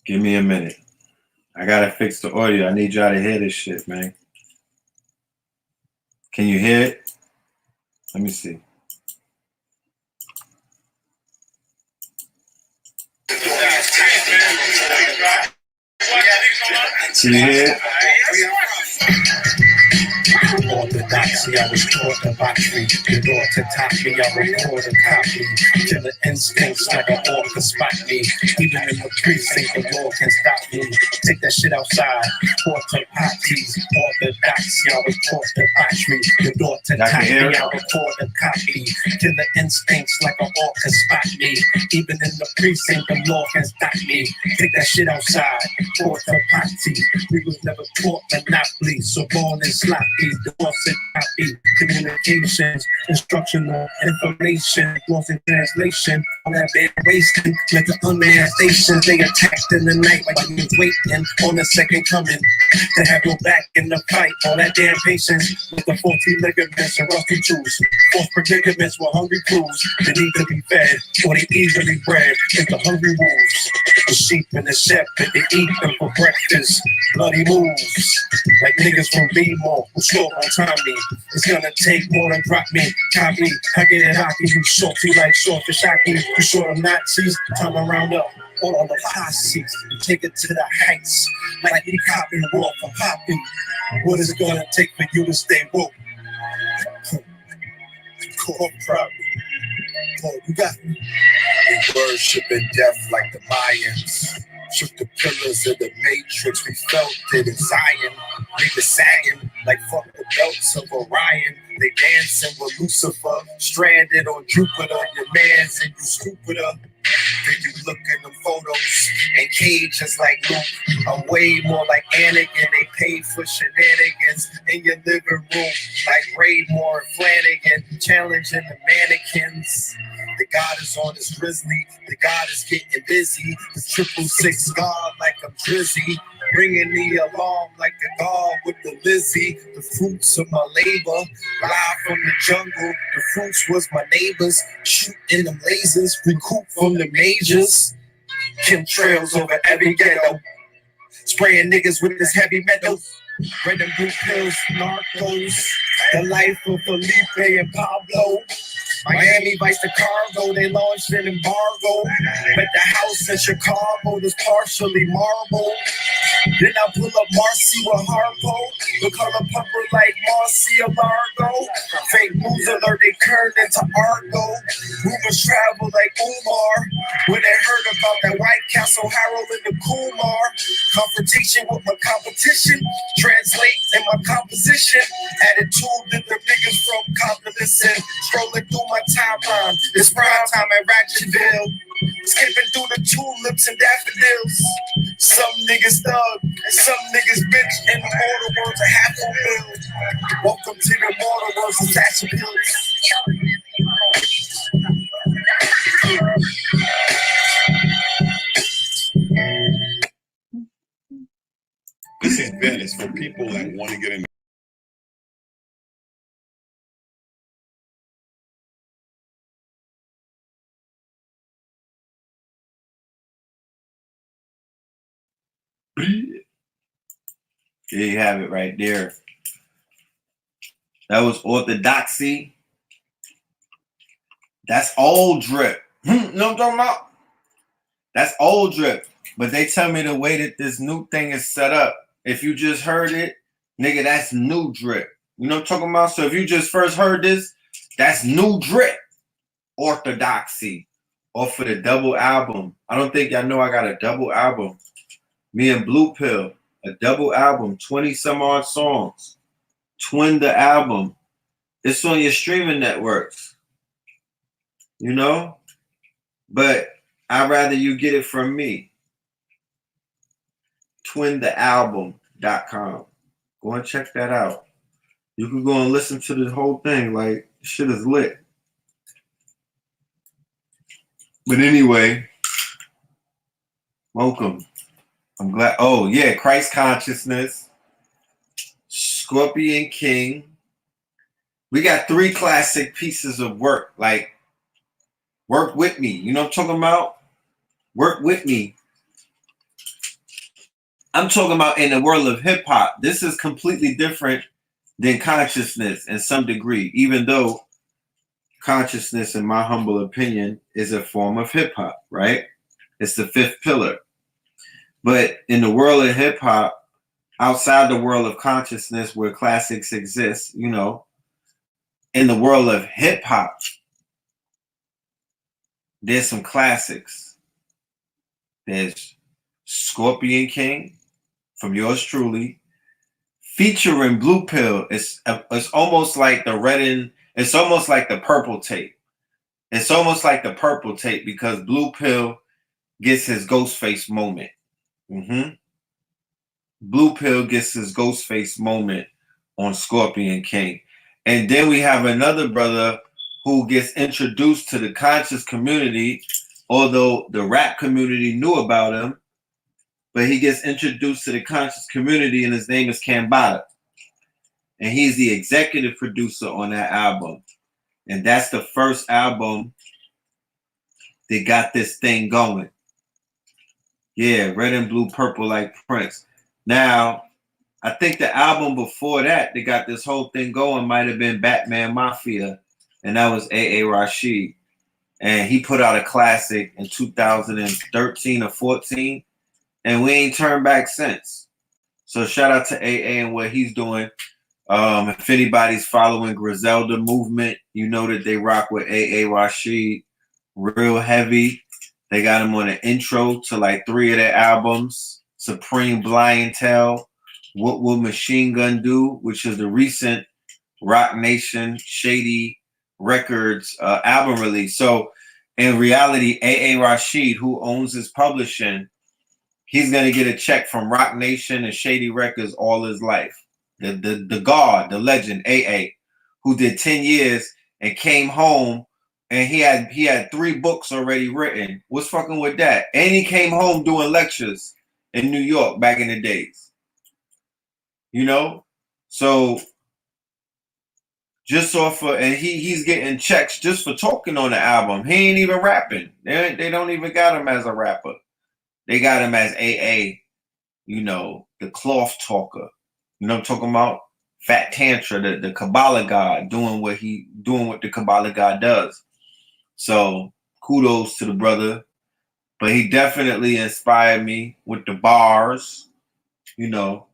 Give me a minute. I gotta fix the audio. I need y'all to hear this shit, man. Can you hear it? Let me see. Can you hear it? Orthodoxy, I was taught to box me. The door to top me, I record a copy. Killer instincts like an orca spot me. Even in the precinct, the law can stop me. Take that shit outside. Orthodoxies, orthodoxy, I was taught to box me. The door to top me, I record a copy. Killer instincts like an orca spot me. Even in the precinct, the law can stop me. Take that shit outside. Orthodoxy, we was never taught monopoly, so born in sloppy. The boss and copy, communications, instructional information, lost in translation. All that bad wasting, like the unmanned stations. They attacked in the night while you was waiting on the second coming to have your back in the fight. All that damn patience with the 14 ligaments and rusty tools. False predicaments with hungry crews that need to be fed or they easily bred into hungry wolves. The sheep and the shepherd, they eat them for breakfast. Bloody moves like niggas from BEIN who score on Tommy. It's gonna take more than drop me. Copy, I get it hockey. You salty like swordfish hockey. You sort of Nazis, time around up. All on the posse, take it to the heights. Like we copy raw for poppy. What is it gonna take for you to stay woke? Cool, probably. Oh, you got me. They worshiping death like the Mayans. Shook the pillars of the matrix, we felt it in Zion. They were sagging like fuck the belts of Orion. They dancing with Lucifer, stranded on Jupiter. Your man's and you stupider. Then you look in the photos and cages like Luke. I'm way more like Anakin. They paid for shenanigans in your living room like Raymore and Flanagan, challenging the mannequins. The God is on his grizzly. The God is getting busy. The 666 God like I'm Drizzy. Bringing the alarm like the dog with the Lizzie. The fruits of my labor. Live from the jungle. The fruits was my neighbors. Shooting them lasers. Recoup from the majors. Chemtrails over every ghetto. Spraying niggas with this heavy metal. Red and blue pills, narcos. The life of Felipe and Pablo. Miami Vice the cargo, they launched an embargo. But the house in Chicago is partially marble. Then I pull up Marcy with Harpo. The color purple like Marcy Largo. Fake news alert, they turned into Argo. Rumors travel like Umar. When they heard about that White Castle Harold in the Kumar. Confrontation with my competition. Translate in my composition. Attitude that the niggas from Compton. Strolling through my timeline. It's prime time at Ratchetville. Skipping through the tulips and daffodils. Some niggas thug and some niggas bitch. In the mortal words of half a bill. Welcome to the mortal words of Thatcher Pills. This event is for people that want to get in. There you have it right there. That was Orthodoxy. That's old drip. You know what I'm talking about? That's old drip. But they tell me the way that this new thing is set up, if you just heard it, nigga, that's new drip. You know what I'm talking about? So if you just first heard this, that's new drip. Orthodoxy. Off for the double album. I don't think y'all know I got a double album. Me and Blue Pill. A double album. 20 some odd songs. Twin the album. It's on your streaming networks. You know? But I'd rather you get it from me. twinthealbum.com. Go and check that out. You can go and listen to the whole thing. Like, shit is lit. But anyway, welcome. I'm glad. Oh, yeah. Christ Consciousness. Scorpion King. We got 3 classic pieces of work. Like, work with me. You know what I'm talking about? Work with me. I'm talking about in the world of hip hop. This is completely different than consciousness in some degree, even though consciousness, in my humble opinion, is a form of hip hop, right? It's the fifth pillar. But in the world of hip hop, outside the world of consciousness where classics exist, you know, in the world of hip hop, there's some classics. There's Scorpion King from yours truly, featuring Blue Pill. It's almost like the red and it's almost like the purple tape. It's almost like the purple tape because Blue Pill gets his Ghostface moment. Blue Pill gets his Ghostface moment on Scorpion King. And then we have another brother who gets introduced to the conscious community, although the rap community knew about him, but he gets introduced to the conscious community and his name is Cambada. And he's the executive producer on that album. And that's the first album that got this thing going. Yeah, red and blue, purple like Prince. Now, I think the album before that got this whole thing going might have been Batman Mafia, and that was A.A. Rashid. And he put out a classic in 2013 or 14, and we ain't turned back since. So shout out to A.A. and what he's doing. If anybody's following Griselda movement, you know that they rock with A.A. Rashid real heavy. They got him on an intro to like 3 of their albums, Supreme Blientele, What Will Machine Gun Do, which is the recent Rock Nation Shady Records album release. So in reality, A.A. Rashid, who owns his publishing, he's going to get a check from Rock Nation and Shady Records all his life. The god, the legend, A.A., who did 10 years and came home and he had 3 books already written. What's fucking with that? And he came home doing lectures in New York back in the days. You know? So just off of, and he's getting checks just for talking on the album. He ain't even rapping. They don't even got him as a rapper. They got him as A.A., you know, the cloth talker. You know what I'm talking about? Fat Tantra, the Kabbalah God, doing what the Kabbalah God does. So kudos to the brother. But he definitely inspired me with the bars. You know,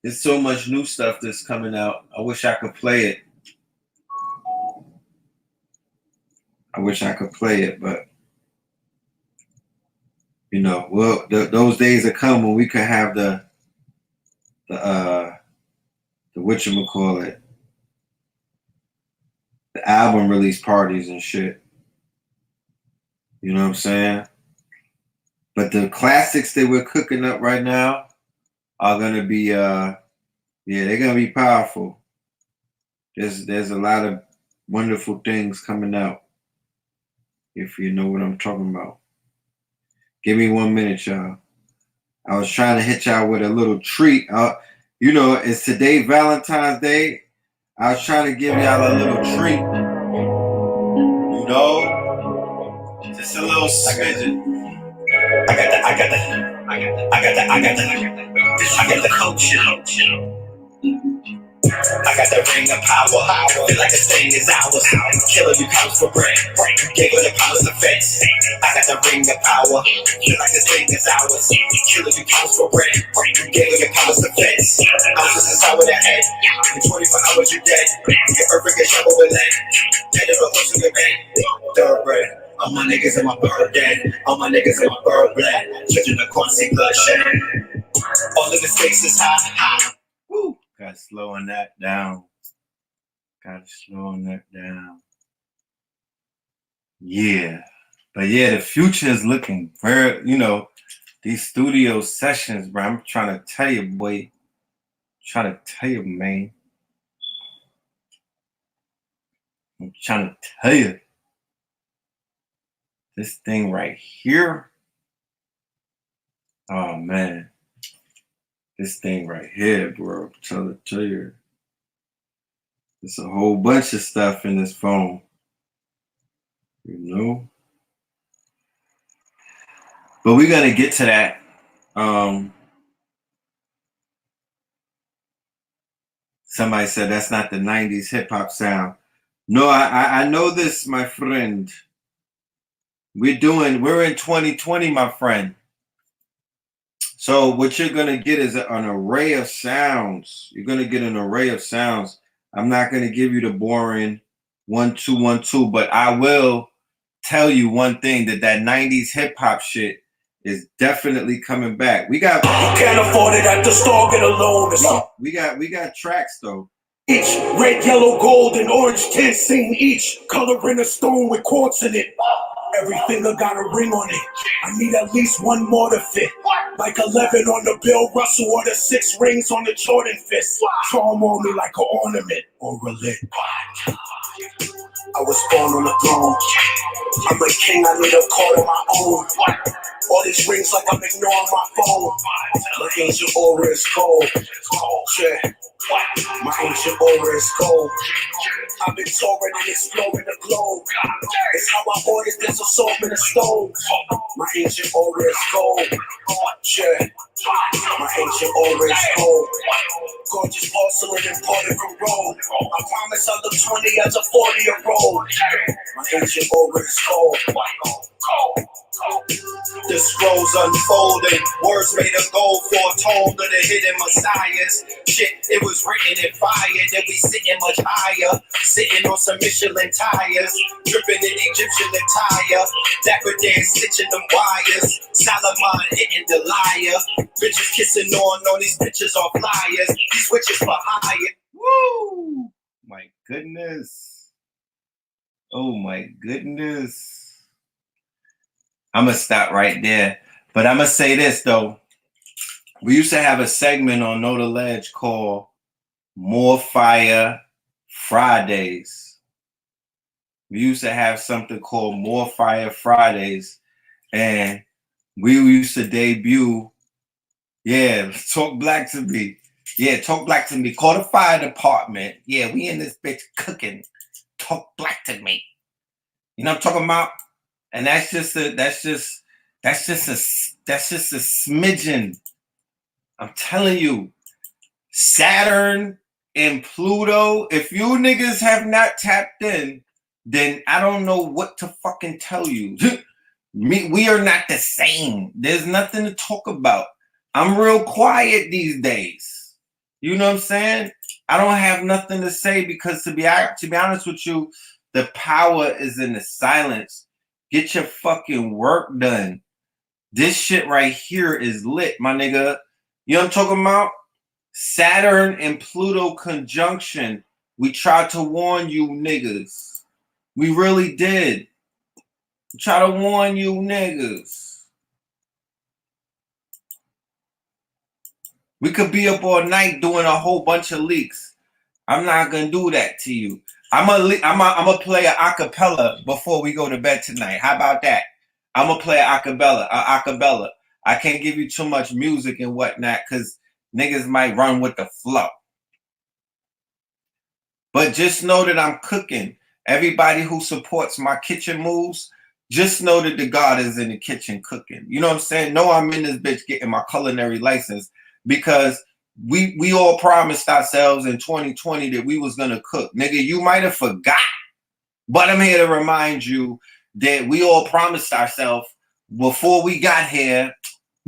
there's so much new stuff that's coming out. I wish I could play it. But you know, well, those days are come when we could have the whatchamacallit, the album release parties and shit. You know what I'm saying? But the classics that we're cooking up right now are gonna be they're gonna be powerful. There's a lot of wonderful things coming out, if you know what I'm talking about. Give me 1 minute, y'all. I was trying to hit y'all with a little treat. You know, it's today Valentine's Day. I was trying to give y'all a little treat. You know, just a little smidgen. I got the culture. I got the ring of power. Feel like this thing is ours. Killer, you counts for bread. Gave her the powers of fence. I got the ring of power. Feel like this thing is ours. Killer, you counts for bread. Gave her the powers of fence. Ounces inside with a head. In 24 hours, you're dead. Your earth get shovel with lead. Dead in a horse in your bed. Thoroughbred. All my niggas in my bird dead. All my niggas in my bird bled. Judging the quantity bloodshed. All of the stakes is high. Woo. Gotta slowing that down. Yeah. But yeah, the future is looking very, you know, these studio sessions, bro. I'm trying to tell you, boy. Man. I'm trying to tell you. This thing right here. Oh, man. This thing right here, bro. I'm trying to tell you. There's a whole bunch of stuff in this phone. You know? But we're gonna get to that. Somebody said that's not the 90s hip hop sound. No, I know this, my friend. We're in 2020, my friend. So what you're gonna get is an array of sounds. You're gonna get an array of sounds. I'm not gonna give you the boring 1 2 1 2, but I will tell you one thing, that 90s hip hop shit is definitely coming back. We got You can't afford it at the store, get a loan. we got tracks though. Each red, yellow, gold, and orange tint, seen each color in a stone with quartz in it. Every finger got a ring on it. I need at least one more to fit. Like 11 on the Bill Russell or the 6 rings on the Jordan fist. Charm on me like an ornament or a lid. I was born on the throne. I'm a king, I need a court of my own. All these rings like I'm ignoring my phone. My ancient aura is cold. Yeah. My ancient aura is cold. I've been touring and exploring the globe. It's how I ordered this assortment of stones. My ancient aura is cold. Yeah. My ancient aura is cold. Gorgeous porcelain imported from Rome. I promise I'll look 20 as a 40-year-old. My ancient aura is cold. The scrolls unfolding, words made of gold foretold of the hidden messiahs. Shit, it was written in fire, then we sitting much higher, sitting on some Michelin tires, dripping in Egyptian attire, dapper Dan stitching them wires, Salomon hitting the liar, bitches kissing on these bitches are flyers, these witches for hire. Woo! My goodness. Oh my goodness. I'm going to stop right there. But I'm going to say this, though. We used to have a segment on Know the Ledge called More Fire Fridays. We used to have something called More Fire Fridays. And we used to debut, Talk Black to Me. Yeah, Talk Black to Me. Call the fire department. Yeah, we in this bitch cooking. Talk Black to Me. You know what I'm talking about? And that's just a smidgen. I'm telling you, Saturn and Pluto, if you niggas have not tapped in, then I don't know what to fucking tell you. We are not the same. There's nothing to talk about. I'm real quiet these days. You know what I'm saying? I don't have nothing to say because to be honest with you, the power is in the silence. Get your fucking work done. This shit right here is lit, my nigga. You know what I'm talking about? Saturn and Pluto conjunction. We tried to warn you niggas. We really did. We try to warn you niggas. We could be up all night doing a whole bunch of leaks. I'm not gonna do that to you. I'm gonna play an acapella before we go to bed tonight. How about that? I'm gonna play an acapella. I can't give you too much music and whatnot because niggas might run with the flow. But just know that I'm cooking. Everybody who supports my kitchen moves, just know that the God is in the kitchen cooking. You know what I'm saying? No, I'm in this bitch getting my culinary license because we all promised ourselves in 2020 that we was gonna cook. Nigga, you might have forgot, but I'm here to remind you that we all promised ourselves before we got here,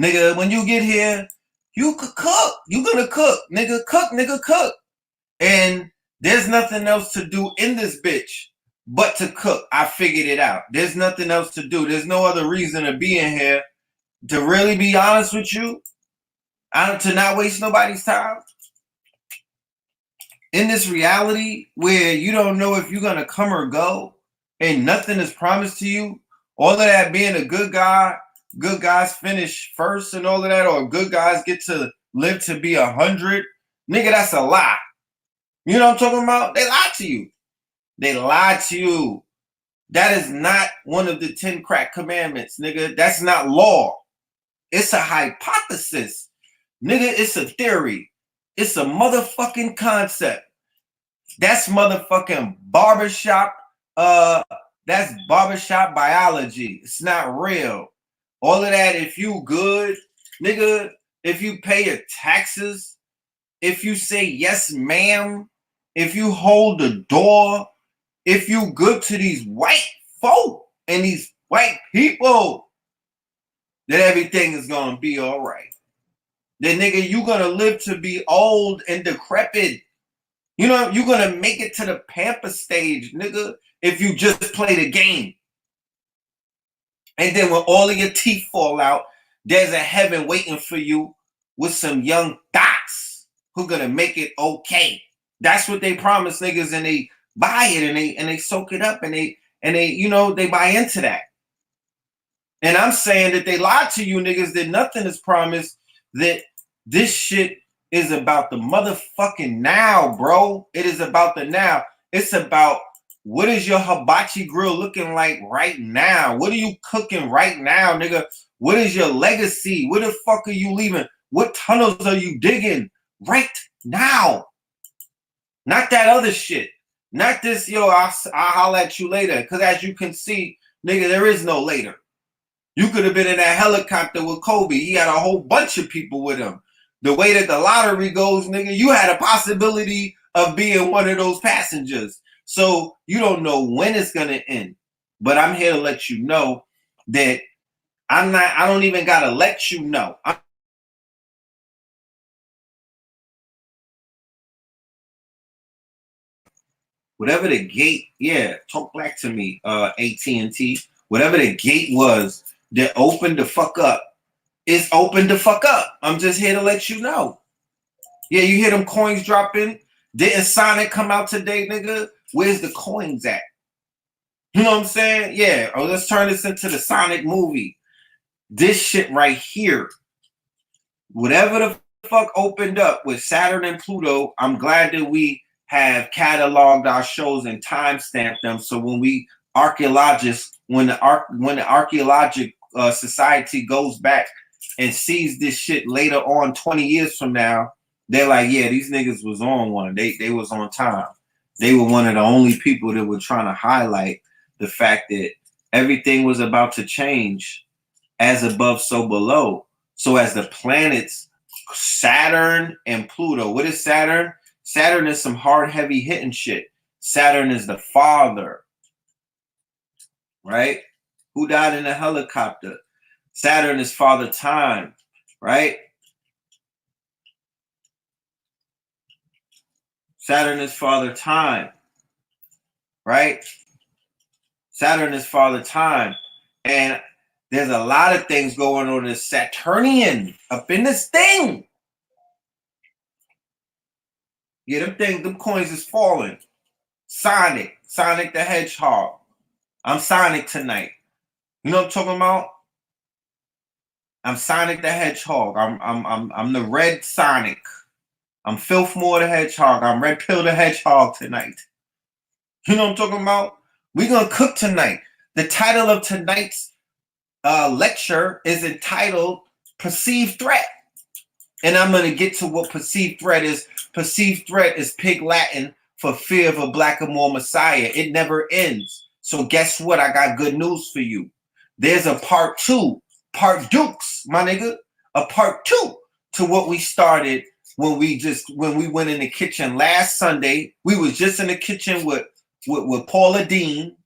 nigga, when you get here, you could cook. You gonna cook, nigga, cook. And there's nothing else to do in this bitch but to cook. I figured it out. There's nothing else to do. There's no other reason to be in here. To really be honest with you, to not waste nobody's time. In this reality where you don't know if you're gonna come or go and nothing is promised to you, all of that being a good guy, good guys finish first and all of that, or good guys get to live to be 100, nigga, that's a lie. You know what I'm talking about? They lied to you. They lied to you. That is not one of the 10 crack commandments, nigga. That's not law. It's a hypothesis. Nigga, it's a theory. It's a motherfucking concept. That's motherfucking barbershop. That's barbershop biology. It's not real. All of that, if you good, nigga, if you pay your taxes, if you say yes, ma'am, if you hold the door, if you good to these white folk and these white people, then everything is gonna be all right. Then nigga, you gonna live to be old and decrepit. You know, you're gonna make it to the pamper stage, nigga, if you just play the game. And then when all of your teeth fall out, there's a heaven waiting for you with some young dots who gonna make it okay. That's what they promise niggas, and they buy it and they soak it up and they you know they buy into that. And I'm saying that they lied to you niggas, that nothing is promised, that this shit is about the motherfucking now, bro. It is about the now. It's about what is your hibachi grill looking like right now? What are you cooking right now, nigga? What is your legacy? Where the fuck are you leaving? What tunnels are you digging right now? Not that other shit. Not this, yo, I'll holler at you later. Because as you can see, nigga, there is no later. You could have been in that helicopter with Kobe. He had a whole bunch of people with him. The way that the lottery goes, nigga, you had a possibility of being one of those passengers. So you don't know when it's going to end. But I'm here to let you know that I don't even got to let you know. Whatever the gate, yeah, talk back to me, AT&T. Whatever the gate was that opened the fuck up, it's opened the fuck up. I'm just here to let you know. Yeah, you hear them coins dropping? Didn't Sonic come out today, nigga? Where's the coins at? You know what I'm saying? Yeah. Oh, let's turn this into the Sonic movie. This shit right here. Whatever the fuck opened up with Saturn and Pluto, I'm glad that we have cataloged our shows and timestamped them. So when we archaeologists, when the archaeologic society goes back and sees this shit later on 20 years from now, they're like, yeah, these niggas was on one. They was on time. They were one of the only people that were trying to highlight the fact that everything was about to change, as above, so below. So as the planets, Saturn and Pluto, what is Saturn? Saturn is some hard, heavy hitting shit. Saturn is the father, right? Who died in a helicopter? Saturn is Father Time, right? Saturn is Father Time, right? Saturn is Father Time. And there's a lot of things going on in Saturnian up in this thing. Yeah, them coins is falling. Sonic the Hedgehog. I'm Sonic tonight. You know what I'm talking about? I'm Sonic the Hedgehog. I'm the red Sonic. I'm Filthmore the Hedgehog. I'm Red Pill the Hedgehog tonight. You know what I'm talking about? We're gonna cook tonight. The title of tonight's lecture is entitled Perceived Threat. And I'm gonna get to what perceived threat is. Perceived threat is Pig Latin for fear of a blackamoor messiah. It never ends. So guess what? I got good news for you. There's a part 2, part dukes, my nigga. A part 2 to what we started when we went in the kitchen last Sunday. We was just in the kitchen with Paula Dean,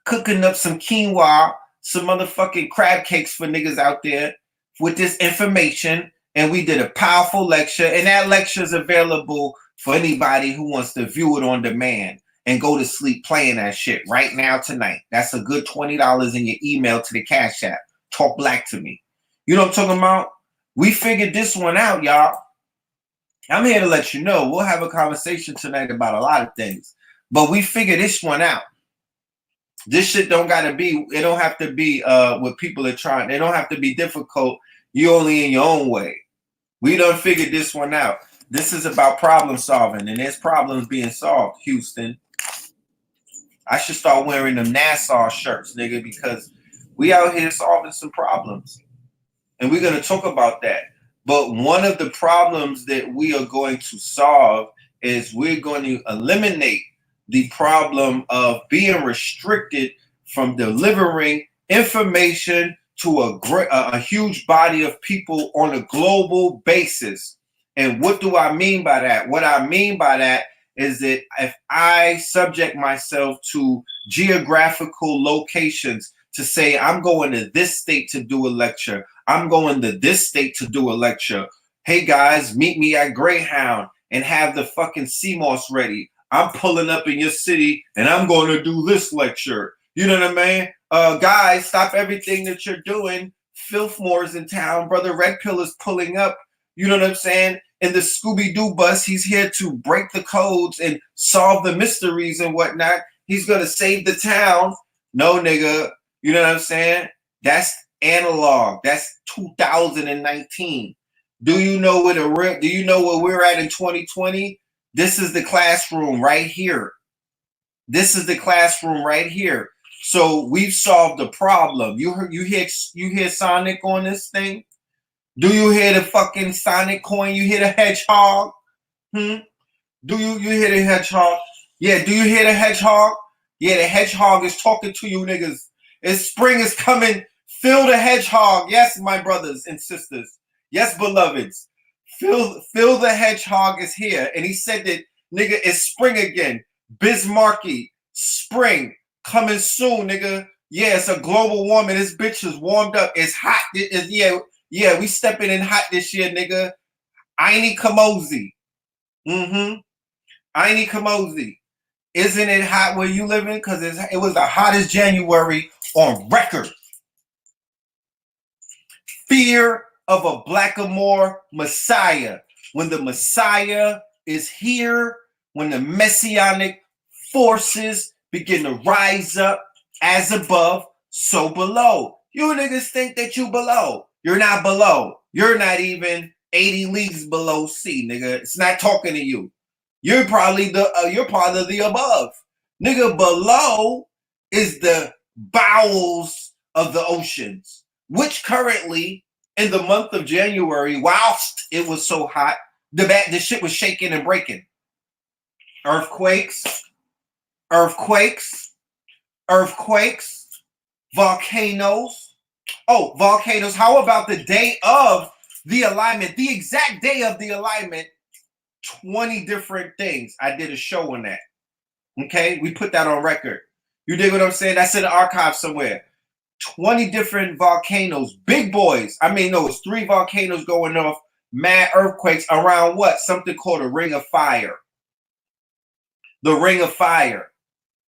cooking up some quinoa, some motherfucking crab cakes for niggas out there with this information. And we did a powerful lecture, and that lecture is available for anybody who wants to view it on demand and go to sleep playing that shit right now tonight. That's a good $20 in your email to the Cash App. Talk black to me. You know what I'm talking about? We figured this one out, y'all. I'm here to let you know. We'll have a conversation tonight about a lot of things, but we figured this one out. This shit don't gotta be, it don't have to be what people are trying. They don't have to be difficult. You only in your own way. We done figured this one out. This is about problem solving, and there's problems being solved, Houston. I should start wearing them Nassau shirts, nigga, because we out here solving some problems. And we're going to talk about that. But one of the problems that we are going to solve is we're going to eliminate the problem of being restricted from delivering information to a huge body of people on a global basis. And what do I mean by that? What I mean by that is that if I subject myself to geographical locations to say, I'm going to this state to do a lecture, I'm going to this state to do a lecture. Hey guys, meet me at Greyhound and have the fucking CMOS ready. I'm pulling up in your city and I'm going to do this lecture. You know what I mean? Guys, stop everything that you're doing. Filthmore's in town. Brother Red Pill is pulling up. You know what I'm saying? In the Scooby-Doo bus, he's here to break the codes and solve the mysteries and whatnot. He's going to save the town. No, nigga. You know what I'm saying? That's analog. That's 2019. Do you know what do you know where we're at in 2020? This is the classroom right here. This is the classroom right here. So we've solved the problem. You hear Sonic on this thing? Do you hear the fucking Sonic coin? You hear the hedgehog? Do you hear the hedgehog? Yeah, do you hear the hedgehog? Yeah, the hedgehog is talking to you niggas. It's spring is coming. Feel the hedgehog. Yes, my brothers and sisters. Yes, beloveds. Feel the hedgehog is here. And he said that, nigga, it's spring again. Bismarcky, spring, coming soon, nigga. Yeah, it's a global warming. This bitch is warmed up. It's hot. Yeah, we stepping in hot this year, nigga. Aini Kamosi. Aini Kamosi. Isn't it hot where you living? Because it was the hottest January on record. Fear of a Blackamoor Messiah. When the Messiah is here, when the messianic forces begin to rise up as above, so below. You niggas think that you below. You're not below. You're not even 80 leagues below sea, nigga. It's not talking to you. You're probably you're part of the above. Nigga, below is the bowels of the oceans, which currently in the month of January, whilst it was so hot, the shit was shaking and breaking. Earthquakes, volcanoes. Oh, volcanoes. How about the day of the alignment? The exact day of the alignment, 20 different things. I did a show on that. Okay? We put that on record. You dig what I'm saying? That's in the archive somewhere. 20 different volcanoes. Big boys. I mean, no, it's 3 volcanoes going off. Mad earthquakes around what? Something called a ring of fire. The ring of fire.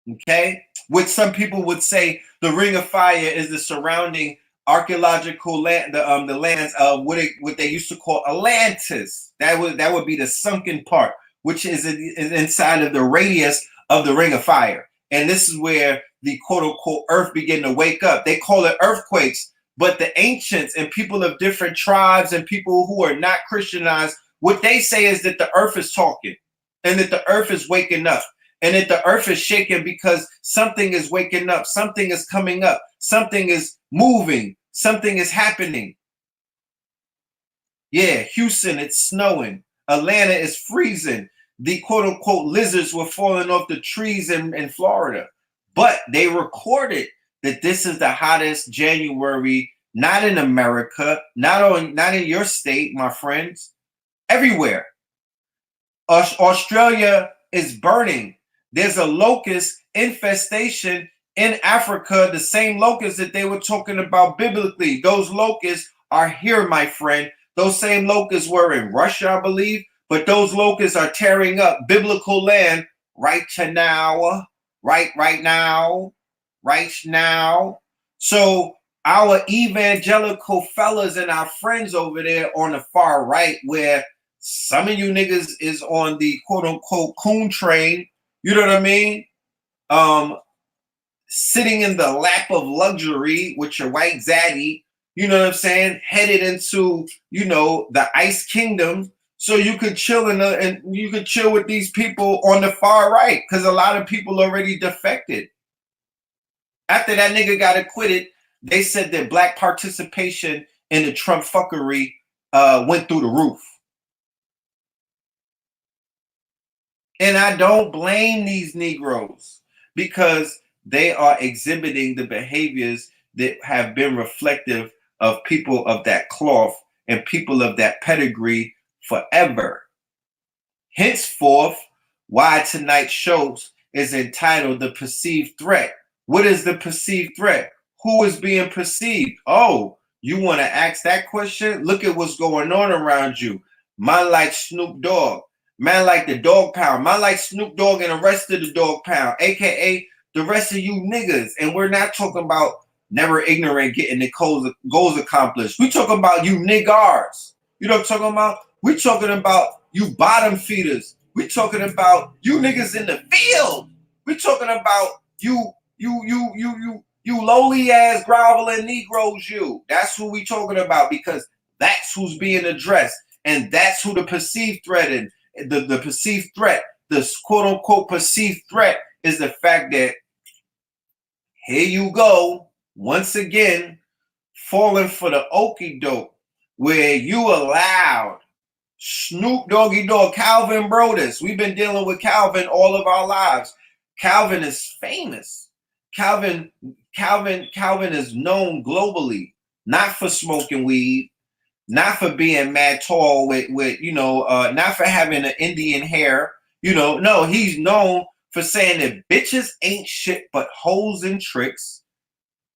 Okay? Which some people would say the ring of fire is the surrounding archaeological land, the lands of what they used to call Atlantis. That would be the sunken part, which is inside of the radius of the ring of fire. And this is where the quote unquote earth began to wake up. They call it earthquakes, but the ancients and people of different tribes and people who are not Christianized, what they say is that the earth is talking and that the earth is waking up. And that the earth is shaking because something is waking up, something is coming up, something is moving, something is happening. Yeah, Houston, it's snowing. Atlanta is freezing. The quote-unquote lizards were falling off the trees in Florida. But they recorded that this is the hottest January, not in America, not in your state, my friends, everywhere. Australia is burning. There's a locust infestation in Africa, the same locusts that they were talking about biblically. Those locusts are here, my friend. Those same locusts were in Russia, I believe, but those locusts are tearing up biblical land right now. So our evangelical fellas and our friends over there on the far right, where some of you niggas is on the quote unquote coon train, you know what I mean? Sitting in the lap of luxury with your white zaddy, you know what I'm saying? Headed into, you know, the ice kingdom, so you could chill and you could chill with these people on the far right, because a lot of people already defected. After that nigga got acquitted, they said that black participation in the Trump fuckery went through the roof. And I don't blame these Negroes because they are exhibiting the behaviors that have been reflective of people of that cloth and people of that pedigree forever. Henceforth, why tonight's show is entitled The Perceived Threat. What is the perceived threat? Who is being perceived? Oh, you want to ask that question? Look at what's going on around you. Man like Snoop Dogg. Man like the Dog Pound. Man like Snoop Dogg and the rest of the Dog Pound, a.k.a. the rest of you niggas. And we're not talking about never ignorant getting the goals accomplished. We're talking about you niggars. You know what I'm talking about? We're talking about you bottom feeders. We're talking about you niggas in the field. We're talking about you lowly ass groveling Negroes. That's who we talking about, because that's who's being addressed, and that's who the perceived threat is. The perceived threat, the quote unquote perceived threat, is the fact that here you go once again falling for the okie doke, where you allowed Snoop Doggy Dogg, Calvin Brodus. We've been dealing with Calvin all of our lives. Calvin is famous. Calvin is known globally, not for smoking weed, not for being mad tall with not for having an Indian hair. No, he's known for saying that bitches ain't shit but hoes and tricks.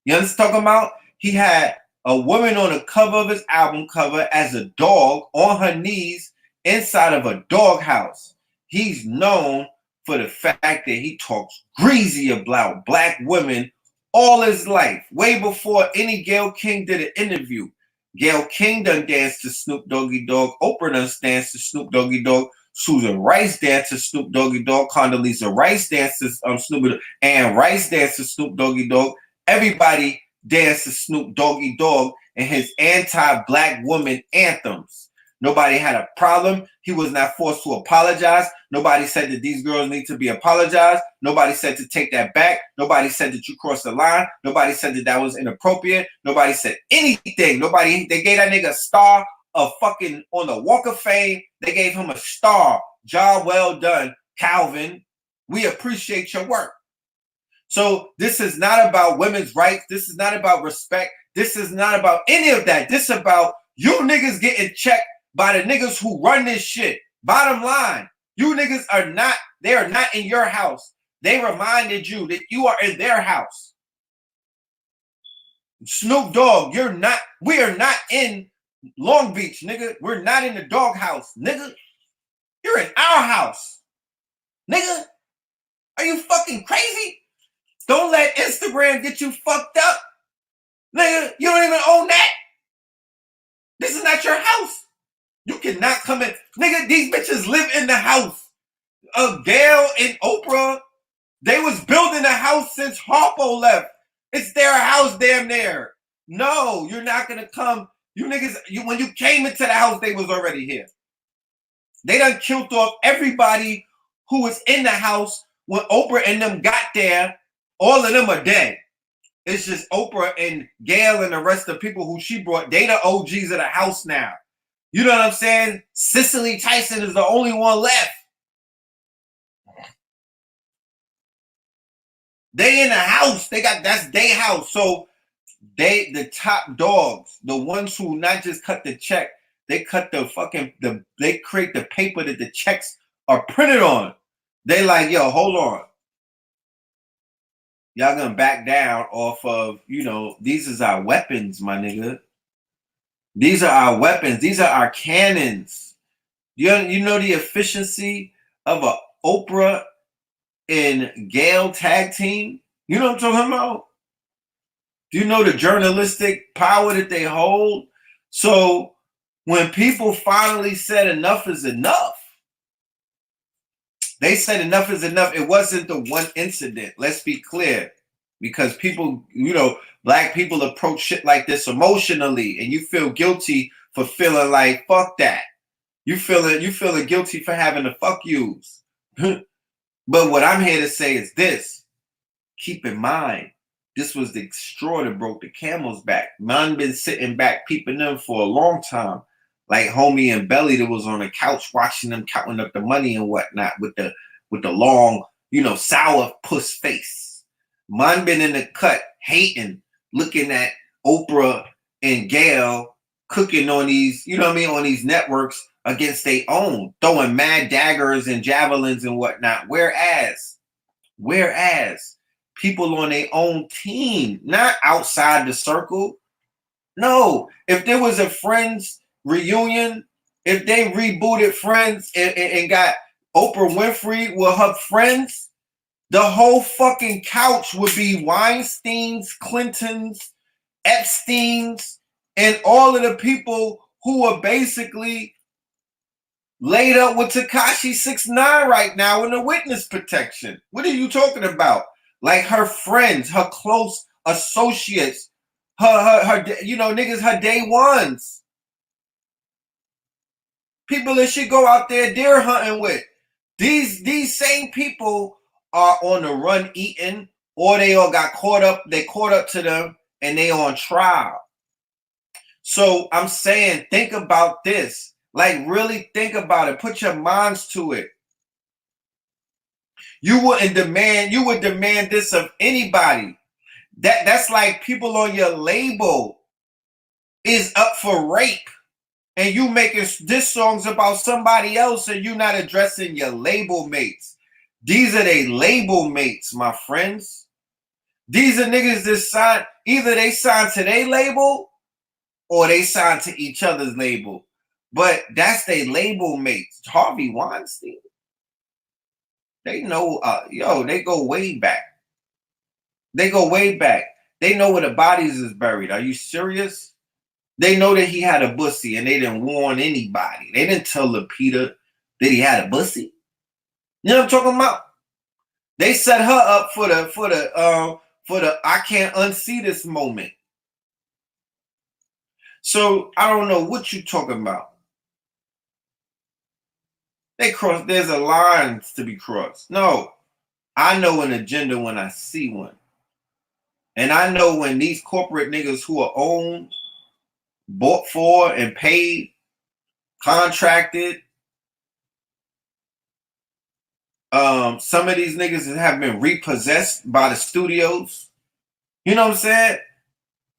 You understand what I'm talking about? He had a woman on the cover of his album cover as a dog on her knees inside of a doghouse. He's known for the fact that he talks greasy about black women all his life, way before any Gayle King did an interview. Gayle King done danced to Snoop Doggy Dogg. Oprah done danced to Snoop Doggy Dogg. Susan Rice danced to Snoop Doggy Dogg. Condoleezza Rice danced to Snoop Dogg. Ann Rice danced to Snoop Doggy Dogg. Everybody danced to Snoop Doggy Dogg and his anti-black woman anthems. Nobody had a problem. He was not forced to apologize. Nobody said that these girls need to be apologized. Nobody said to take that back. Nobody said that you crossed the line. Nobody said that that was inappropriate. Nobody said anything. They gave that nigga a star of fucking on the Walk of Fame. They gave him a star. Job well done, Calvin. We appreciate your work. So this is not about women's rights. This is not about respect. This is not about any of that. This is about you niggas getting checked by the niggas who run this shit. Bottom line, you niggas are not in your house. They reminded you that you are in their house. Snoop Dogg, we are not in Long Beach, nigga. We're not in the doghouse, nigga. You're in our house, nigga. Are you fucking crazy? Don't let Instagram get you fucked up. Nigga, you don't even own that. This is not your house. You cannot come in. Nigga, these bitches live in the house. Gayle and Oprah, they was building a house since Harpo left. It's their house damn near. No, you're not going to come. You niggas, when you came into the house, they was already here. They done killed off everybody who was in the house when Oprah and them got there. All of them are dead. It's just Oprah and Gayle and the rest of the people who she brought. They the OGs of the house now. You know what I'm saying? Cicely Tyson is the only one left. They in the house. That's their house. So the top dogs, the ones who not just cut the check, they cut they create the paper that the checks are printed on. They like, yo, hold on. Y'all gonna back down off of, these is our weapons, my nigga. These are our weapons. These are our cannons. You know the efficiency of a Oprah and Gayle tag team? You know what I'm talking about? Do you know the journalistic power that they hold? So when people finally said enough is enough, they said enough is enough. It wasn't the one incident. Let's be clear. Because people, black people approach shit like this emotionally, and you feel guilty for feeling like, fuck that. You feeling guilty for having to fuck yous. But what I'm here to say is this. Keep in mind, this was the straw that broke the camel's back. Man been sitting back peeping them for a long time. Like homie and Belly that was on the couch watching them counting up the money and whatnot with the long, sour puss face. Man been in the cut hating looking at Oprah and GAYLE cooking on these, you know what I mean, on these networks against their own, throwing mad daggers and javelins and whatnot. Whereas people on their own team, not outside the circle. No, if there was a Friends reunion, if they rebooted Friends and got Oprah Winfrey with her friends, the whole fucking couch would be Weinstein's, Clinton's, Epstein's, and all of the people who are basically laid up with Tekashi 6ix9ine right now in the witness protection. What are you talking about? Like her friends, her close associates, her you know, niggas, her day ones. People that she go out there deer hunting with. These same people are on the run eating, or they all got caught up, they caught up to them, and they on trial. So I'm saying, think about this. Like, really think about it. Put your minds to it. You would demand this of anybody. That's like people on your label is up for rape, and you making diss songs about somebody else, and you not addressing your label mates. These are they label mates, my friends. These are niggas that sign, either they sign to their label or they sign to each other's label. But that's their label mates. Harvey Weinstein. They know, they go way back. They go way back. They know where the bodies is buried. Are you serious? They know that he had a bussy, and they didn't warn anybody. They didn't tell Lupita that he had a bussy. You know what I'm talking about? They set her up for the I can't unsee this moment. So I don't know what you're talking about. There's a line to be crossed. No, I know an agenda when I see one. And I know when these corporate niggas who are owned, bought for, and paid, contracted, some of these niggas have been repossessed by the studios. You know what I'm saying?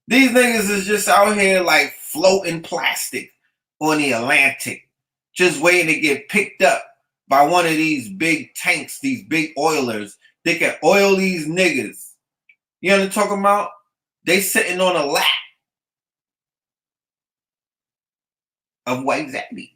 These niggas is just out here like floating plastic on the Atlantic, just waiting to get picked up by one of these big tanks, these big oilers. They can oil these niggas. You know what I'm talking about? They sitting on a lap of White Zaddy.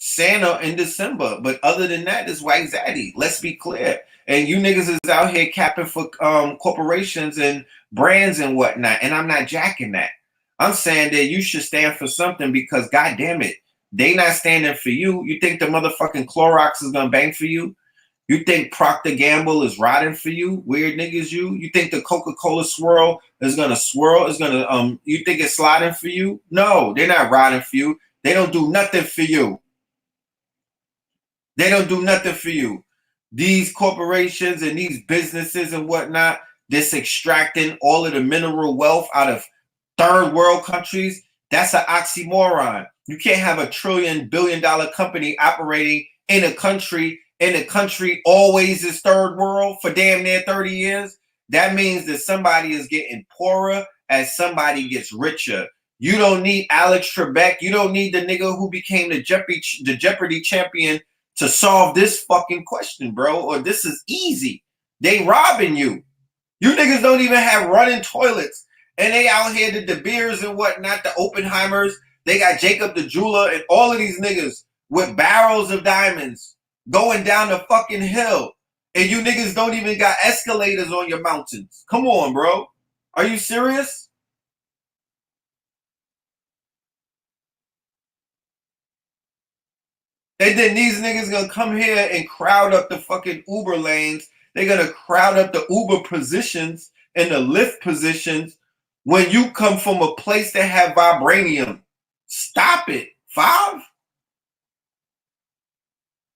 Santa in December, but other than that, it's White Zaddy. Let's be clear. And you niggas is out here capping for corporations and brands and whatnot. And I'm not jacking that. I'm saying that you should stand for something, because God damn it, they not standing for you. You think the motherfucking Clorox is gonna bang for you? You think Procter Gamble is riding for you? Weird niggas, you. You think the Coca-Cola swirl is gonna swirl? Is gonna you think it's sliding for you? No, they're not riding for you. They don't do nothing for you. They don't do nothing for you. These corporations and these businesses and whatnot, that's extracting all of the mineral wealth out of third world countries, that's an oxymoron. You can't have $1 trillion, billion-dollar company operating in a country, and the country always is third world for damn near 30 years. That means that somebody is getting poorer as somebody gets richer. You don't need Alex Trebek. You don't need the nigga who became the Jeopardy champion to solve this fucking question, bro. Or this is easy. They robbing you. You niggas don't even have running toilets. And they out here, the De Beers and whatnot, the Oppenheimers. They got Jacob the Jeweler and all of these niggas with barrels of diamonds going down the fucking hill. And you niggas don't even got escalators on your mountains. Come on, bro. Are you serious? And then these niggas gonna come here and crowd up the fucking Uber lanes. They're gonna crowd up the Uber positions and the Lyft positions when you come from a place that have vibranium. Stop it. 5?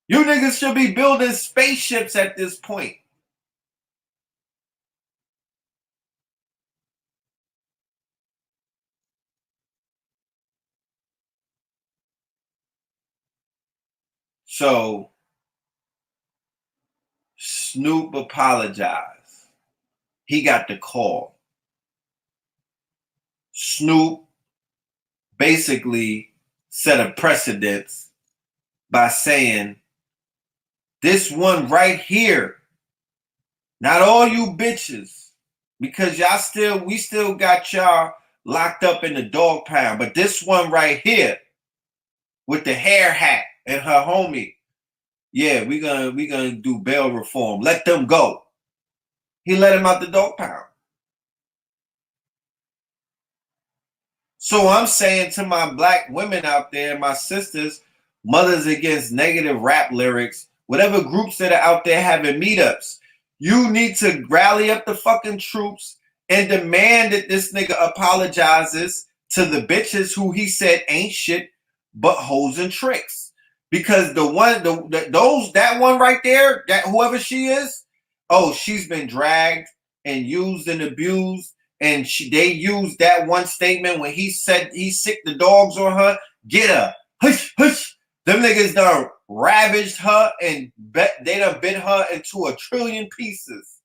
You niggas should be building spaceships at this point. So Snoop apologized. he got the call. Snoop basically set a precedence by saying, this one right here, not all you bitches, because we still got y'all locked up in the dog pound, but this one right here with the hair hat and her homie, yeah, we gonna do bail reform. Let them go. He let him out the dog pound. So I'm saying to my black women out there, my sisters, mothers against negative rap lyrics, whatever groups that are out there having meetups, you need to rally up the fucking troops and demand that this nigga apologizes to the bitches who he said ain't shit but hoes and tricks. Because that one right there, that whoever she is, oh, she's been dragged and used and abused. And they used that one statement when he said he sick the dogs on her. Get her. Hush, hush. Them niggas done ravaged her and they done bit her into 1 trillion pieces.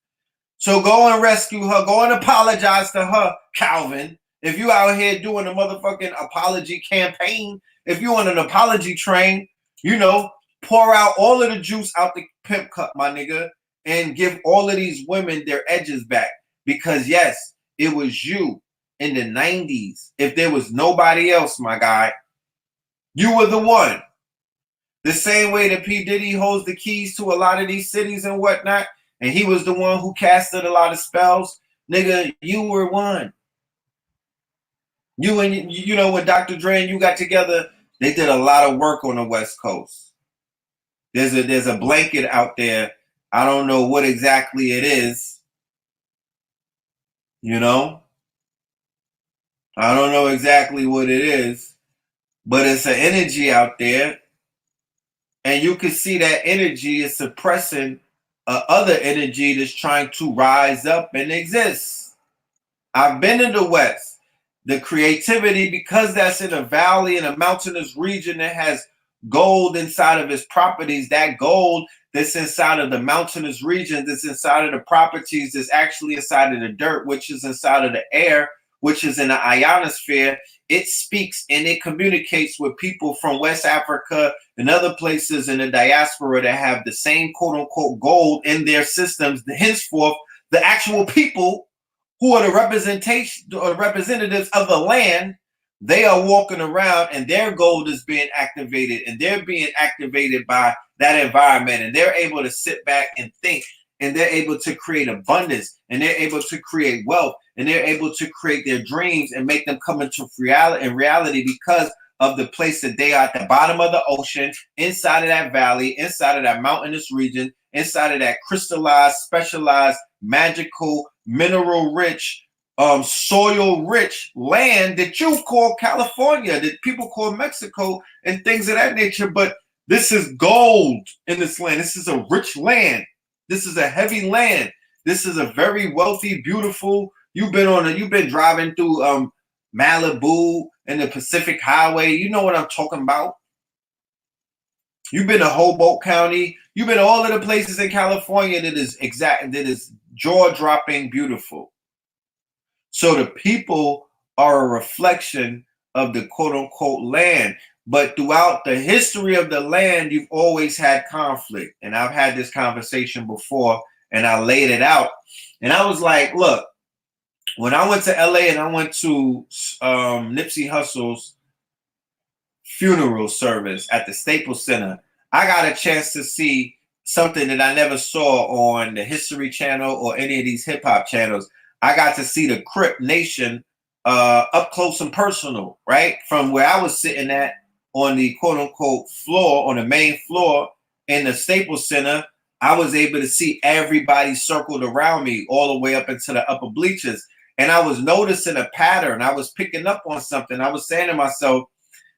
So go and rescue her. Go and apologize to her, Calvin. If you out here doing a motherfucking apology campaign, if you on an apology train, you know, pour out all of the juice out the pimp cup, my nigga, and give all of these women their edges back. Because yes, it was you in the 90s. If there was nobody else, my guy, you were the one. The same way that P. Diddy holds the keys to a lot of these cities and whatnot, and he was the one who casted a lot of spells. Nigga, you were one. You and you know when Dr. Dre and you got together, they did a lot of work on the West Coast. There's a blanket out there. I don't know what exactly it is. You know? I don't know exactly what it is, but it's an energy out there. And you can see that energy is suppressing other energy that's trying to rise up and exist. I've been in the West. The creativity, because that's in a valley, in a mountainous region that has gold inside of its properties, that gold that's inside of the mountainous region, that's inside of the properties, that's actually inside of the dirt, which is inside of the air, which is in the ionosphere, it speaks and it communicates with people from West Africa and other places in the diaspora that have the same quote-unquote gold in their systems. Henceforth, the actual people who are the representation or representatives of the land, they are walking around and their gold is being activated, and they're being activated by that environment, and they're able to sit back and think, and they're able to create abundance, and they're able to create wealth, and they're able to create their dreams and make them come into reality because of the place that they are at the bottom of the ocean, inside of that valley, inside of that mountainous region, inside of that crystallized, specialized, magical, mineral-rich, soil-rich land that you call California, that people call Mexico, and things of that nature. But this is gold in this land. This is a rich land. This is a heavy land. This is a very wealthy, beautiful. You've been driving through Malibu and the Pacific Highway. You know what I'm talking about. You've been to Hoboken County. You've been to all of the places in California that is jaw-dropping beautiful. So the people are a reflection of the quote-unquote land. But throughout the history of the land, you've always had conflict. And I've had this conversation before, and I laid it out. And I was like, look, when I went to LA and I went to Nipsey Hussle's funeral service at the Staples Center, I got a chance to see something that I never saw on the History Channel or any of these hip hop channels. I got to see the Crip Nation up close and personal, right? From where I was sitting at on the quote unquote floor, on the main floor in the Staples Center, I was able to see everybody circled around me all the way up into the upper bleachers. And I was noticing a pattern. I was picking up on something. I was saying to myself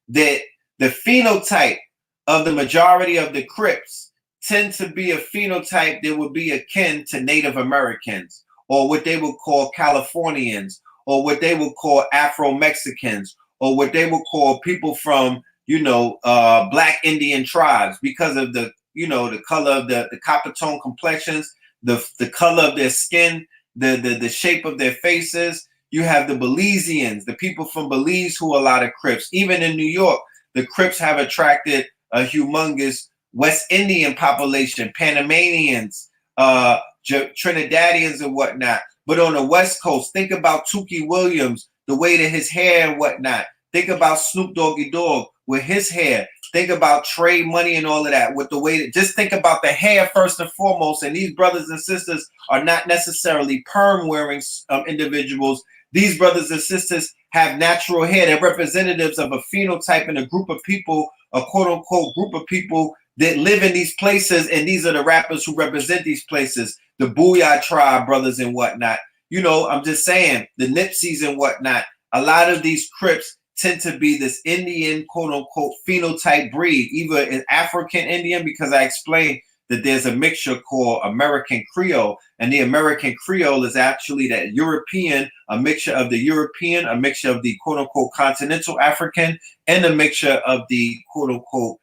that the phenotype of the majority of the Crips tend to be a phenotype that would be akin to Native Americans, or what they would call Californians, or what they would call Afro-Mexicans, or what they would call people from, Black Indian tribes, because of the color of the copper tone complexions, the color of their skin, the shape of their faces. You have the Belizeans, the people from Belize who are a lot of Crips. Even in New York, the Crips have attracted a humongous West Indian population, Panamanians, Trinidadians and whatnot. But on the West Coast, think about Tookie Williams, the way that his hair and whatnot. Think about Snoop Doggy Dogg with his hair. Think about Trade Money and all of that with the way that, just think about the hair first and foremost. And these brothers and sisters are not necessarily perm wearing individuals. These brothers and sisters have natural hair. They're representatives of a phenotype and a group of people, a quote unquote group of people that live in these places. And these are the rappers who represent these places, the Booyah Tribe brothers and whatnot. You know, I'm just saying, the Nipseys and whatnot. A lot of these Crips tend to be this Indian, quote unquote, phenotype breed, either an African Indian, because I explained that there's a mixture called American Creole, and the American Creole is actually that European, a mixture of the European, a mixture of the quote unquote continental African, and a mixture of the quote unquote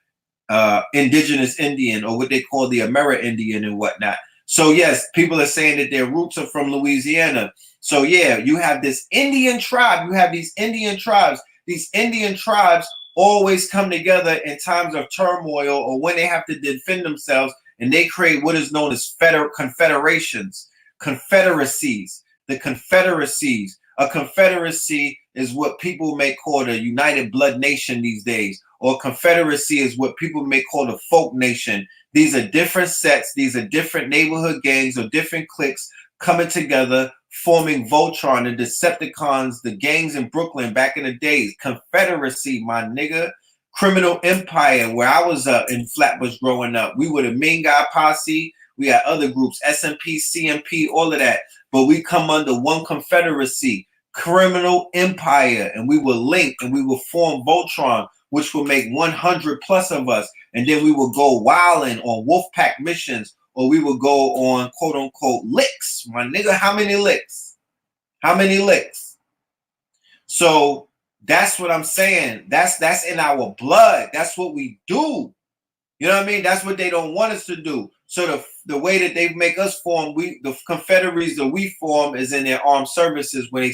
indigenous Indian, or what they call the Amerindian and whatnot. So yes, people are saying that their roots are from Louisiana. So yeah, you have this Indian tribe, you have these Indian tribes. These Indian tribes always come together in times of turmoil or when they have to defend themselves, and they create what is known as confederations, confederacies. The confederacies. A confederacy is what people may call the United Blood Nation these days, or confederacy is what people may call the folk nation. These are different sets. These are different neighborhood gangs or different cliques coming together, forming Voltron, the Decepticons, the gangs in Brooklyn back in the days. Confederacy, my nigga. Criminal Empire, where I was in Flatbush growing up. We were the Mean Guy Posse. We had other groups, SMP, CMP, all of that. But we come under one confederacy, Criminal Empire, and we will link and we will form Voltron, which will make 100 plus of us. And then we will go wilding on Wolfpack missions, or we will go on quote unquote licks. My nigga, how many licks? How many licks? So that's what I'm saying. That's in our blood. That's what we do. You know what I mean? That's what they don't want us to do. So the way that they make us form, the confederacies that we form is in their armed services. When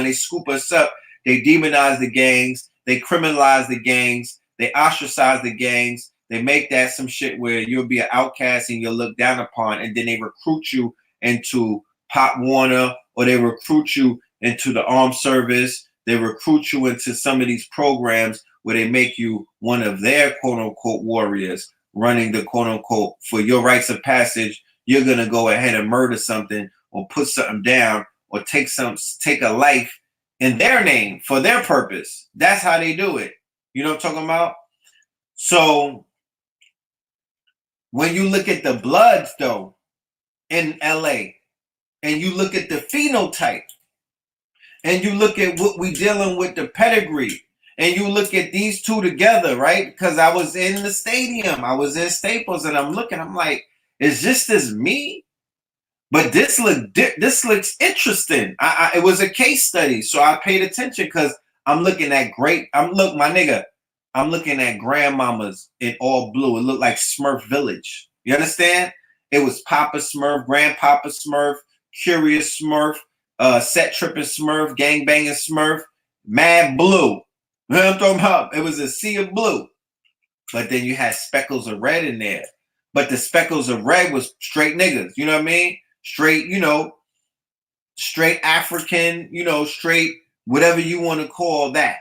they scoop us up, they demonize the gangs, they criminalize the gangs, they ostracize the gangs. They make that some shit where you'll be an outcast and you'll look down upon, and then they recruit you into Pop Warner, or they recruit you into the armed service. They recruit you into some of these programs where they make you one of their quote unquote warriors, running the quote unquote, for your rites of passage. You're gonna go ahead and murder something or put something down or take a life in their name for their purpose. That's how they do it. You know what I'm talking about? So when you look at the Bloods though in LA, and you look at the phenotype, and you look at what we dealing with, the pedigree, and you look at these two together, right? Because I was in the stadium, I was in Staples, and I'm looking, I'm like, is this me? But this looks interesting. It was a case study, so I paid attention because I'm looking at I'm looking at grandmamas in all blue. It looked like Smurf Village. You understand? It was Papa Smurf, Grandpapa Smurf, Curious Smurf, Set Tripping Smurf, Gang Banging Smurf, Mad Blue. You know what I'm talking about? It was a sea of blue. But then you had speckles of red in there. But the speckles of red was straight niggas. You know what I mean? Straight, straight African, straight whatever you want to call that.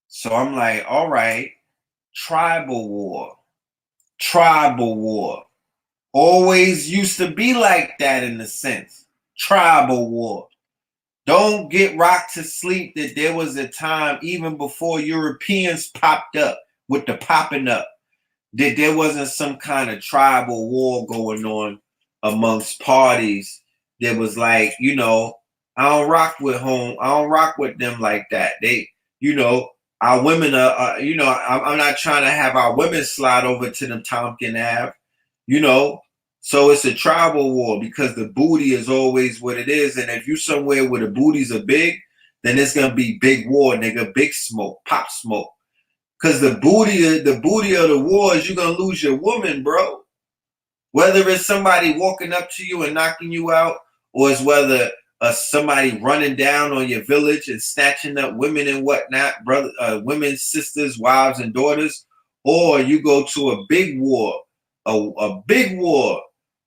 So I'm like, all right, tribal war. Tribal war. Always used to be like that in a sense. Tribal war. Don't get rocked to sleep that there was a time, even before Europeans popped up with the popping up, that there wasn't some kind of tribal war going on amongst parties that was like, I don't rock with them like that. They, our women are, I'm not trying to have our women slide over to them Tompkin Ave, So it's a tribal war because the booty is always what it is. And if you somewhere where the booties are big, then it's going to be big war, nigga, big smoke, pop smoke. Because the booty of the war is you're going to lose your woman, bro. Whether it's somebody walking up to you and knocking you out, or it's whether somebody running down on your village and snatching up women and whatnot, women, sisters, wives, and daughters, or you go to a big war, a big war,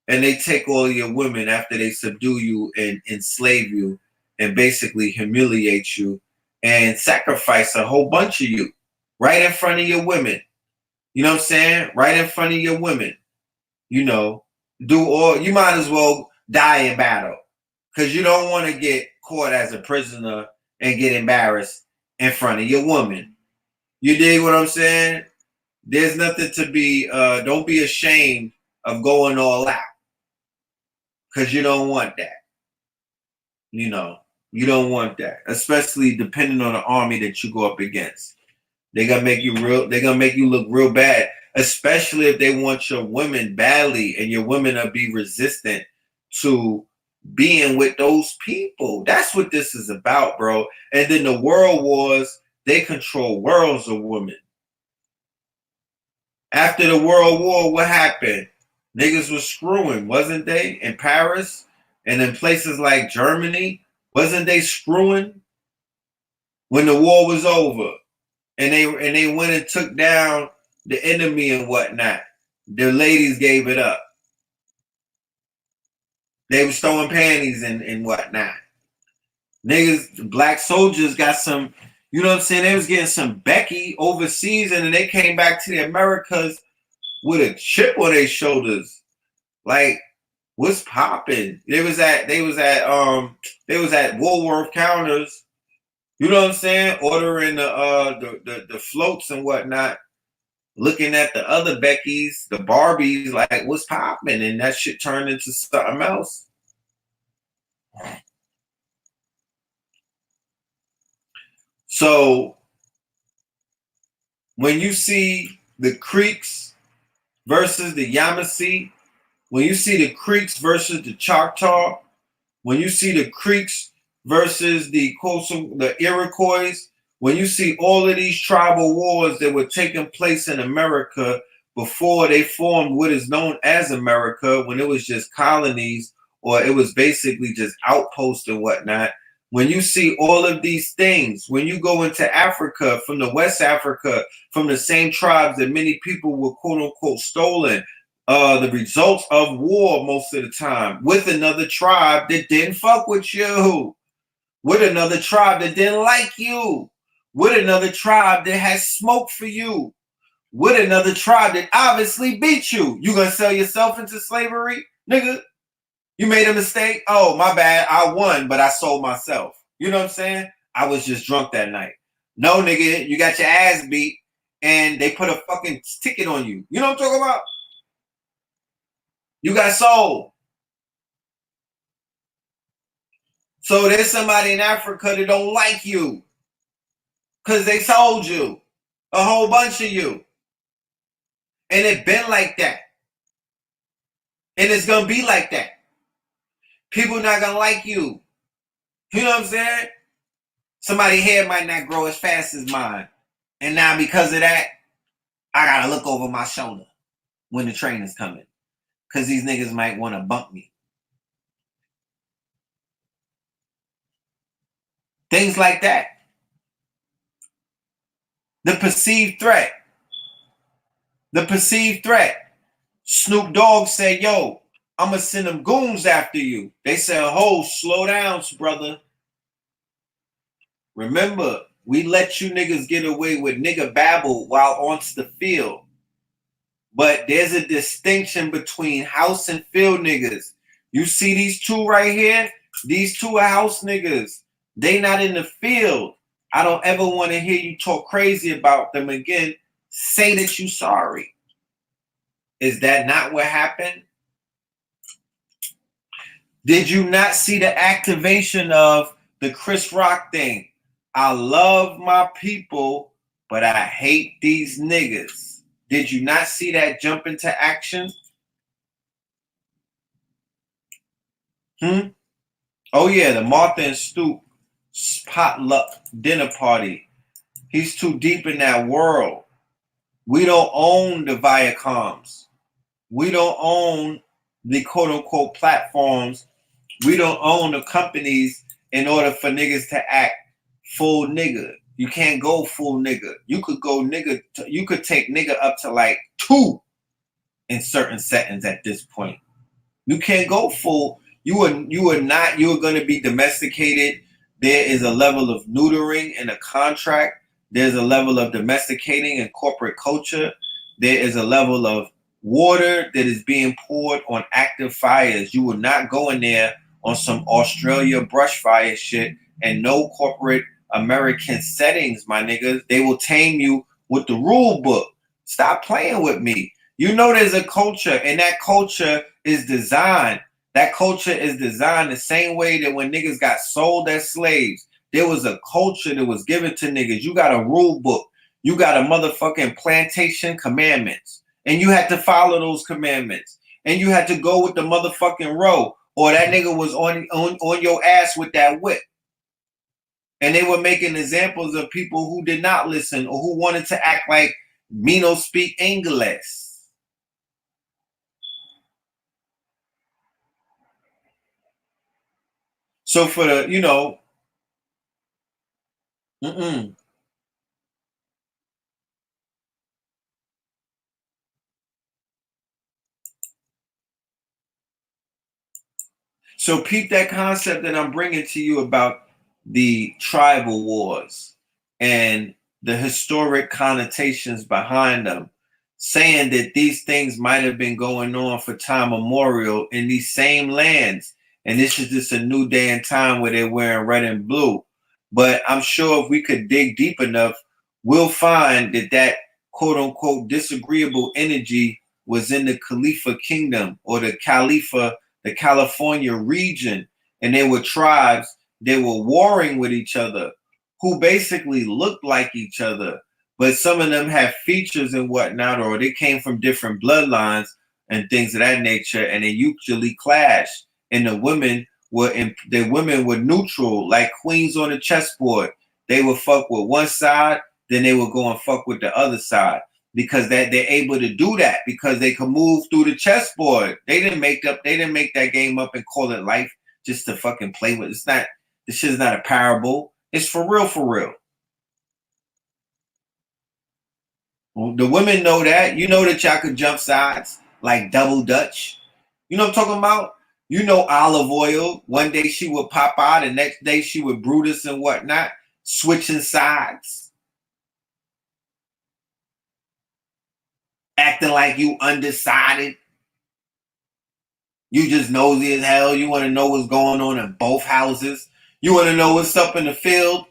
and they take all your women after they subdue you and enslave you and basically humiliate you and sacrifice a whole bunch of you right in front of your women. You know what I'm saying? Right in front of your women. You know, you might as well die in battle because you don't want to get caught as a prisoner and get embarrassed in front of your woman. You dig what I'm saying? There's nothing to be, don't be ashamed of going all out because you don't want that. You know, you don't want that, especially depending on the army that you go up against. They're gonna make you look real bad, especially if they want your women badly and your women will be resistant to being with those people. That's what this is about, bro. And then the world wars, they control worlds of women. After the World War, what happened? Niggas was screwing, wasn't they? In Paris and in places like Germany, wasn't they screwing when the war was over? And they went and took down the enemy and whatnot. The ladies gave it up. They was throwing panties and whatnot. Niggas, black soldiers got some, you know what I'm saying? They was getting some Becky overseas, and then they came back to the Americas with a chip on their shoulders. Like, what's popping? They was at Woolworth counters. You know what I'm saying? Ordering the floats and whatnot. Looking at the other Beckys, the Barbies, like what's popping? And that shit turned into something else. So when you see the Creeks versus the Yamasee, when you see the Creeks versus the Choctaw, when you see the Creeks versus the Iroquois, when you see all of these tribal wars that were taking place in America before they formed what is known as America, when it was just colonies or it was basically just outposts and whatnot, when you see all of these things, when you go into Africa, from the West Africa, from the same tribes that many people were quote unquote stolen, the results of war most of the time with another tribe that didn't fuck with you, with another tribe that didn't like you, with another tribe that has smoke for you, with another tribe that obviously beat you. You gonna sell yourself into slavery, nigga? You made a mistake? Oh, my bad. I won, but I sold myself. You know what I'm saying? I was just drunk that night. No, nigga, you got your ass beat and they put a fucking ticket on you. You know what I'm talking about? You got sold. So there's somebody in Africa that don't like you because they sold you, a whole bunch of you. And it been like that. And it's going to be like that. People not going to like you. You know what I'm saying? Somebody's hair might not grow as fast as mine. And now because of that, I got to look over my shoulder when the train is coming. Because these niggas might want to bump me. Things like that. The perceived threat. The perceived threat. Snoop Dogg said, yo, I'm going to send them goons after you. They said, oh, slow down, brother. Remember, we let you niggas get away with nigga babble while on the field. But there's a distinction between house and field niggas. You see these two right here? These two are house niggas. They not in the field. I don't ever want to hear you talk crazy about them again. Say that you sorry. Is that not what happened? Did you not see the activation of the Chris Rock thing? I love my people, but I hate these niggas. Did you not see that jump into action? Oh yeah, the Martha and Stoop potluck dinner party. He's too deep in that world. We don't own the Viacoms. We don't own the quote unquote platforms. We don't own the companies in order for niggas to act full nigga. You can't go full nigga. You could go nigga. You could take nigga up to like 2 in certain settings at this point. You can't go full. You are not. You are going to be domesticated. There is a level of neutering in a contract. There's a level of domesticating in corporate culture. There is a level of water that is being poured on active fires. You will not go in there on some Australia brush fire shit and no corporate American settings, my niggas. They will tame you with the rule book. Stop playing with me. You know there's a culture, and that culture is designed. That culture is designed the same way that when niggas got sold as slaves, there was a culture that was given to niggas. You got a rule book. You got a motherfucking plantation commandments. And you had to follow those commandments. And you had to go with the motherfucking row. Or that nigga was on your ass with that whip. And they were making examples of people who did not listen or who wanted to act like me no speak English. So for the, you know, So peep that concept that I'm bringing to you about the tribal wars and the historic connotations behind them, saying that these things might have been going on for time memorial in these same lands. And this is just a new day and time where they're wearing red and blue. But I'm sure if we could dig deep enough, we'll find that that quote unquote disagreeable energy was in the Khalifa kingdom or the Khalifa, the California region, and they were tribes, they were warring with each other who basically looked like each other, but some of them have features and whatnot, or they came from different bloodlines and things of that nature, and they usually clashed. And the women were neutral, like queens on the chessboard. They would fuck with one side, then they would go and fuck with the other side. Because they're able to do that because they can move through the chessboard. They didn't make that game up and call it life just to fucking play with. It's not, this shit's not a parable. It's for real, for real. The women know that. You know that y'all could jump sides like double dutch. You know what I'm talking about? You know olive oil. One day she would pop out, the next day she would Brutus and whatnot, switching sides. Acting like you undecided. You just nosy as hell. You want to know what's going on in both houses. You want to know what's up in the field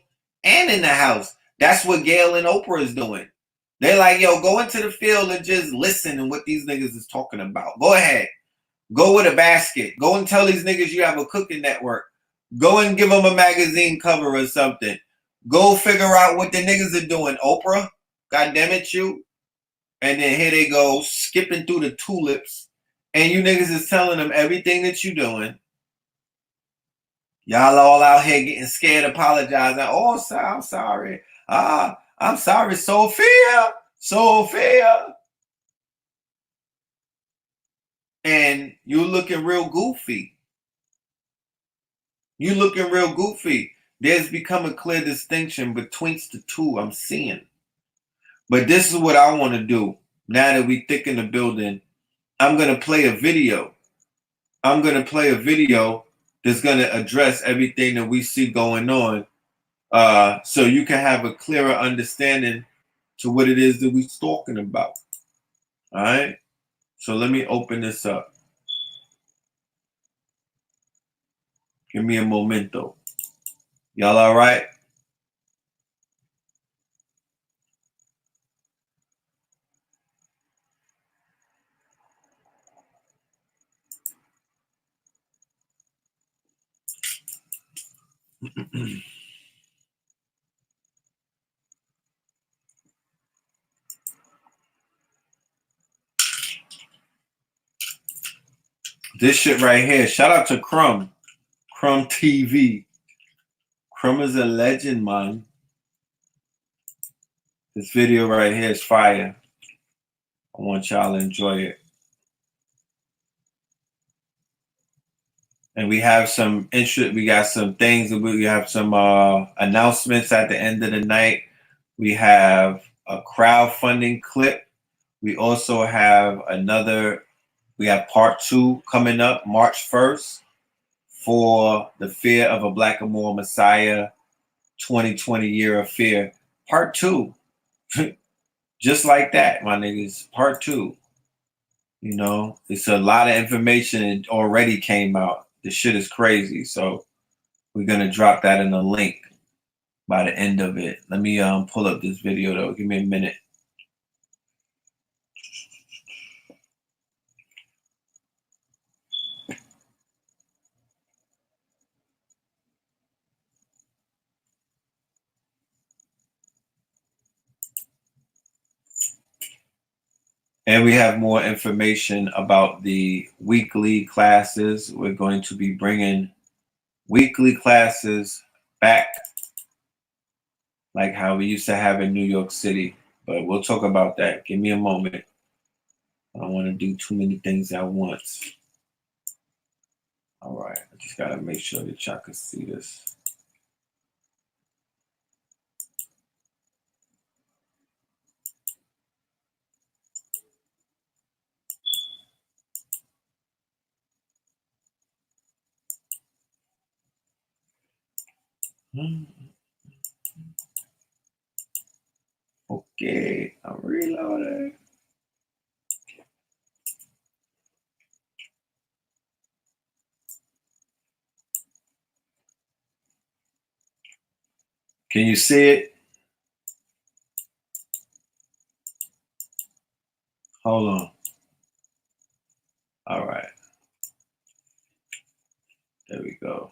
and in the house. That's what GAYLE and Oprah is doing. They're like, yo, go into the field and just listen to what these niggas is talking about. Go ahead. Go with a basket. Go and tell these niggas you have a cooking network. Go and give them a magazine cover or something. Go figure out what the niggas are doing, Oprah. God damn it, you. And then here they go, skipping through the tulips. And you niggas is telling them everything that you doing. Y'all all out here getting scared, apologizing. Oh, I'm sorry. I'm sorry, Sophia. Sophia. And you looking real goofy. You looking real goofy. There's become a clear distinction between the two I'm seeing. But this is what I want to do. Now that we thick in the building, I'm going to play a video. I'm going to play a video that's going to address everything that we see going on, so you can have a clearer understanding to what it is that we're talking about. All right? So let me open this up. Give me a momento. Y'all all right? This shit right here. Shout out to Crumb TV. Crumb is a legend, man. This video right here is fire. I want y'all to enjoy it. And we have some interest. We got some things. We have some announcements at the end of the night. We have a crowdfunding clip. We also have we have part 2 coming up March 1st for the Fear of a Black Immortal Messiah 2020 Year of Fear. Part 2. Just like that, my niggas. Part 2. You know, it's a lot of information that already came out. This shit is crazy. So we're going to drop that in the link by the end of it. Let me pull up this video though. Give me a minute. And we have more information about the weekly classes. We're going to be bringing weekly classes back like how we used to have in New York City. But we'll talk about that. Give me a moment. I don't want to do too many things at once. All right. I just got to make sure that y'all can see this. Okay, I'm reloading. Can you see it? Hold on. All right. There we go.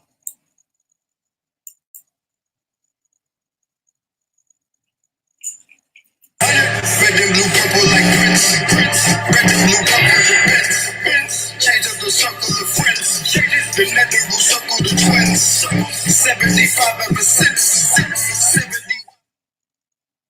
Red and blue, purple like Prince. Red and blue, purple, Prince. Change up the circle of friends. The nether will circle the twins. 75 ever since. 70.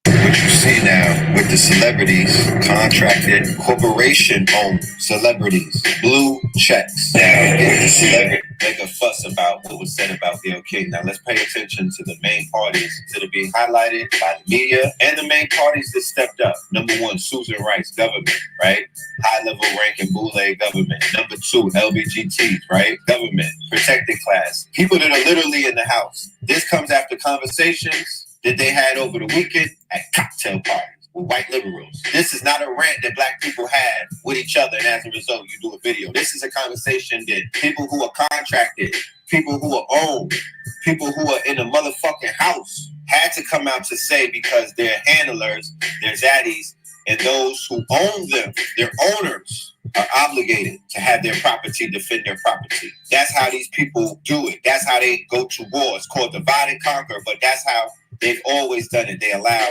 What you see now with the celebrities, contracted, corporation-owned celebrities, blue checks. Now, getting the celebrity make a fuss about what was said about Gayle King. Now, let's pay attention to the main parties that are being highlighted by the media and the main parties that stepped up. Number 1, Susan Rice, government, right? High-level ranking BOULE, government. Number 2, LBGT, right? Government. Protected class. People that are literally in the house. This comes after conversations that they had over the weekend at cocktail parties with white liberals. This is not a rant that black people had with each other, and as a result, you do a video. This is a conversation that people who are contracted, people who are owned, people who are in the motherfucking house had to come out to say because their handlers, their zaddies, and those who own them, their owners, are obligated to have their property defend their property. That's how these people do it. That's how they go to war. It's called divide and conquer, but that's how they've always done it. They allow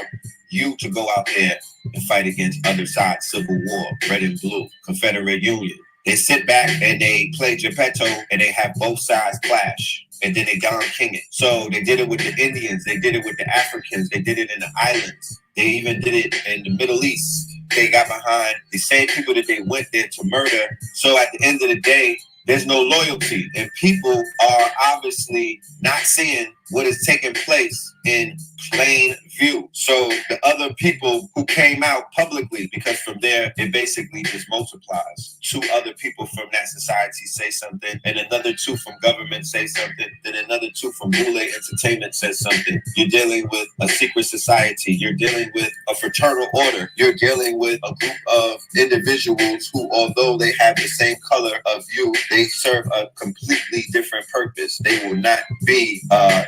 you to go out there and fight against other sides, civil war, red and blue, Confederate Union. They sit back and they play Geppetto and they have both sides clash. And then they Don King it. So they did it with the Indians. They did it with the Africans. They did it in the islands. They even did it in the Middle East. They got behind the same people that they went there to murder. So at the end of the day, there's no loyalty. And people are obviously not seeing what is taking place in plain view. So the other people who came out publicly, because from there, it basically just multiplies. 2 other people from that society say something, and another 2 from government say something, then another 2 from BOULE Entertainment says something. You're dealing with a secret society. You're dealing with a fraternal order. You're dealing with a group of individuals who, although they have the same color of you, they serve a completely different purpose. They will not be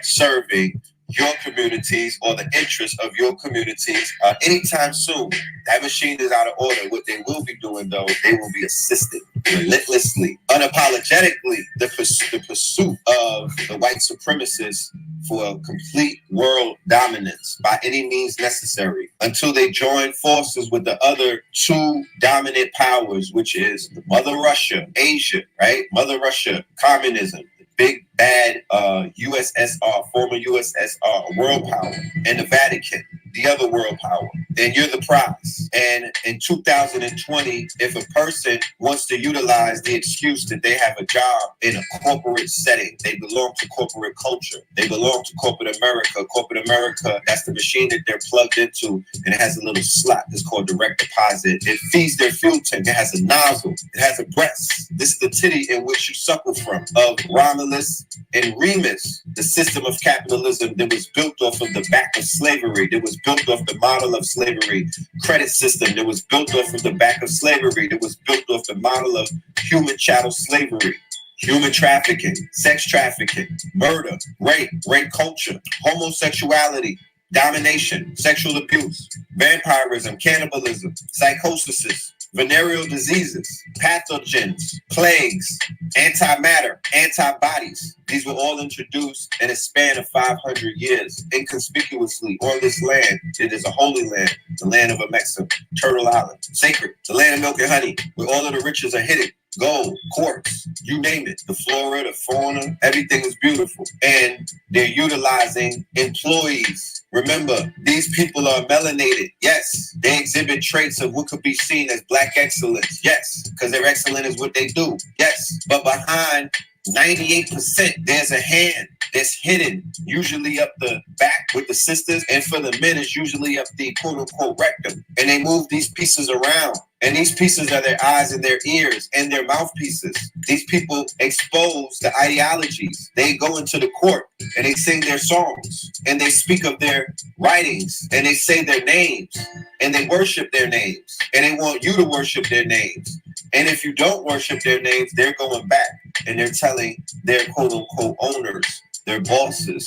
serving your communities or the interests of your communities anytime soon. That machine is out of order. What they will be doing, though, they will be assisted relentlessly, unapologetically, the pursuit of the white supremacists for a complete world dominance by any means necessary until they join forces with the other 2 dominant powers, which is Mother Russia, Asia, right? Mother Russia, communism, big bad USSR, former USSR, world power, and the Vatican. the other world power, and you're the prize. And in 2020, if a person wants to utilize the excuse that they have a job in a corporate setting, they belong to corporate culture, they belong to corporate America. Corporate America, that's the machine that they're plugged into, and it has a little slot that's called direct deposit. It feeds their fuel tank. It has a nozzle. It has a breast. This is the titty in which you suckle from, of Romulus and Remus, the system of capitalism that was built off of the back of slavery, that was built off the model of slavery, credit system that was built off of the back of slavery, that was built off the model of human chattel slavery, human trafficking, sex trafficking, murder, rape culture, homosexuality, domination, sexual abuse, vampirism, cannibalism, psychosis, venereal diseases, pathogens, plagues, antimatter, antibodies. These were all introduced in a span of 500 years, inconspicuously on this land. It is a holy land, the land of Amexa, Turtle Island, sacred, the land of milk and honey, where all of the riches are hidden. Gold, quartz, you name it. The flora, the fauna, everything is beautiful. And they're utilizing employees. Remember, these people are melanated. Yes, they exhibit traits of what could be seen as Black excellence. Yes, because they're excellent is what they do. Yes, but behind 98%, there's a hand that's hidden, usually up the back with the sisters, and for the men, it's usually up the quote-unquote rectum. And they move these pieces around. And these pieces are their eyes and their ears and their mouthpieces. These people expose the ideologies. They go into the court and they sing their songs and they speak of their writings and they say their names and they worship their names and they want you to worship their names. And if you don't worship their names, they're going back and they're telling their quote-unquote owners, their bosses,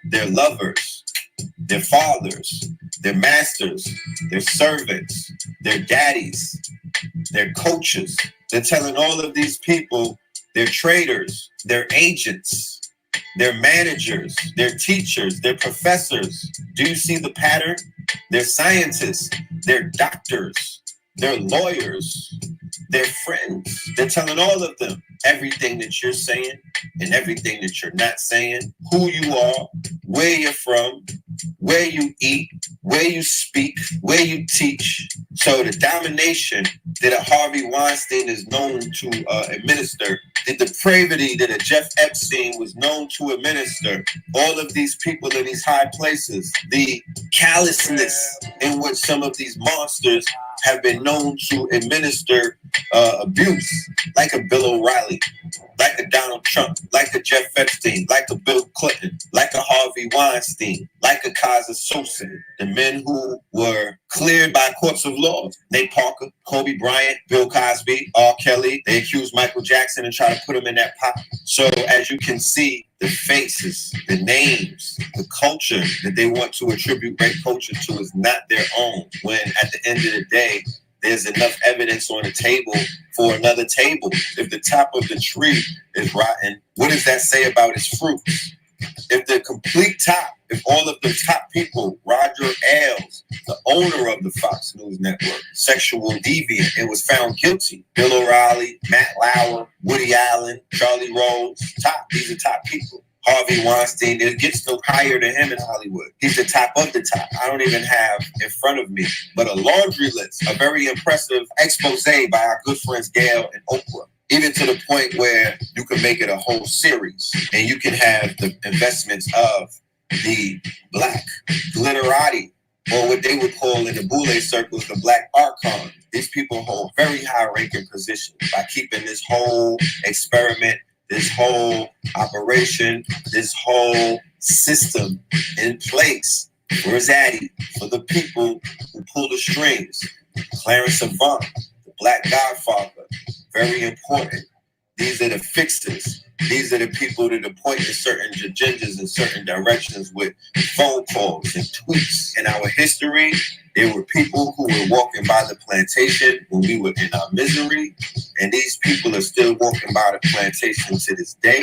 their lovers, their fathers, their masters, their servants, their daddies, their coaches. They're telling all of these people, their traders, their agents, their managers, their teachers, their professors. Do you see the pattern? They're scientists, they're doctors, they're lawyers, they're friends. They're telling all of them everything that you're saying and everything that you're not saying, who you are, where you're from, where you eat, where you speak, where you teach. So the domination that a Harvey Weinstein is known to administer, the depravity that a Jeff Epstein was known to administer, all of these people in these high places, the callousness in which some of these monsters have been known to administer abuse, like a Bill O'Reilly, like a Donald Trump, like a Jeff Epstein, like a Bill Clinton, like a Harvey Weinstein, like a Kaiser Sosa, the men who were cleared by courts of law. Nate Parker, Kobe Bryant, Bill Cosby, R. Kelly. They accused Michael Jackson and tried to put him in that pot. So as you can see, the faces, the names, the culture that they want to attribute rape culture to is not their own, when at the end of the day, there's enough evidence on the table for another table. If the top of the tree is rotten, what does that say about its fruit? If the complete top, if all of the top people, Roger Ailes, the owner of the Fox News Network, sexual deviant, and was found guilty, Bill O'Reilly, Matt Lauer, Woody Allen, Charlie Rose, these are top people. Harvey Weinstein, it gets no higher than him in Hollywood. He's the top of the top. I don't even have in front of me, but a laundry list, a very impressive expose by our good friends GAYLE and Oprah. Even to the point where you can make it a whole series and you can have the investments of the Black glitterati, or what they would call in the BOULE circles, the Black Archon. These people hold very high-ranking positions by keeping this whole experiment, this whole operation, this whole system in place for Zaddy, for the people who pull the strings. Clarence Avant, the Black Godfather, very important. These are the fixers. These are the people that are pointing certain agendas in certain directions with phone calls and tweets. In our history, there were people who were walking by the plantation when we were in our misery, and these people are still walking by the plantation to this day.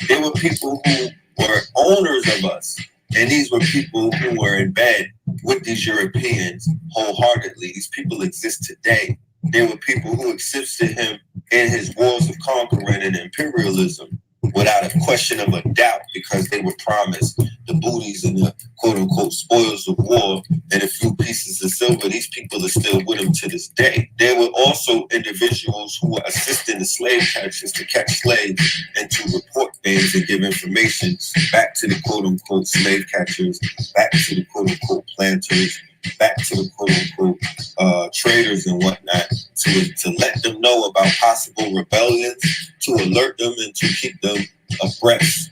There were people who were owners of us, and these were people who were in bed with these Europeans wholeheartedly. These people exist today. There were people who assisted him in his wars of conquering and imperialism. without a question of a doubt, because they were promised the booties and the quote-unquote spoils of war and a few pieces of silver. These people are still with them to this day. There were also individuals who were assisting the slave catchers to catch slaves and to report things and give information back to the quote-unquote slave catchers, back to the quote-unquote planters, back to the quote-unquote traders and whatnot, to let them know about possible rebellions, to alert them and to keep them abreast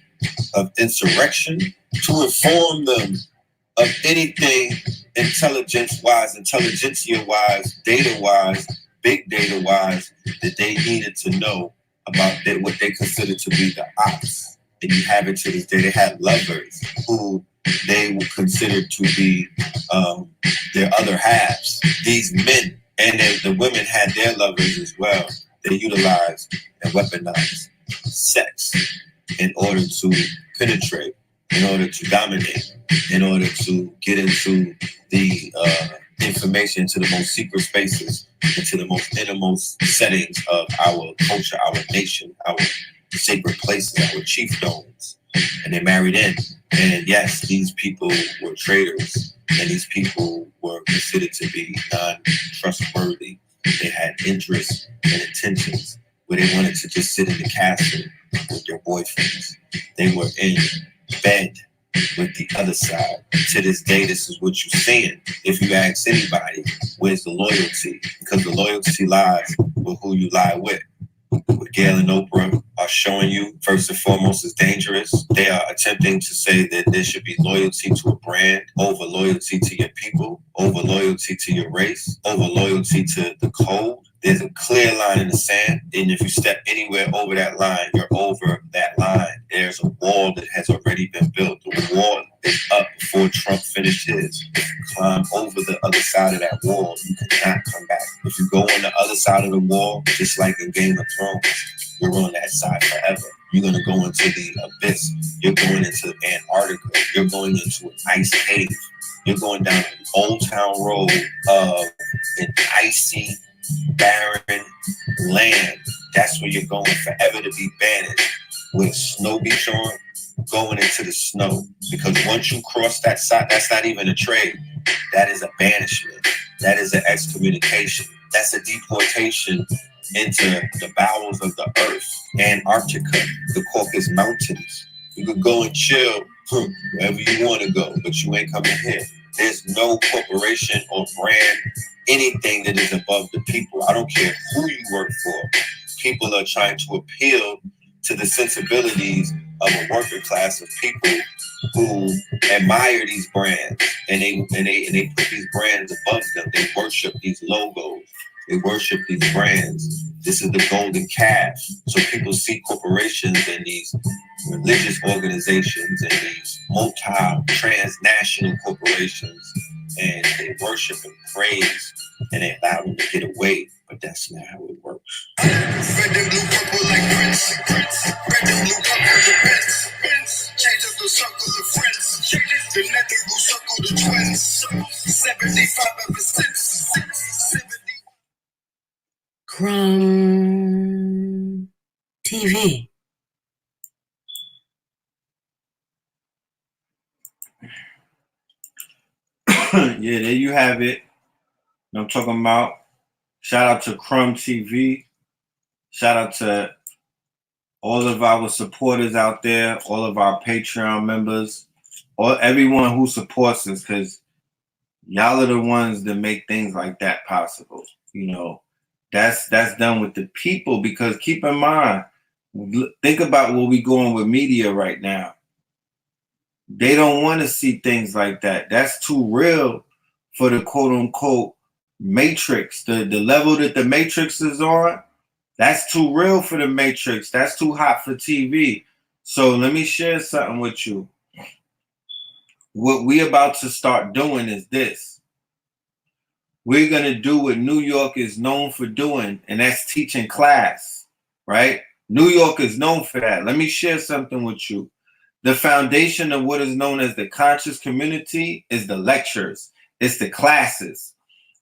of insurrection, to inform them of anything intelligence-wise, intelligentsia-wise, data-wise, big data-wise, that they needed to know about what they considered to be the ops. And you have it to this day. They had lovers who they were considered to be their other halves. These men and the women had their lovers as well. They utilized and weaponized sex in order to penetrate, in order to dominate, in order to get into the information, into the most secret spaces, into the most innermost settings of our culture, our nation, our sacred places, our chiefdoms. And they married in. And yes, these people were traitors, and these people were considered to be non-trustworthy. They had interests and intentions where they wanted to just sit in the castle with their boyfriends. They were in bed with the other side. To this day, this is what you're seeing. If you ask anybody, where's the loyalty? Because the loyalty lies with who you lie with. What GAYLE and Oprah are showing you, first and foremost, is dangerous. They are attempting to say that there should be loyalty to a brand over loyalty to your people, over loyalty to your race, over loyalty to the code. There's a clear line in the sand, and if you step anywhere over that line, you're over that line. There's a wall that has already been built. The wall is up before Trump finished his. If you climb over the other side of that wall, you cannot come back. If you go on the other side of the wall, just like in Game of Thrones, you're on that side forever. You're going to go into the abyss. You're going into Antarctica. You're going into an ice cave. You're going down an Old Town Road of an icy, barren land. That's where you're going forever to be banished with a snow beach on, going into the snow. Because once you cross that side, that's not even a trade. That is a banishment. That is an excommunication. That's a deportation into the bowels of the earth. Antarctica, the Caucasus Mountains. You could go and chill wherever you want to go, but you ain't coming here. There's no corporation or brand, anything that is above the people. I don't care who you work for. People are trying to appeal to the sensibilities of a worker class of people who admire these brands, and they put these brands above them. They worship these logos. They worship these brands. This is the golden calf. So people see corporations and these religious organizations and these multi-transnational corporations, and they worship and praise, and they allow them to get away. But that's not how it works. Red and blue purple like Prince. Red and blue purple the Benz. Change up the circle of friends. The nether will circle the twins. 75 ever since. 70. Crumb TV. Yeah, there you have it. I'm talking about. Shout out to Crumb TV. Shout out to all of our supporters out there, all of our Patreon members, everyone who supports us, because y'all are the ones that make things like that possible. You know, that's done with the people, because keep in mind, think about where we going with media right now. They don't want to see things like that. That's too real for the quote unquote Matrix. The level that the Matrix is on, that's too real for the Matrix. That's too hot for TV. So let me share something with you. What we about to start doing is this. We're going to do what New York is known for doing, and that's teaching class, right? New York is known for that. Let me share something with you. The foundation of what is known as the conscious community is the lectures. It's the classes.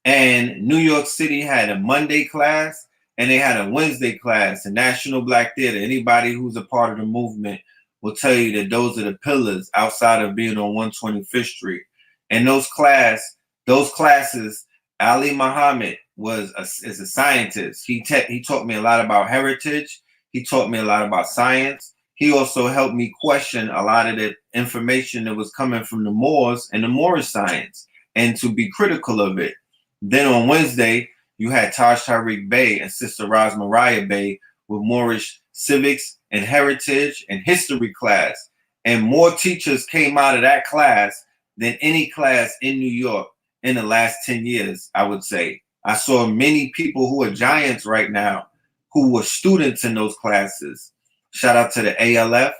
And New York City had a Monday class, and they had a Wednesday class, a National Black Theater. Anybody who's a part of the movement will tell you that those are the pillars outside of being on 125th Street. And those classes, Ali Muhammad is a scientist. He taught me a lot about heritage. He taught me a lot about science. He also helped me question a lot of the information that was coming from the Moors and the Moorish science, and to be critical of it. Then on Wednesday, you had TH3RD Bey and Sister Ras Mariah Bey with Moorish civics and heritage and history class. And more teachers came out of that class than any class in New York in the last 10 years, I would say. I saw many people who are giants right now who were students in those classes. Shout out to the ALF.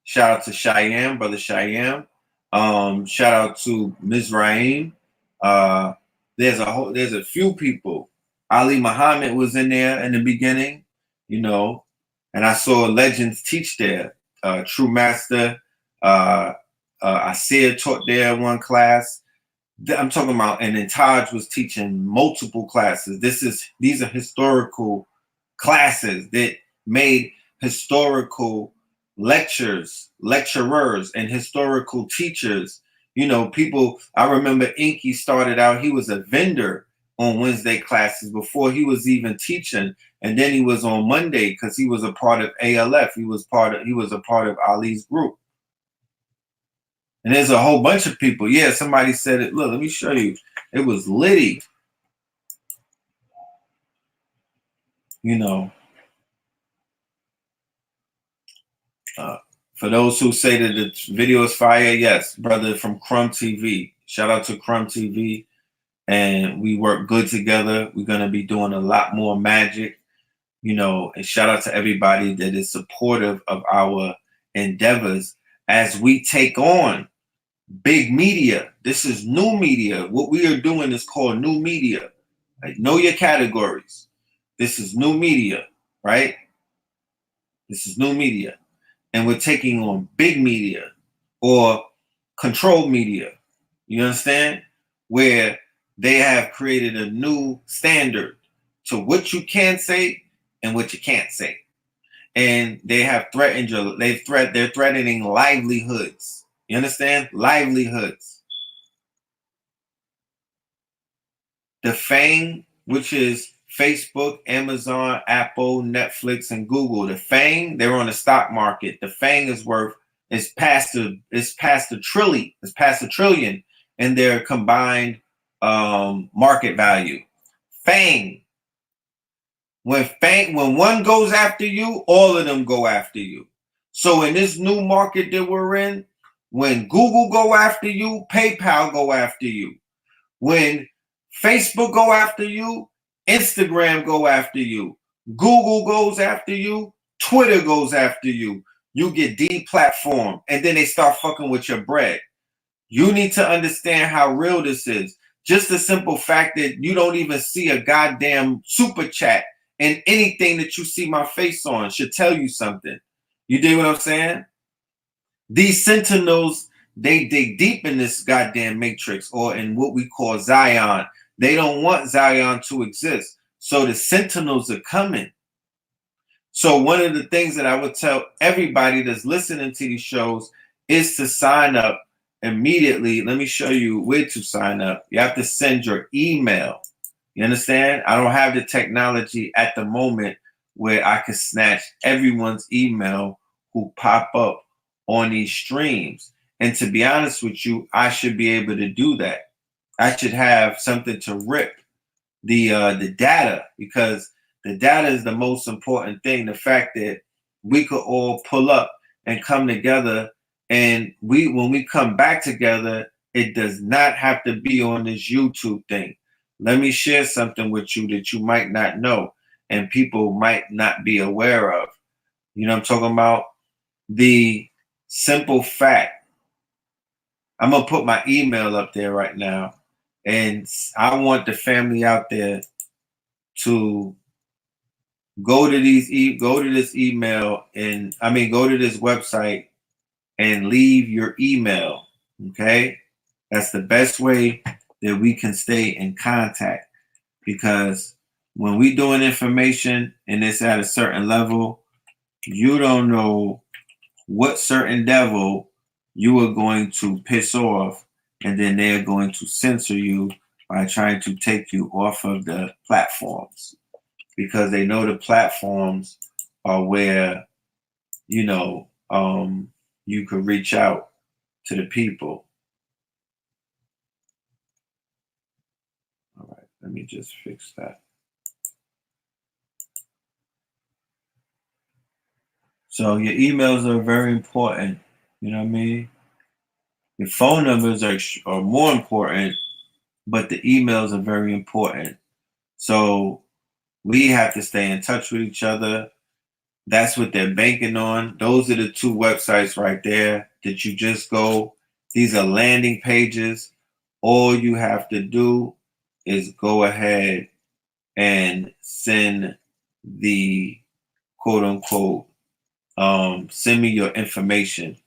Shout out to Cheyenne, Brother Cheyenne. Shout out to Ms. Raheem. There's a few people. Ali Muhammad was in there in the beginning, you know, and I saw legends teach there. True Master, Asir taught there one class. I'm talking about, and then Taj was teaching multiple classes. These are historical classes that made historical lecturers and historical teachers. You know, people, I remember Inky started out, he was a vendor on Wednesday classes before he was even teaching. And then he was on Monday because he was a part of ALF. He was a part of Ali's group. And there's a whole bunch of people. Yeah, somebody said it. Look, let me show you. It was Liddy. You know, for those who say that the video is fire, yes, brother from Crumb TV. Shout out to Crumb TV. And we work good together. We're going to be doing a lot more magic, you know, and shout out to everybody that is supportive of our endeavors as we take on big media. This is new media. What we are doing is called new media. Like, know your categories. This is new media, right? This is new media. And we're taking on big media or controlled media. You understand? Where they have created a new standard to what you can say and what you can't say. And they have threatened they're threatening livelihoods. You understand? Livelihoods. The FANG, which is Facebook, Amazon, Apple, Netflix, and Google. The FANG, they're on the stock market. The FANG is past a trillion in their combined market value. FANG. When one goes after you, all of them go after you. So in this new market that we're in, when Google go after you, PayPal go after you. When Facebook go after you, Instagram go after you. Google goes after you. Twitter goes after you. You get deplatformed, and then they start fucking with your bread. You need to understand how real this is. Just the simple fact that you don't even see a goddamn super chat and anything that you see my face on should tell you something. You dig what I'm saying? These sentinels, they dig deep in this goddamn matrix, or in what we call Zion. They don't want Zion to exist. So the sentinels are coming. So one of the things that I would tell everybody that's listening to these shows is to sign up immediately. Let me show you where to sign up. You have to send your email. You understand? I don't have the technology at the moment where I can snatch everyone's email who pop up on these streams. And to be honest with you, I should be able to do that. I should have something to rip the data, because the data is the most important thing. The fact that we could all pull up and come together, and when we come back together, it does not have to be on this YouTube thing. Let me share something with you that you might not know and people might not be aware of. You know what I'm talking about? The simple fact. I'm going to put my email up there right now. And I want the family out there to go to this email, and go to this website and leave your email. Okay? That's the best way that we can stay in contact, because when we doing information and it's at a certain level, you don't know what certain devil you are going to piss off, and then they're going to censor you by trying to take you off of the platforms, because they know the platforms are where, you know, you could reach out to the people. All right, let me just fix that. So your emails are very important. You know what I mean? Your phone numbers are more important, but the emails are very important. So we have to stay in touch with each other. That's what they're banking on. Those are the two websites right there that you just go. These are landing pages. All you have to do is go ahead and send the quote unquote, send me your information.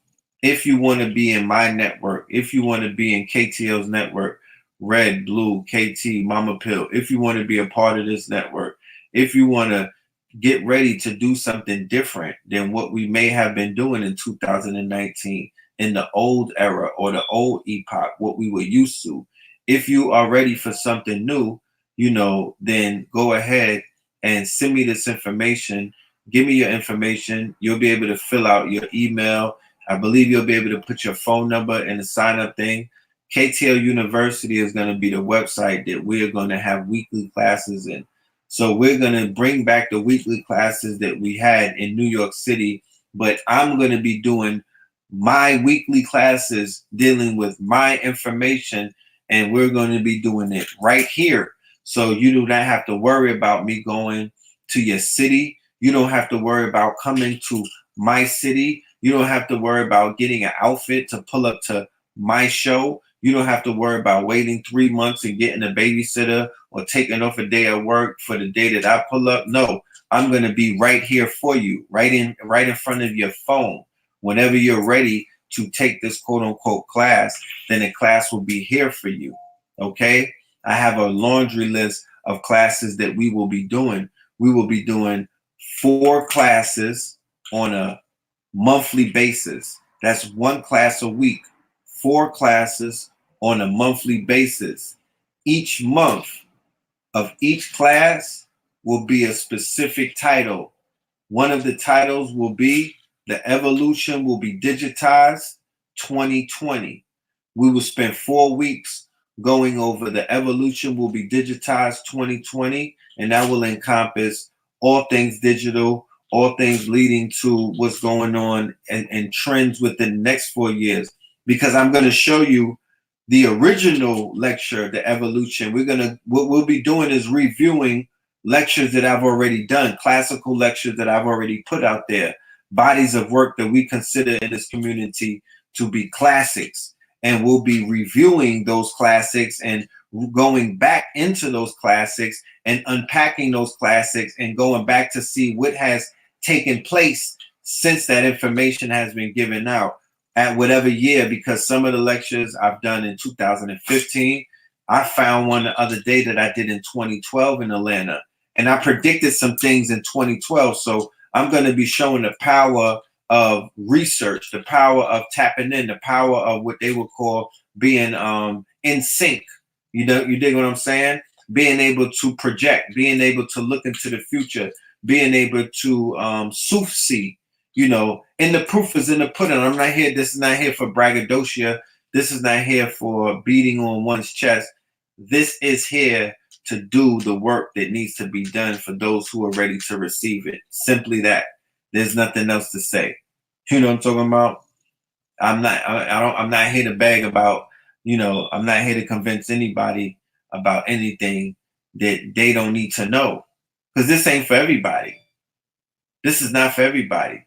If you want to be in my network, if you want to be in KTL's network, Red, Blue, KT, Mama Pill, if you want to be a part of this network, if you want to get ready to do something different than what we may have been doing in 2019, in the old era or the old epoch, what we were used to. If you are ready for something new, you know, then go ahead and send me this information. Give me your information. You'll be able to fill out your email. I believe you'll be able to put your phone number in the sign up thing. KTL University is going to be the website that we're going to have weekly classes in. So we're going to bring back the weekly classes that we had in New York City, but I'm going to be doing my weekly classes dealing with my information, and we're going to be doing it right here. So you do not have to worry about me going to your city. You don't have to worry about coming to my city. You don't have to worry about getting an outfit to pull up to my show. You don't have to worry about waiting 3 months and getting a babysitter or taking off a day of work for the day that I pull up. No, I'm going to be right here for you, right in front of your phone. Whenever you're ready to take this quote unquote class, then the class will be here for you. Okay? I have a laundry list of classes that we will be doing. We will be doing 4 classes on a monthly basis. That's 1 class a week. 4 classes on a monthly basis. Each month of each class will be a specific title. One of the titles will be The Evolution Will Be Digitized 2020. We will spend 4 weeks going over The Evolution Will Be Digitized 2020, and that will encompass all things digital, all things leading to what's going on and trends within the next 4 years. Because I'm going to show you the original lecture, The Evolution. What we'll be doing is reviewing lectures that I've already done, classical lectures that I've already put out there, bodies of work that we consider in this community to be classics. And we'll be reviewing those classics and going back into those classics and unpacking those classics and going back to see what has taken place since that information has been given out at whatever year, because some of the lectures I've done in 2015, I found one the other day that I did in 2012 in Atlanta, and I predicted some things in 2012. So I'm going to be showing the power of research, the power of tapping in, the power of what they would call being in sync. You know, you dig what I'm saying? Being able to project, being able to look into the future, being able to soothsay. You know, and the proof is in the pudding. I'm not here. This is not here for braggadocio. This is not here for beating on one's chest. This is here to do the work that needs to be done for those who are ready to receive it. Simply that. There's nothing else to say. You know what I'm talking about? I'm not here to beg about, you know, I'm not here to convince anybody about anything that they don't need to know. Because this ain't for everybody. This is not for everybody.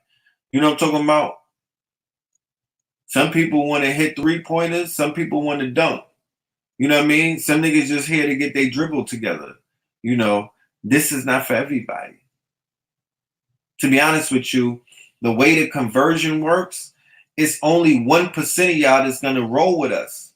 You know what I'm talking about? Some people want to hit 3-pointers. Some people want to dunk. You know what I mean? Some niggas just here to get their dribble together. You know, this is not for everybody. To be honest with you, the way the conversion works, it's only 1% of y'all that's going to roll with us.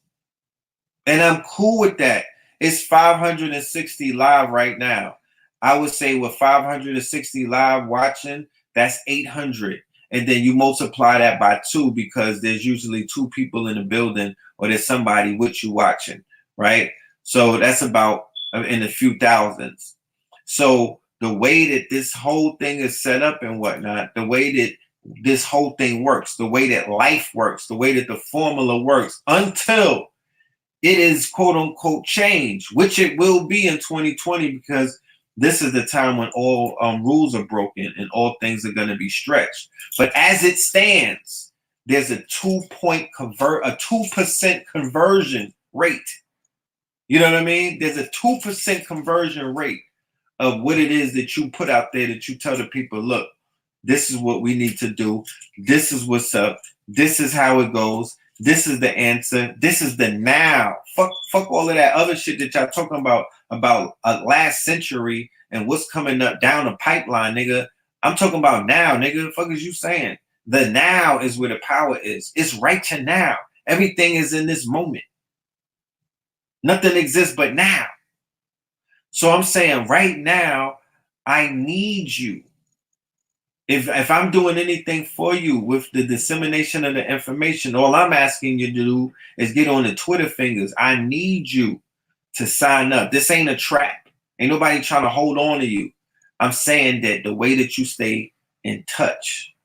And I'm cool with that. It's 560 live right now. I would say with 560 live watching, that's 800. And then you multiply that by 2 because there's usually 2 people in the building or there's somebody with you watching, right? So that's about in a few thousands. So the way that this whole thing is set up and whatnot, the way that this whole thing works, the way that life works, the way that the formula works until it is quote unquote change, which it will be in 2020 because this is the time when all rules are broken and all things are going to be stretched. But as it stands, there's a 2% conversion rate. You know what I mean? There's a 2% conversion rate of what it is that you put out there that you tell the people, look, this is what we need to do. This is what's up. This is how it goes. This is the answer. This is the now. Fuck all of that other shit that y'all talking about last century and what's coming up down the pipeline, nigga. I'm talking about now, nigga. The fuck is you saying? The now is where the power is. It's right to now. Everything is in this moment. Nothing exists but now. So I'm saying right now, I need you. If I'm doing anything for you with the dissemination of the information, all I'm asking you to do is get on the Twitter fingers. I need you to sign up. This ain't a trap. Ain't nobody trying to hold on to you. I'm saying that the way that you stay in touch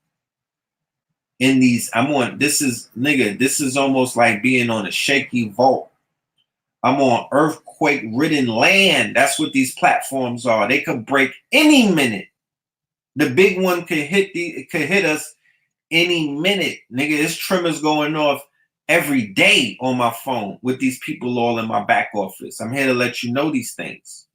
in these, this is almost like being on a shaky vault. I'm on earthquake-ridden land. That's what these platforms are. They could break any minute. The big one could hit us any minute. Nigga, there's tremors going off every day on my phone with these people all in my back office. I'm here to let you know these things.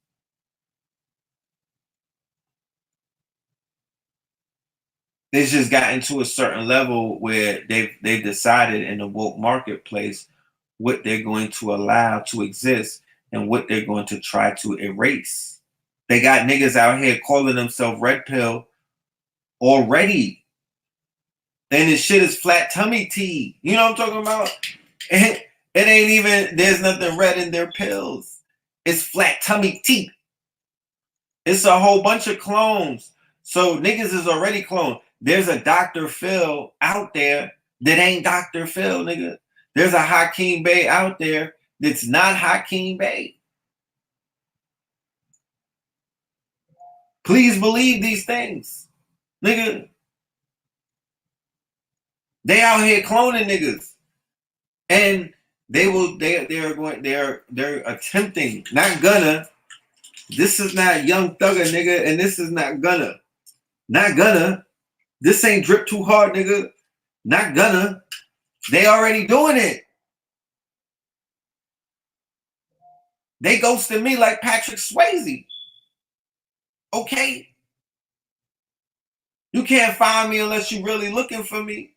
It's just gotten to a certain level where they've decided in the woke marketplace what they're going to allow to exist and what they're going to try to erase. They got niggas out here calling themselves red pill already. Then this shit is flat tummy tea. You know what I'm talking about? It ain't even, there's nothing red in their pills. It's flat tummy tea. It's a whole bunch of clones. So niggas is already cloned. There's a Dr. Phil out there that ain't Dr. Phil, nigga. There's a Hakeem Bey out there that's not Hakeem Bey. Please believe these things, nigga. They out here cloning niggas, and they're attempting, not gonna. This is not Young Thugger, nigga, and this is not gonna. This ain't Drip Too Hard, nigga. Not gonna. They already doing it. They ghosted me like Patrick Swayze. Okay. You can't find me unless you're really looking for me.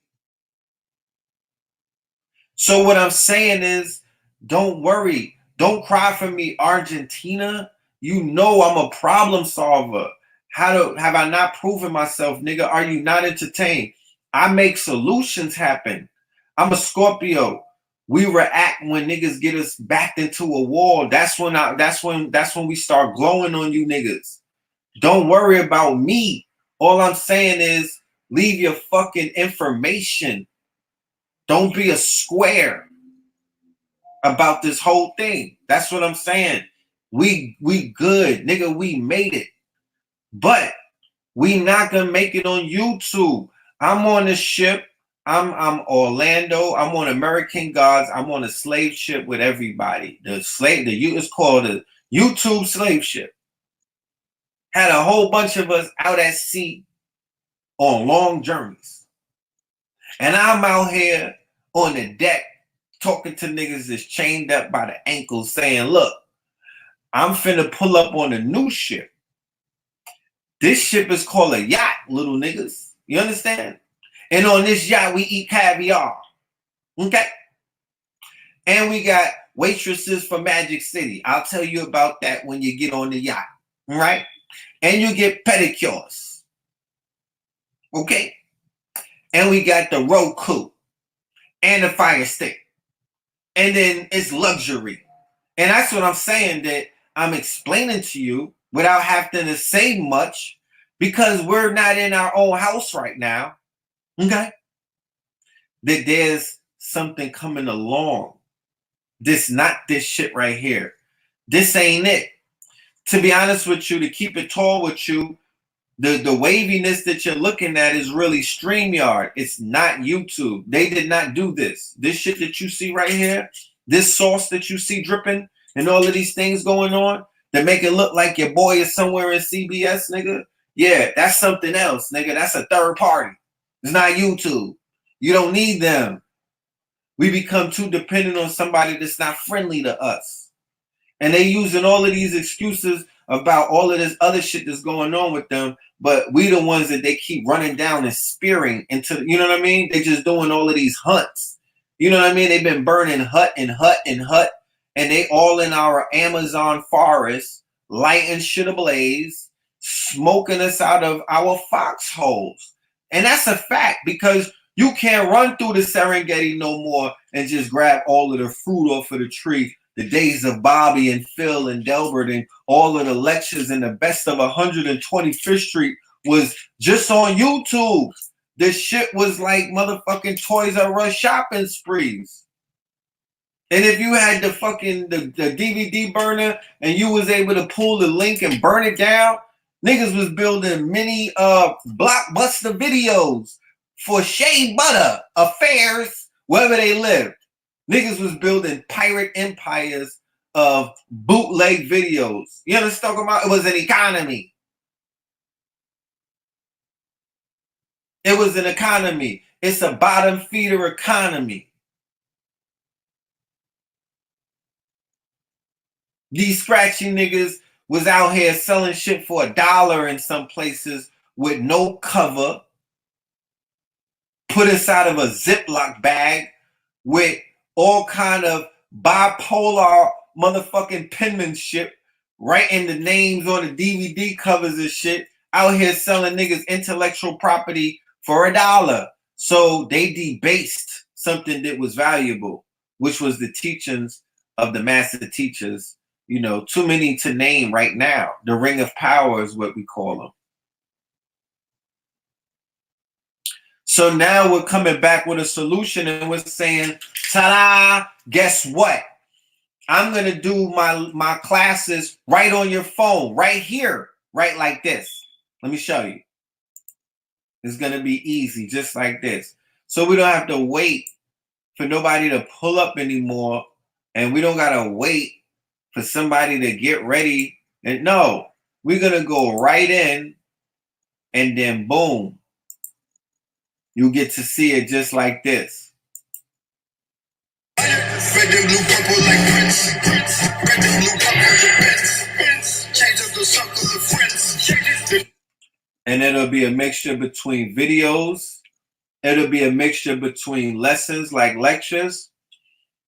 So what I'm saying is, don't worry. Don't cry for me, Argentina. You know I'm a problem solver. Have I not proven myself, nigga? Are you not entertained? I make solutions happen. I'm a Scorpio. We react when niggas get us backed into a wall. That's when we start glowing on you niggas. Don't worry about me. All I'm saying is leave your fucking information. Don't be a square about this whole thing. That's what I'm saying. We good, nigga. We made it. But we not gonna make it on YouTube. I'm on the ship. I'm Orlando. I'm on American Gods. I'm on a slave ship with everybody. It's called a YouTube slave ship. Had a whole bunch of us out at sea on long journeys. And I'm out here on the deck talking to niggas that's chained up by the ankles saying, look, I'm finna pull up on a new ship. This ship is called a yacht, little niggas. You understand? And on this yacht, we eat caviar. Okay? And we got waitresses for Magic City. I'll tell you about that when you get on the yacht. All right? And you get pedicures. Okay? And we got the Roku and the Fire Stick. And then it's luxury. And that's what I'm saying, that I'm explaining to you without having to say much because we're not in our own house right now. Okay? That there's something coming along. Not this shit right here. This ain't it. To be honest with you, to keep it tall with you, the waviness that you're looking at is really StreamYard. It's not YouTube. They did not do this. This shit that you see right here, this sauce that you see dripping, and all of these things going on that make it look like your boy is somewhere in CBS, nigga. Yeah, that's something else, nigga. That's a third party. It's not YouTube. You don't need them. We become too dependent on somebody that's not friendly to us. And they using all of these excuses about all of this other shit that's going on with them, but we the ones that they keep running down and spearing into, you know what I mean? They just doing all of these hunts. You know what I mean? They've been burning hut and hut and hut, and they all in our Amazon forest, lighting shit ablaze, smoking us out of our foxholes. And that's a fact, because you can't run through the Serengeti no more and just grab all of the fruit off of the tree. The days of Bobby and Phil and Delbert and all of the lectures and the best of 125th Street was just on YouTube. This shit was like motherfucking Toys R Us shopping sprees. And if you had the fucking the DVD burner and you was able to pull the link and burn it down, niggas was building mini blockbuster videos for Shea Butter affairs wherever they lived. Niggas was building pirate empires of bootleg videos. You understand what I'm talking about? It was an economy. It was an economy. It's a bottom feeder economy. These scratchy niggas was out here selling shit for $1 in some places with no cover, put inside of a Ziploc bag with all kind of bipolar motherfucking penmanship, writing the names on the DVD covers and shit, out here selling niggas intellectual property for $1. So they debased something that was valuable, which was the teachings of the master teachers. You know, too many to name right now. The Ring of Power is what we call them. So now we're coming back with a solution and we're saying, ta-da, guess what? I'm going to do my classes right on your phone, right here, right like this. Let me show you. It's going to be easy, just like this. So we don't have to wait for nobody to pull up anymore, and we don't got to wait for somebody to get ready. And no, we're going to go right in, and then boom. You get to see it just like this. Red and blue purple like Prince. Red and blue purple, change up the circle of friends. And it'll be a mixture between videos. It'll be a mixture between lessons like lectures.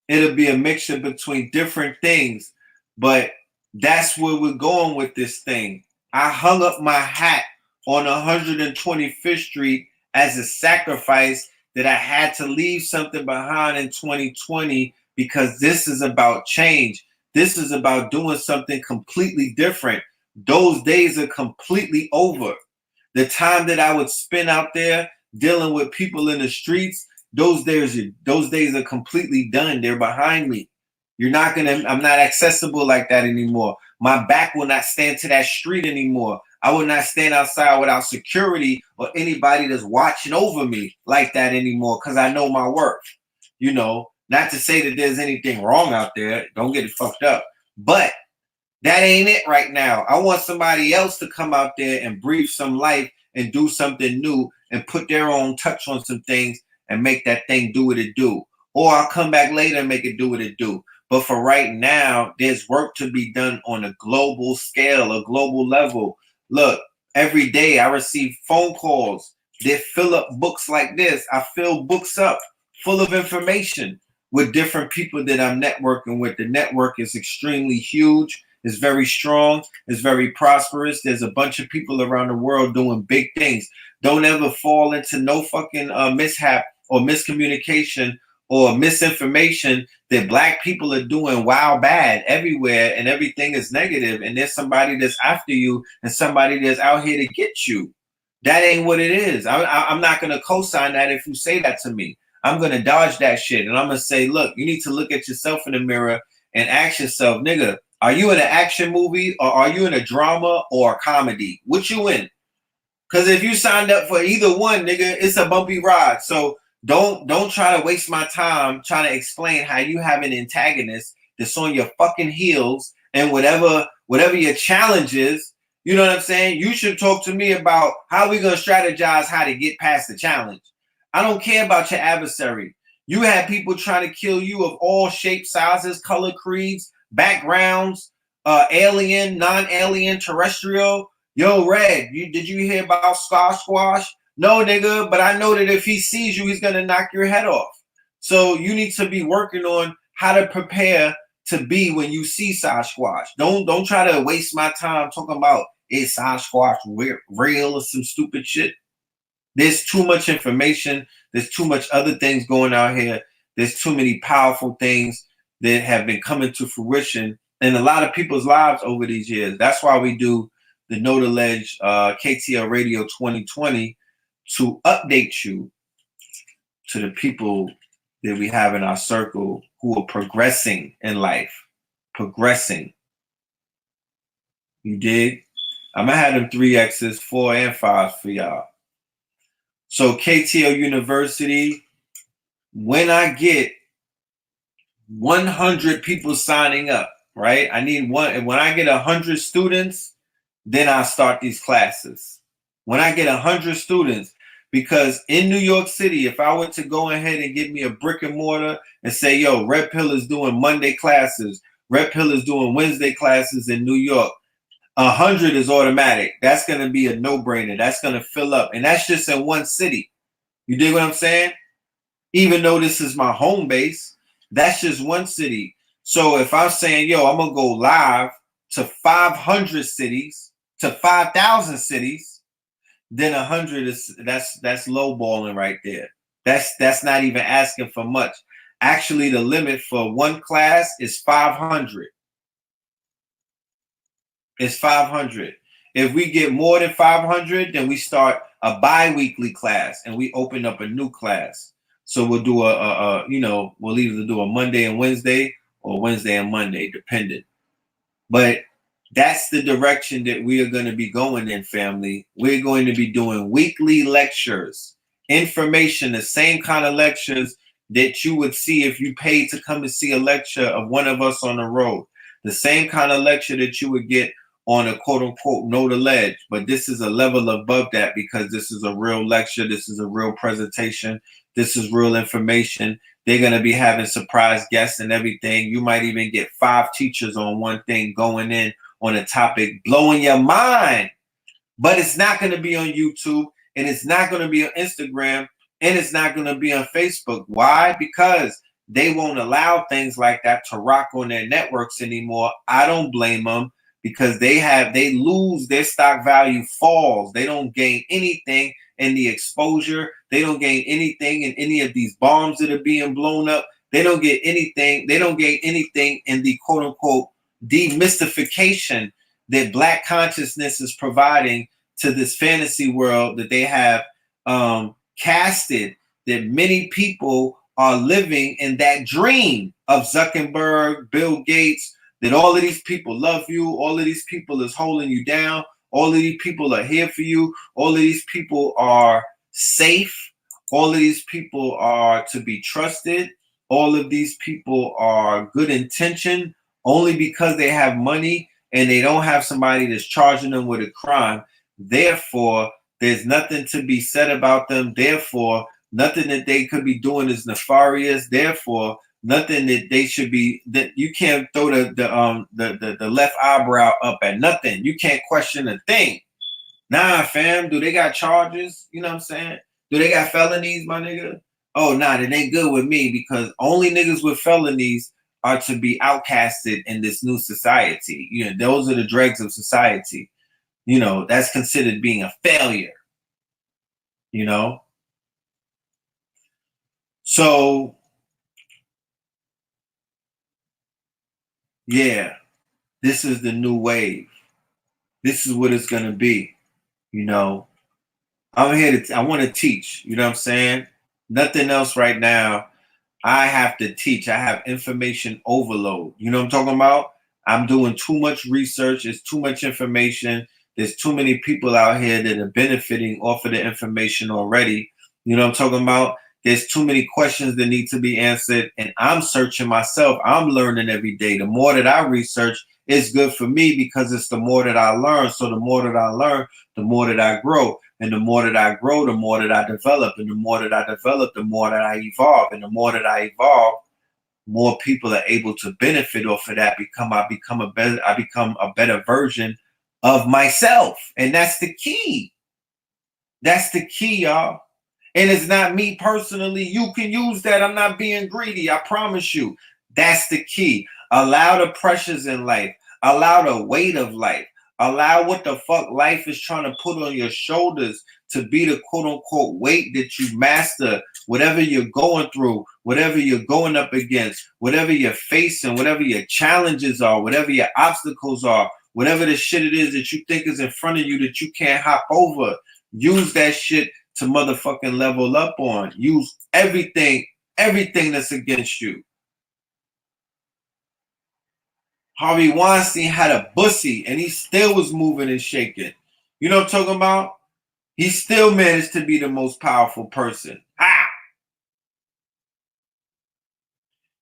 It'll be a mixture between different things. But that's where we're going with this thing. I hung up my hat on 125th Street as a sacrifice that I had to leave something behind in 2020, because this is about change. This is about doing something completely different. Those days are completely over. The time that I would spend out there dealing with people in the streets, those days are completely done. They're behind me. I'm not accessible like that anymore. My back will not stand to that street anymore. I will not stand outside without security or anybody that's watching over me like that anymore, because I know my worth. You know, not to say that there's anything wrong out there. Don't get it fucked up. But that ain't it right now. I want somebody else to come out there and breathe some life and do something new and put their own touch on some things and make that thing do what it do. Or I'll come back later and make it do what it do. But for right now, there's work to be done on a global scale, a global level. Look, every day I receive phone calls that fill up books like this. I fill books up full of information with different people that I'm networking with. The network is extremely huge. It's very strong. It's very prosperous. There's a bunch of people around the world doing big things. Don't ever fall into no fucking mishap or miscommunication or misinformation that black people are doing wild bad everywhere and everything is negative, and there's somebody that's after you and somebody that's out here to get you. That ain't what it is. I'm not going to co-sign that if you say that to me. I'm going to dodge that shit. And I'm going to say, look, you need to look at yourself in the mirror and ask yourself, nigga, are you in an action movie or are you in a drama or a comedy? What you in? Because if you signed up for either one, nigga, it's a bumpy ride. So don't try to waste my time trying to explain how you have an antagonist that's on your fucking heels and whatever your challenge is. You know what I'm saying? You should talk to me about how we gonna strategize how to get past the challenge. I don't care about your adversary. You have people trying to kill you of all shapes, sizes, color, creeds, backgrounds, alien, non-alien, terrestrial. Yo, Red, did you hear about Squash? No, nigga, but I know that if he sees you, he's gonna knock your head off. So you need to be working on how to prepare to be when you see Sasquatch. Don't try to waste my time talking about is Sasquatch real or some stupid shit. There's too much information. There's too much other things going out here. There's too many powerful things that have been coming to fruition in a lot of people's lives over these years. That's why we do the Know the Ledge KTL Radio 2020 to update you to the people that we have in our circle who are progressing in life. Progressing. You dig? I'm going to have them 3Xs, 4 and 5 for y'all. So KTL University, when I get 100 people signing up, right? I need one. And when I get 100 students, then I'll start these classes. When I get 100 students, because in New York City, if I were to go ahead and give me a brick and mortar and say, yo, Red Pill is doing Monday classes, Red Pill is doing Wednesday classes in New York, 100 is automatic. That's going to be a no-brainer. That's going to fill up. And that's just in one city. You dig what I'm saying? Even though this is my home base, that's just one city. So if I'm saying, yo, I'm going to go live to 500 cities, to 5,000 cities, then 100 is that's lowballing right there. That's not even asking for much. Actually, the limit for one class is 500. It's 500. If we get more than 500, then we start a bi-weekly class and we open up a new class. So we'll do we'll either do a Monday and Wednesday or Wednesday and Monday, dependent. But that's the direction that we are going to be going in, family. We're going to be doing weekly lectures, information, the same kind of lectures that you would see if you paid to come and see a lecture of one of us on the road. The same kind of lecture that you would get on a quote-unquote Know the Ledge. But this is a level above that because this is a real lecture. This is a real presentation. This is real information. They're going to be having surprise guests and everything. You might even get 5 teachers on one thing going in on a topic, blowing your mind. But it's not going to be on YouTube, and it's not going to be on Instagram, and it's not going to be on Facebook. Why? Because they won't allow things like that to rock on their networks anymore. I don't blame them because they lose, their stock value falls. They don't gain anything in the exposure. They don't gain anything in any of these bombs that are being blown up. They don't get anything. They don't gain anything in the quote unquote demystification that Black consciousness is providing to this fantasy world that they have casted, that many people are living in that dream of Zuckerberg, Bill Gates, that all of these people love you, all of these people is holding you down, all of these people are here for you, all of these people are safe, all of these people are to be trusted, all of these people are good intention only because they have money and they don't have somebody that's charging them with a crime. Therefore, there's nothing to be said about them. Therefore, nothing that they could be doing is nefarious. Therefore, nothing that they should be, that you can't throw the left eyebrow up at nothing. You can't question a thing. Nah, fam, do they got charges? You know what I'm saying? Do they got felonies, my nigga? Oh, nah, it ain't good with me because only niggas with felonies are to be outcasted in this new society. You know, those are the dregs of society. You know, that's considered being a failure. You know? So yeah, this is the new wave. This is what it's gonna be. You know, I'm here to. I want to teach. You know what I'm saying? Nothing else right now. I have to teach. I have information overload. You know what I'm talking about? I'm doing too much research. It's too much information. There's too many people out here that are benefiting off of the information already. You know what I'm talking about? There's too many questions that need to be answered. And I'm searching myself. I'm learning every day. The more that I research, it's good for me because it's the more that I learn. So the more that I learn, the more that I grow. And the more that I grow, the more that I develop. And the more that I develop, the more that I evolve. And the more that I evolve, more people are able to benefit off of that. I become a better version of myself. And that's the key. That's the key, y'all. And it's not me personally. You can use that. I'm not being greedy. I promise you. That's the key. Allow the pressures in life. Allow the weight of life. Allow what the fuck life is trying to put on your shoulders to be the quote unquote weight that you master. Whatever you're going through, whatever you're going up against, whatever you're facing, whatever your challenges are, whatever your obstacles are, whatever the shit it is that you think is in front of you that you can't hop over. Use that shit to motherfucking level up on. Use everything that's against you. Harvey Weinstein had a bussy and he still was moving and shaking. You know what I'm talking about? He still managed to be the most powerful person.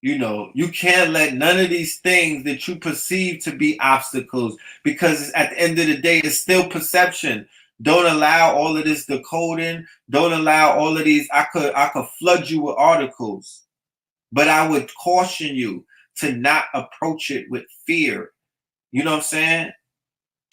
You know, you can't let none of these things that you perceive to be obstacles, because at the end of the day, it's still perception. Don't allow all of this decoding. Don't allow all of these. I could flood you with articles, but I would caution you to not approach it with fear. You know what I'm saying?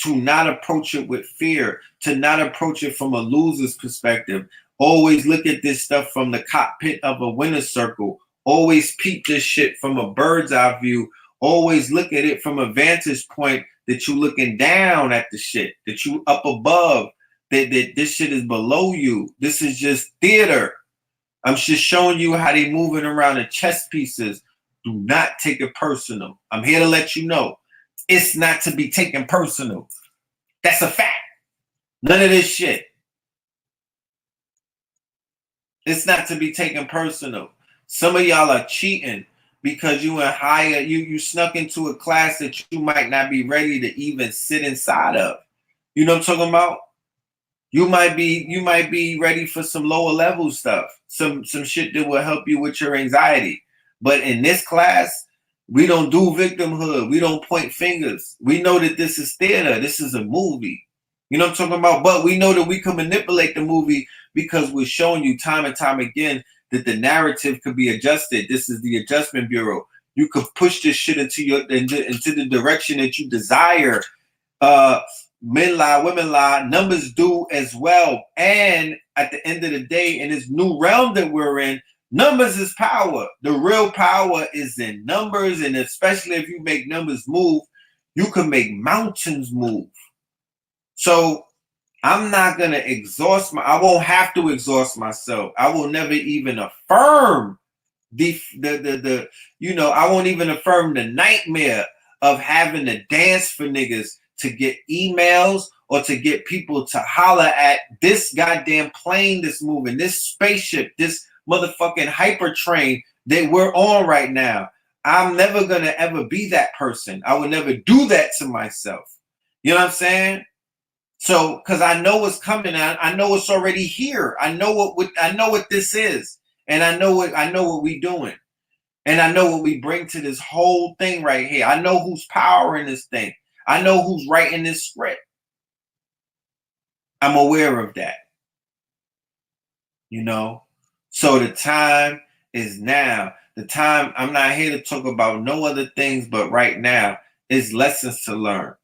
To not approach it with fear, to not approach it from a loser's perspective. Always look at this stuff from the cockpit of a winner's circle. Always peep this shit from a bird's eye view. Always look at it from a vantage point that you looking down at the shit, that you up above, that this shit is below you. This is just theater. I'm just showing you how they moving around the chess pieces. Do not take it personal. I'm here to let you know. It's not to be taken personal. That's a fact. None of this shit. It's not to be taken personal. Some of y'all are cheating because you snuck into a class that you might not be ready to even sit inside of. You know what I'm talking about? You might be ready for some lower level stuff, some shit that will help you with your anxiety. But in this class, we don't do victimhood. We don't point fingers. We know that this is theater. This is a movie. You know what I'm talking about? But we know that we can manipulate the movie because we're showing you time and time again that the narrative could be adjusted. This is the Adjustment Bureau. You could push this shit into the direction that you desire. Men lie, women lie, numbers do as well. And at the end of the day, in this new realm that we're in, numbers is power. The real power is in numbers, and especially if you make numbers move, you can make mountains move. So I'm not gonna I won't have to exhaust myself. I will never even affirm I won't even affirm the nightmare of having to dance for niggas to get emails or to get people to holler at this goddamn plane that's moving, this spaceship, this motherfucking hyper train that we're on right now. I'm never gonna ever be that person. I would never do that to myself. You know what I'm saying? So, because I know what's coming, I know it's already here. I know what this is, and I know what we doing, and I know what we bring to this whole thing right here. I know who's powering this thing. I know who's writing this script. I'm aware of that. You know, so the time is now. The time. I'm not here to talk about no other things, but right now is lessons to learn.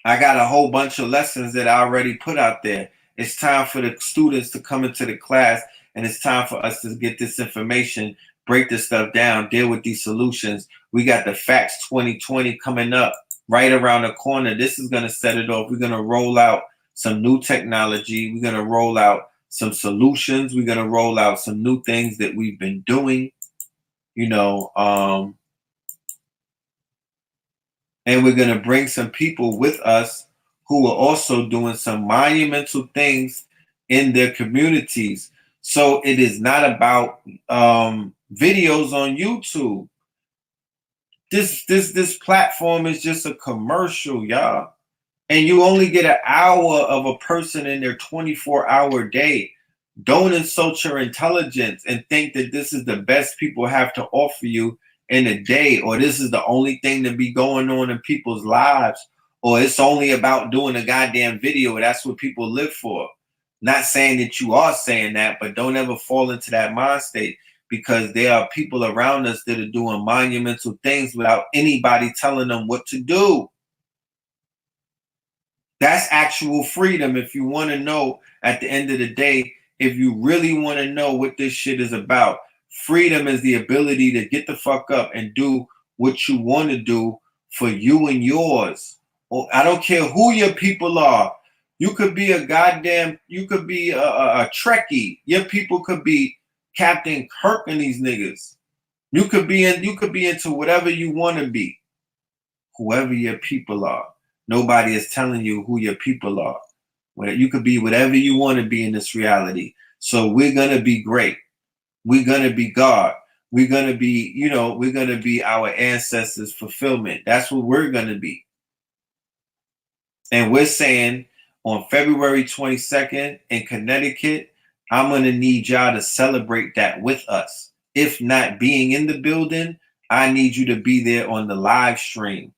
I got a whole bunch of lessons that I already put out there. It's time for the students to come into the class, and it's time for us to get this information, break this stuff down, deal with these solutions. We got the Facts 2020 coming up right around the corner. This is going to set it off. We're going to roll out some new technology. We're going to roll out some solutions. We're going to roll out some new things that we've been doing. you know, and we're going to bring some people with us who are also doing some monumental things in their communities. So it is not about videos on YouTube. This platform is just a commercial, y'all. And you only get an hour of a person in their 24-hour day. Don't insult your intelligence and think that this is the best people have to offer you in a day, or this is the only thing to be going on in people's lives, or it's only about doing a goddamn video. That's what people live for. Not saying that you are saying that, but don't ever fall into that mind state, because there are people around us that are doing monumental things without anybody telling them what to do. That's actual freedom. If you want to know at the end of the day, if you really want to know what this shit is about, freedom is the ability to get the fuck up and do what you want to do for you and yours. Or I don't care who your people are. You could be a goddamn, you could be a Trekkie. Your people could be Captain Kirk and these niggas. You could be into whatever you want to be. Whoever your people are. Nobody is telling you who your people are. You could be whatever you want to be in this reality. So we're going to be great. We're going to be God. We're going to be, you know, we're going to be our ancestors' fulfillment. That's what we're going to be. And we're saying on February 22nd in Connecticut, I'm going to need y'all to celebrate that with us. If not being in the building, I need you to be there on the live stream.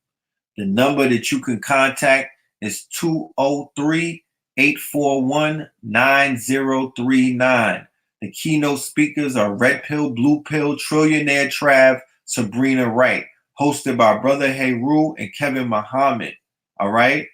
The number that you can contact is 203-841-9039. The keynote speakers are Red Pill, Blue Pill, Trillionaire Trav, Sabrina Wright, hosted by Brother Heru and Kevin Muhammad. All right?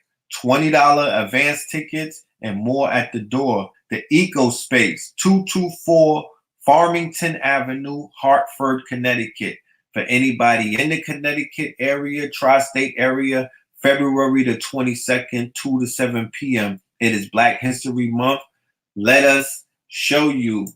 $20 advance tickets and more at the door. The Eco Space, 224 Farmington Avenue, Hartford, Connecticut. For anybody in the Connecticut area, tri-state area, February the 22nd, 2 to 7 p.m. It is Black History Month. Let us show you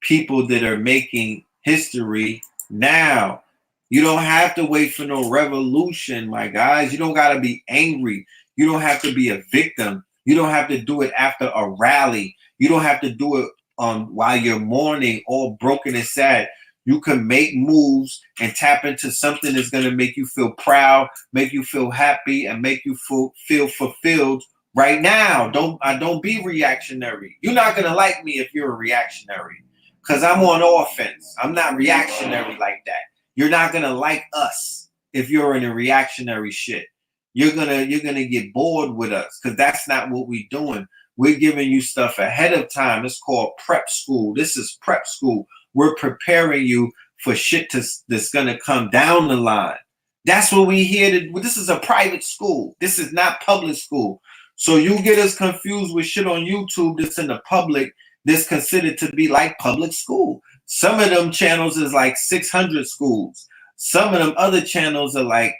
people that are making history now. You don't have to wait for no revolution, my guys. You don't got to be angry. You don't have to be a victim. You don't have to do it after a rally. You don't have to do it while you're mourning, all broken and sad. You can make moves and tap into something that's going to make you feel proud, make you feel happy, and make you feel fulfilled right now. Don't be reactionary. You're not going to like me if you're a reactionary, because I'm on offense. I'm not reactionary like that. You're not going to like us if you're in a reactionary shit. You're gonna get bored with us, because that's not what we're doing. We're giving you stuff ahead of time. It's called prep school. This is prep school. We're preparing you for shit that's going to come down the line. That's what we here to do. This is a private school. This is not public school. So you get us confused with shit on YouTube that's in the public that's considered to be like public school. Some of them channels is like 600 schools. Some of them other channels are like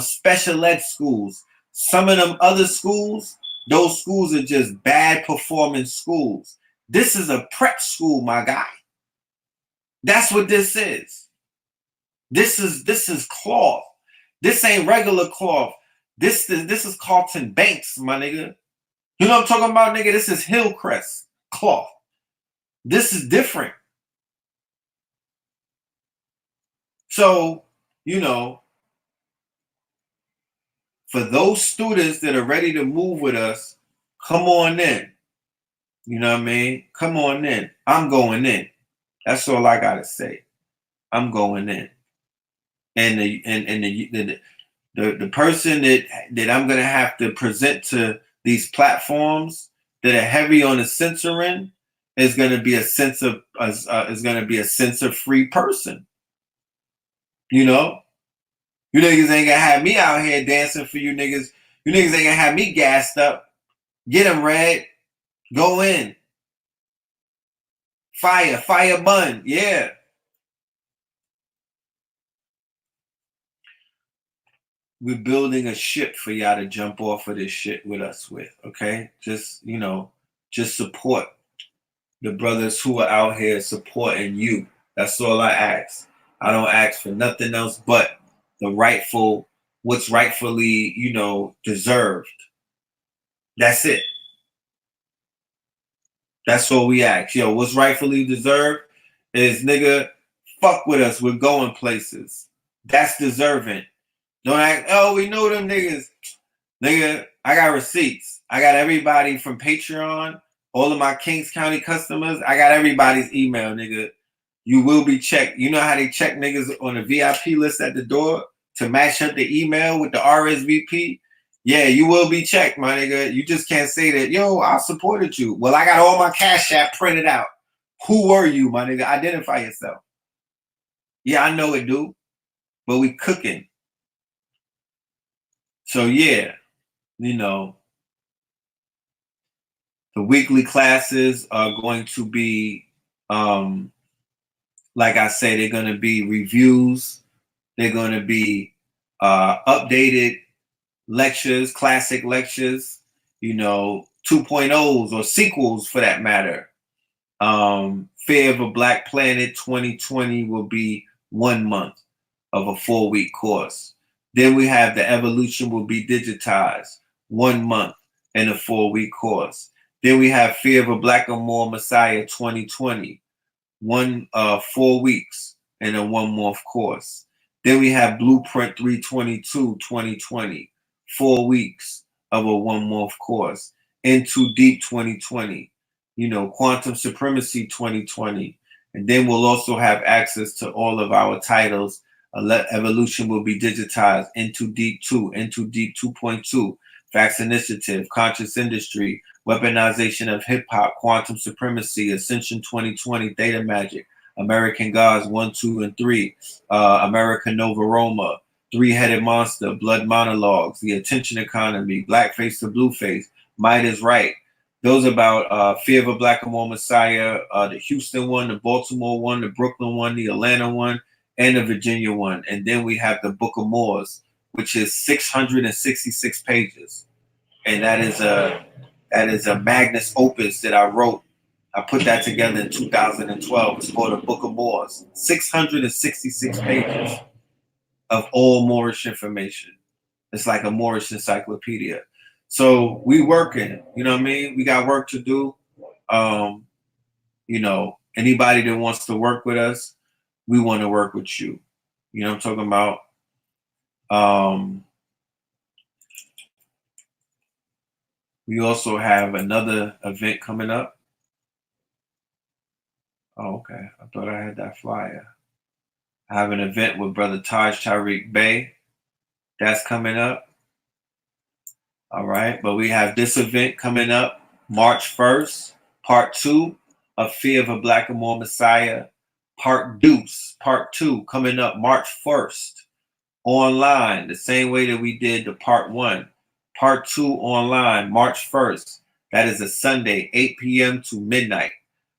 special ed schools. Some of them other schools, those schools are just bad performing schools. This is a prep school, my guy. That's what this is. This is cloth. This ain't regular cloth. This is Carlton Banks, my nigga. You know what I'm talking about, nigga? This is Hillcrest cloth. This is different. So, you know, for those students that are ready to move with us, come on in. You know what I mean? Come on in. I'm going in. That's all I gotta say. I'm going in. And the person that I'm gonna have to present to these platforms that are heavy on the censoring is gonna be a censor-free person. You know? You niggas ain't gonna have me out here dancing for you niggas. You niggas ain't gonna have me gassed up. Get them, Red. Go in. Fire bun. Yeah. We're building a ship for y'all to jump off of this shit with us with, okay? Just, you know, just support the brothers who are out here supporting you. That's all I ask. I don't ask for nothing else but the rightful, what's rightfully, you know, deserved. That's it. That's all we ask. Yo, what's rightfully deserved is, nigga, fuck with us. We're going places. That's deserving. Don't act, oh, we know them niggas. Nigga, I got receipts. I got everybody from Patreon, all of my Kings County customers. I got everybody's email, nigga. You will be checked. You know how they check niggas on the VIP list at the door to match up the email with the RSVP? Yeah, you will be checked, my nigga. You just can't say that, yo, I supported you. Well, I got all my Cash App printed out. Who were you, my nigga? Identify yourself. Yeah, I know it, dude. But we cooking. So, yeah, you know, the weekly classes are going to be, like I say, they're going to be reviews. They're going to be updated lectures, classic lectures, you know, 2.0s or sequels for that matter. Fear of a Black Planet 2020 will be 1 month of a 4-week course. Then we have The Evolution Will Be Digitized, 1 month in a 4-week course. Then we have Fear of a Black or More Messiah 2020, 4 weeks in a 1-month course. Then we have Blueprint 322 2020, 4 weeks of a 1-month course. Into Deep 2020, you know, Quantum Supremacy 2020. And then we'll also have access to all of our titles. Evolution Will Be Digitized, Into Deep 2, Into Deep 2.2, Facts Initiative, Conscious Industry, Weaponization of Hip Hop, Quantum Supremacy, Ascension 2020, Data Magic, American Gods 1, 2, and 3, American Nova Roma, Three-Headed Monster, Blood Monologues, The Attention Economy, Blackface to Blueface, Might is Right. Those about Fear of a Black or More Messiah, the Houston one, the Baltimore one, the Brooklyn one, the Atlanta one, and the Virginia one. And then we have the Book of Moors, which is 666 pages. And that is a magnus opus that I wrote. I put that together in 2012. It's called the Book of Moors. 666 pages of all Moorish information. It's like a Moorish encyclopedia. So we working, you know what I mean? We got work to do. You know, anybody that wants to work with us, we want to work with you. You know what I'm talking about? We also have another event coming up. Oh, okay. I thought I had that flyer. I have an event with Brother TH3RD. That's coming up. All right. But we have this event coming up March 1st, part 2 of Fear of a Black or More Messiah, part 2 coming up March 1st online, the same way that we did the part 1. Part 2 online, March 1st. That is a Sunday, 8 p.m. to midnight.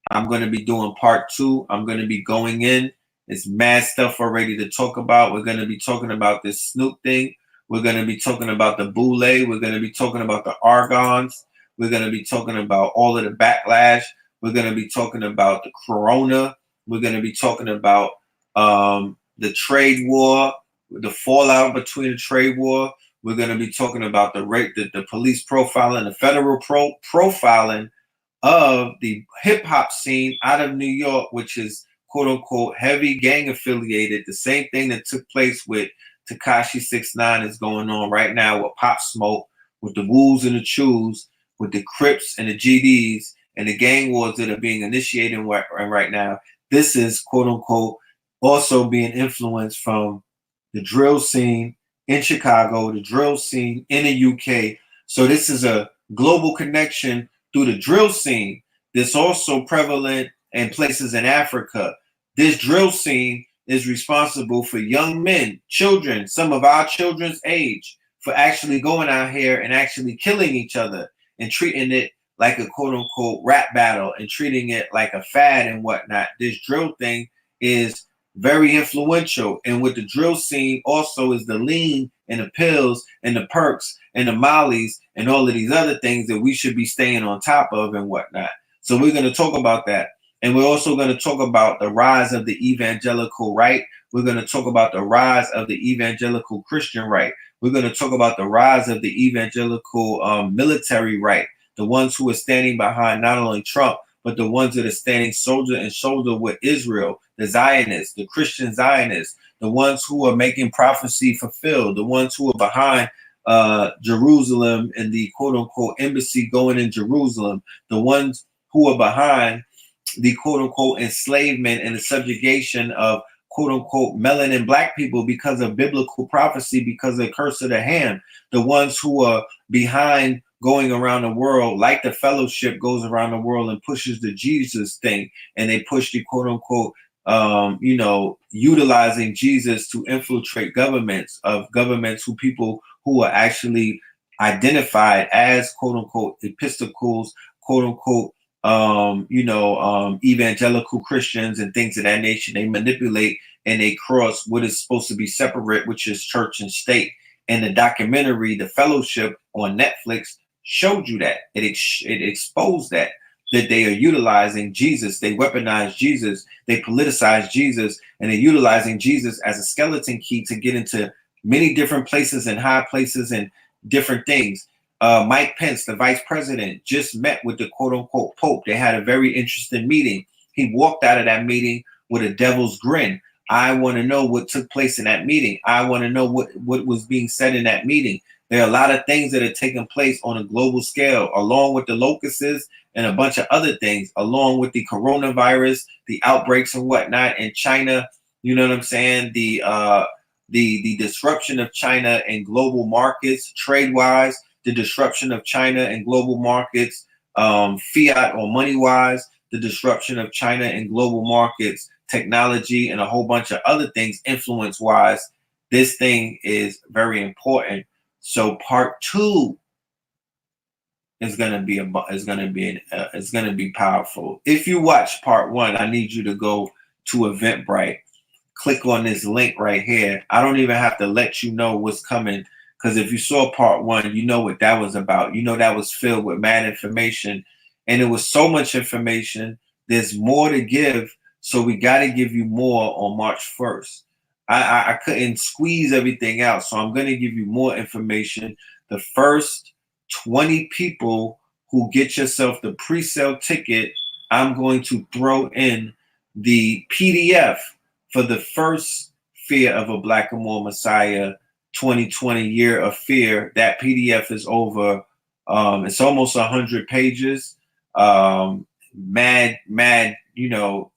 I'm going to be doing part 2. I'm going to be going in. It's mad stuff already to talk about. We're going to be talking about this Snoop thing. We're going to be talking about the BOULE. We're going to be talking about the Argons. We're going to be talking about all of the backlash. We're going to be talking about the Corona. We're going to be talking about the trade war, the fallout between the trade war. We're going to be talking about the police profiling, the federal profiling of the hip hop scene out of New York, which is quote unquote heavy gang affiliated. The same thing that took place with Tekashi 6ix9ine is going on right now with Pop Smoke, with the Wools and the Chews, with the Crips and the GDs and the gang wars that are being initiated right now. This is quote unquote also being influenced from the drill scene in Chicago, the drill scene in the UK. So this is a global connection through the drill scene that's also prevalent in places in Africa. This drill scene is responsible for young men, children, some of our children's age, for actually going out here and actually killing each other and treating it like a quote unquote rap battle and treating it like a fad and whatnot. This drill thing is very influential. And with the drill scene also is the lean and the pills and the perks and the mollies and all of these other things that we should be staying on top of and whatnot. So we're going to talk about that. And we're also going to talk about the rise of the evangelical right, We're going to talk about the rise of the evangelical Christian right. We're going to talk about the rise of the evangelical military right, the ones who are standing behind not only Trump, but the ones that are standing shoulder and shoulder with Israel, the Zionists, the Christian Zionists, the ones who are making prophecy fulfilled, the ones who are behind Jerusalem and the quote unquote embassy going in Jerusalem, the ones who are behind the quote unquote enslavement and the subjugation of quote unquote melanin black people because of biblical prophecy, because of the curse of the hand, the ones who are behind going around the world like the fellowship goes around the world and pushes the Jesus thing, and they push the quote unquote utilizing Jesus to infiltrate governments who people who are actually identified as quote unquote Episcopals, quote unquote evangelical Christians and things of that nature. They manipulate and they cross what is supposed to be separate, which is church and state. And the documentary, The Fellowship on Netflix, showed you that. It exposed that they are utilizing Jesus. They weaponize Jesus. They politicize Jesus, and they're utilizing Jesus as a skeleton key to get into many different places and high places and different things. Mike Pence, the vice president, just met with the quote unquote Pope. They had a very interesting meeting. He walked out of that meeting with a devil's grin. I want to know what took place in that meeting. I want to know what was being said in that meeting. There are a lot of things that are taking place on a global scale, along with the locusts and a bunch of other things, along with the coronavirus, the outbreaks and whatnot in China. You know what I'm saying? The disruption of China and global markets, trade-wise, the disruption of China and global markets, fiat or money-wise, the disruption of China and global markets, technology, and a whole bunch of other things influence-wise. This thing is very important. So part 2 is gonna be powerful. If you watch part 1, I need you to go to Eventbrite. Click on this link right here. I don't even have to let you know what's coming, because if you saw part 1, you know what that was about. You know that was filled with mad information, and it was so much information. There's more to give, so we got to give you more on March 1st. I couldn't squeeze everything out, so I'm going to give you more information. The first 20 people who get yourself the pre-sale ticket, I'm going to throw in the PDF for the first Fear of a Black and More Messiah 2020 Year of Fear. That PDF is over, it's almost 100 pages. Mad,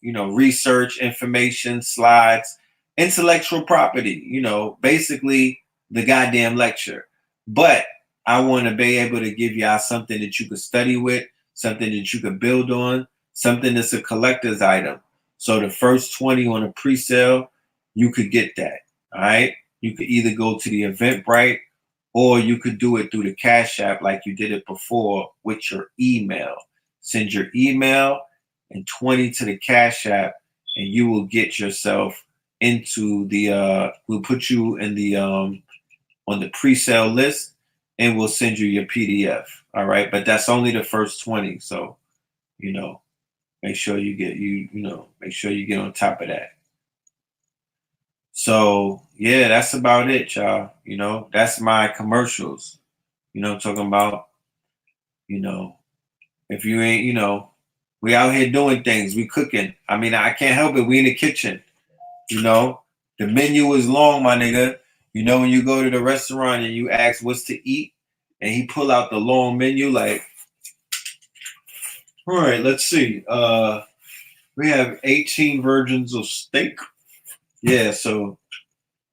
research, information, slides, intellectual property, basically the goddamn lecture. But I want to be able to give y'all something that you could study with, something that you could build on, something that's a collector's item. So the first 20 on a pre-sale, you could get that. All right. You could either go to the Eventbrite, or you could do it through the Cash App like you did it before with your email. Send your email and 20 to the Cash App, and you will get yourself into the we'll put you in the on the pre-sale list, and we'll send you your PDF. All right, but that's only the first 20. So, make sure you get make sure you get on top of that. So yeah, that's about it, y'all. That's my commercials. I'm talking about, if you ain't, we out here doing things, we cooking. I mean, I can't help it. We in the kitchen. The menu is long, my nigga. When you go to the restaurant and you ask what's to eat, and he pull out the long menu, like, all right, let's see. We have 18 versions of steak. Yeah, so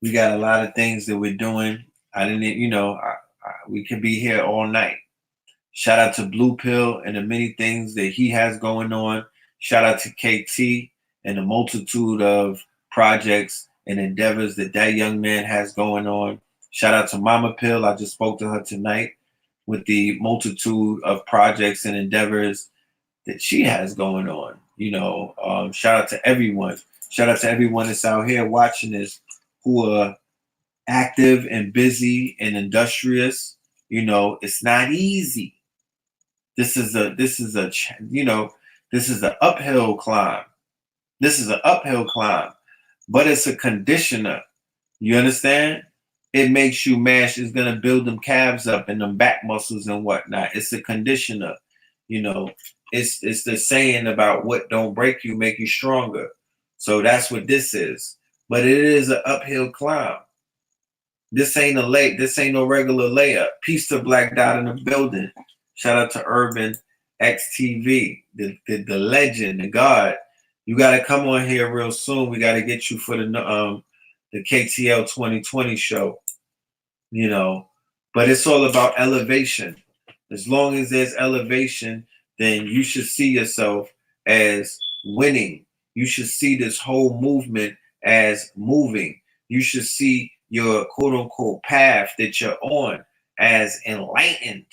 we got a lot of things that we're doing. We could be here all night. Shout out to Blue Pill and the many things that he has going on. Shout out to KT and the multitude of projects and endeavors that young man has going on. Shout out to Mama Pill. I just spoke to her tonight with the multitude of projects and endeavors that she has going on. Shout out to everyone. Shout out to everyone that's out here watching this, who are active and busy and industrious. It's not easy. This is an uphill climb. This is an uphill climb. but it's a conditioner. You understand? It makes you mash. It's gonna build them calves up and them back muscles and whatnot. It's a conditioner. You know, it's the saying about what don't break you make you stronger. So that's what this is. But it is an uphill climb. This ain't this ain't no regular layup. Peace to Black Dot in the building. Shout out to Urban XTV, the legend, the God. You gotta come on here real soon. We gotta get you for the KTL 2020 show. You know, but it's all about elevation. As long as there's elevation, then you should see yourself as winning. You should see this whole movement as moving. You should see your quote unquote path that you're on as enlightened.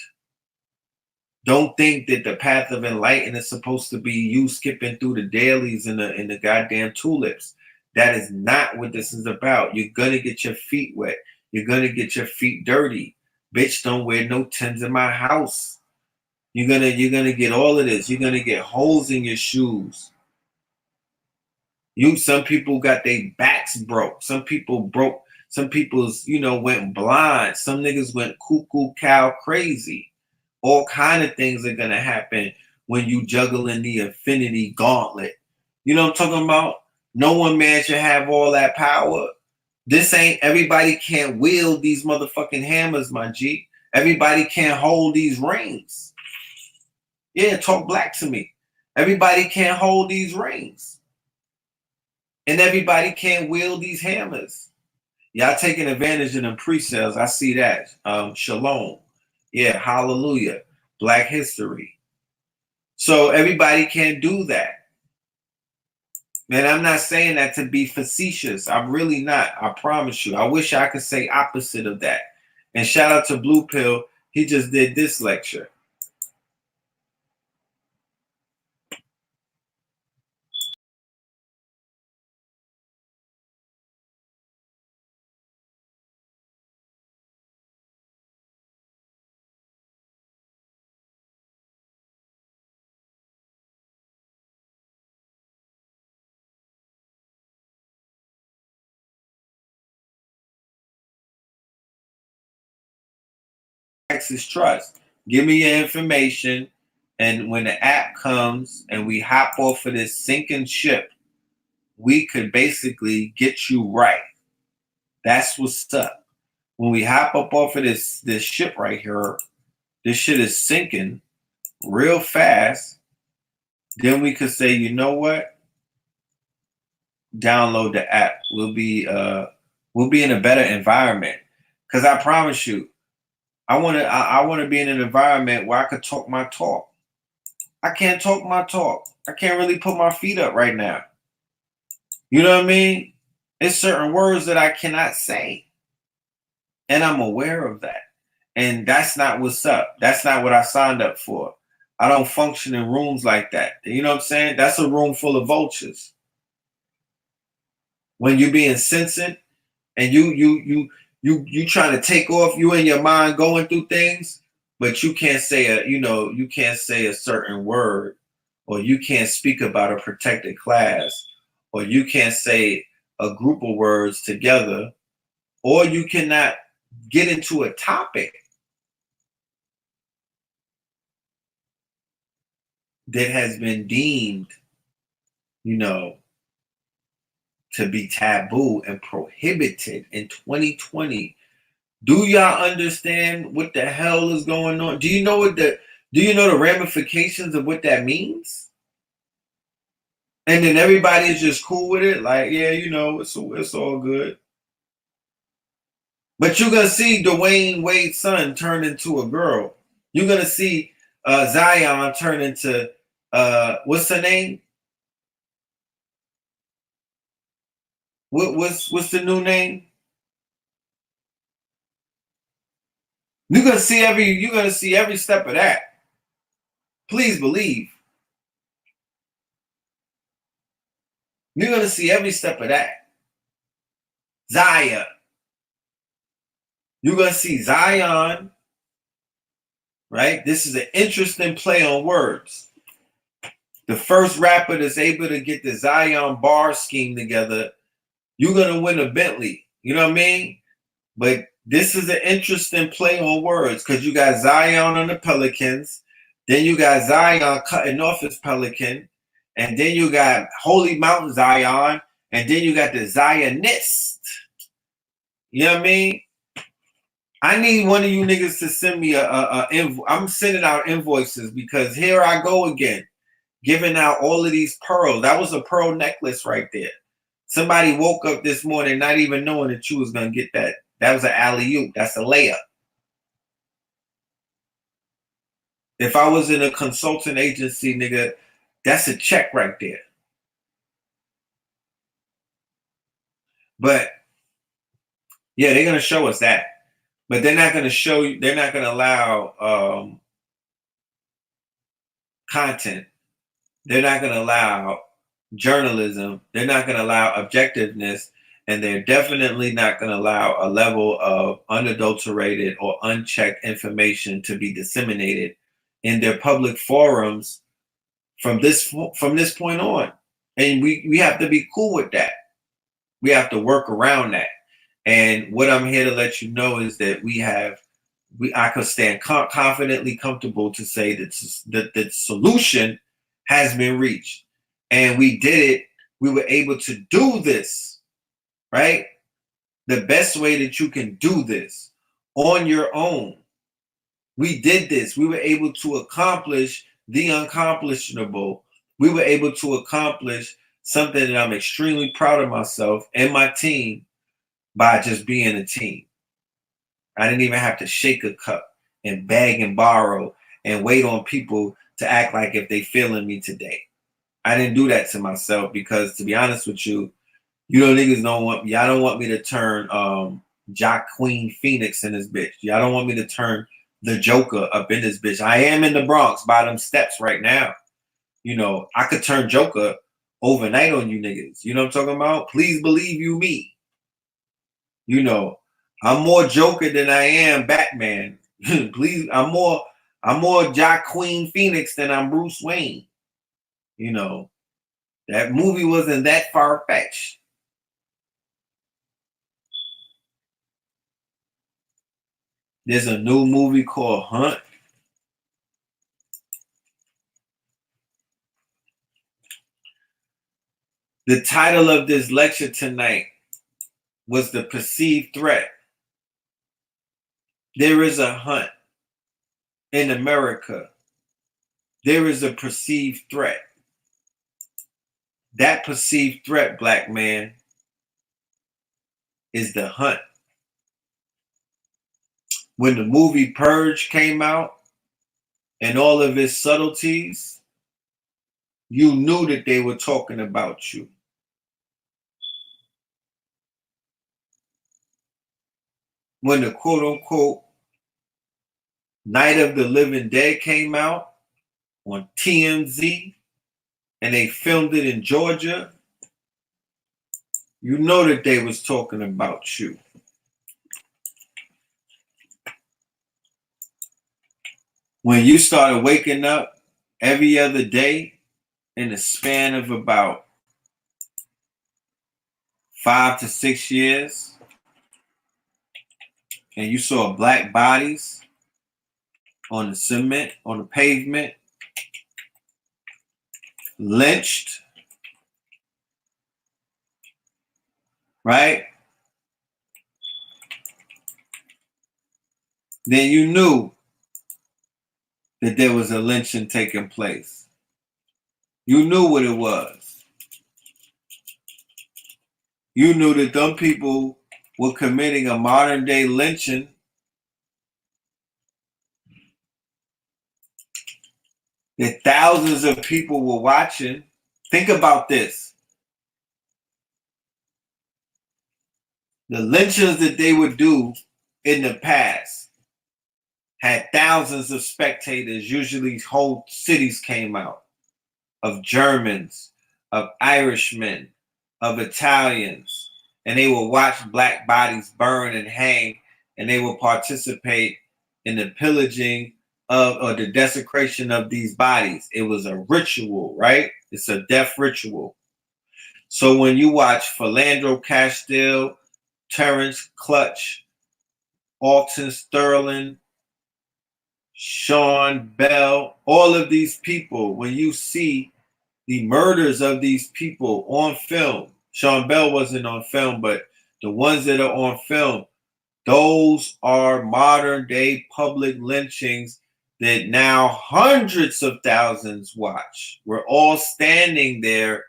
Don't think that the path of enlightenment is supposed to be you skipping through the dailies and the goddamn tulips. That is not what this is about. You're gonna get your feet wet. You're gonna get your feet dirty. Bitch, don't wear no Timbs in my house. You're gonna get all of this. You're gonna get holes in your shoes. Some people got their backs broke. Some people's, went blind. Some niggas went cuckoo cow crazy. All kind of things are gonna happen when you juggling the infinity gauntlet. You know what I'm talking about? No one man should have all that power. Everybody can't wield these motherfucking hammers, my G. Everybody can't hold these rings. Yeah, talk black to me. Everybody can't hold these rings. And everybody can't wield these hammers. Y'all taking advantage of them pre-sales. I see that. Shalom. Yeah, hallelujah. Black history. So everybody can't do that. Man, I'm not saying that to be facetious. I'm really not. I promise you. I wish I could say opposite of that. And shout out to Blue Pill. He just did this lecture. Texas Trust. Give me your information, and when the app comes and we hop off of this sinking ship, we could basically get you right. That's what's up. When we hop up off of this ship right here, this shit is sinking real fast. Then we could say, you know what? Download the app. We'll be in a better environment. Because I promise you, I want to be in an environment where I could talk my talk. I can't talk my talk. I can't really put my feet up right now. You know what I mean? There's certain words that I cannot say. And I'm aware of that. And that's not what's up. That's not what I signed up for. I don't function in rooms like that. You know what I'm saying? That's a room full of vultures. When you're being censored and you trying to take off, you in your mind going through things, but you can't say a certain word, or you can't speak about a protected class, or you can't say a group of words together, or you cannot get into a topic that has been deemed, to be taboo and prohibited in 2020. Do y'all understand what the hell is going on? Do you know the ramifications of what that means? And then everybody is just cool with it, like, yeah, it's all good. But you're gonna see Dwayne Wade's son turn into a girl. You're gonna see Zion turn into what's her name? What's the new name? You're gonna see every step of that. Please believe. You're gonna see every step of that. Zaya. You're gonna see Zion, right? This is an interesting play on words. The first rapper that's able to get the Zion bar scheme together you're gonna win a Bentley. You know what I mean? But this is an interesting play on words because you got Zion on the Pelicans, then you got Zion cutting off his Pelican, and then you got Holy Mountain Zion, and then you got the Zionist. You know what I mean? I need one of you niggas to send me I'm sending out invoices because here I go again, giving out all of these pearls. That was a pearl necklace right there. Somebody woke up this morning not even knowing that you was gonna get that. That was an alley-oop. That's a layup. If I was in a consulting agency, nigga, that's a check right there. But yeah, they're gonna show us that. But they're not gonna show you, they're not gonna allow content. They're not gonna allow journalism. They're not gonna allow objectiveness. And they're definitely not going to allow a level of unadulterated or unchecked information to be disseminated in their public forums from this point on. And we have to be cool with that. We have to work around that. And what I'm here to let you know is that I could stand confidently comfortable to say that the solution has been reached. And we did it. We were able to do this. Right? The best way that you can do this on your own. We did this. We were able to accomplish the unaccomplishable. We were able to accomplish something that I'm extremely proud of myself and my team by just being a team. I didn't even have to shake a cup and beg and borrow and wait on people to act like if they feeling me today. I didn't do that to myself because, to be honest with you, you know, niggas don't want, y'all don't want me to turn Joaquin Phoenix in this bitch. Y'all don't want me to turn the Joker up in this bitch. I am in the Bronx by them steps right now. You know, I could turn Joker overnight on you niggas. You know what I'm talking about? Please believe you me. You know, I'm more Joker than I am Batman. Please, I'm more Joaquin Phoenix than I'm Bruce Wayne. You know, that movie wasn't that far-fetched. There's a new movie called Hunt. The title of this lecture tonight was The Perceived Threat. There is a hunt in America. There is a perceived threat. That perceived threat, black man, is the hunt. When the movie Purge came out and all of its subtleties, you knew that they were talking about you. When the quote-unquote Night of the Living Dead came out on TMZ and they filmed it in Georgia, you know that they was talking about you. When you started waking up every other day in the span of about 5 to 6 years, and you saw black bodies on the cement, on the pavement, lynched, right? Then you knew that there was a lynching taking place. You knew what it was. You knew that them people were committing a modern day lynching that thousands of people were watching. Think about this. The lynchings that they would do in the past had thousands of spectators. Usually whole cities came out of Germans, of Irishmen, of Italians, and they will watch black bodies burn and hang, and they will participate in the pillaging of or the desecration of these bodies. It was a ritual, right? It's a death ritual. So when you watch Philandro Castile, Terrence Clutch, Alton Sterling, Sean Bell, all of these people, when you see the murders of these people on film, Sean Bell wasn't on film, but the ones that are on film, those are modern day public lynchings that now hundreds of thousands watch. We're all standing there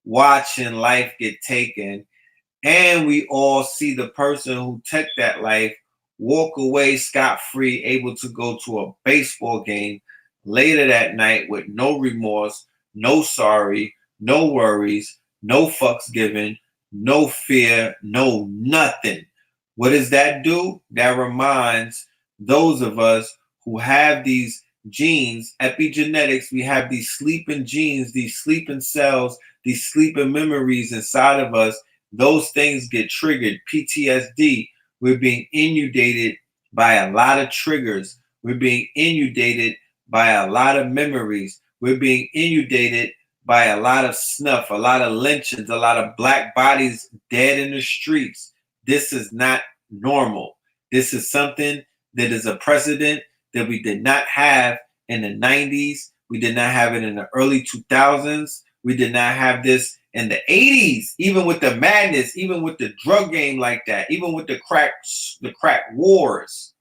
watching life get taken, and we all see the person who took that life walk away scot-free, able to go to a baseball game later that night with no remorse, no sorry, no worries, no fucks given, no fear, no nothing. What does that do? That reminds those of us who have these genes, epigenetics, we have these sleeping genes, these sleeping cells, these sleeping memories inside of us. Those things get triggered. PTSD, we're being inundated by a lot of triggers. We're being inundated by a lot of memories. We're being inundated by a lot of snuff, a lot of lynchings, a lot of black bodies dead in the streets. This is not normal. This is something that is a precedent that we did not have in the 90s. We did not have it in the early 2000s. We did not have this in the 80s, even with the madness, even with the drug game like that, even with the crack wars.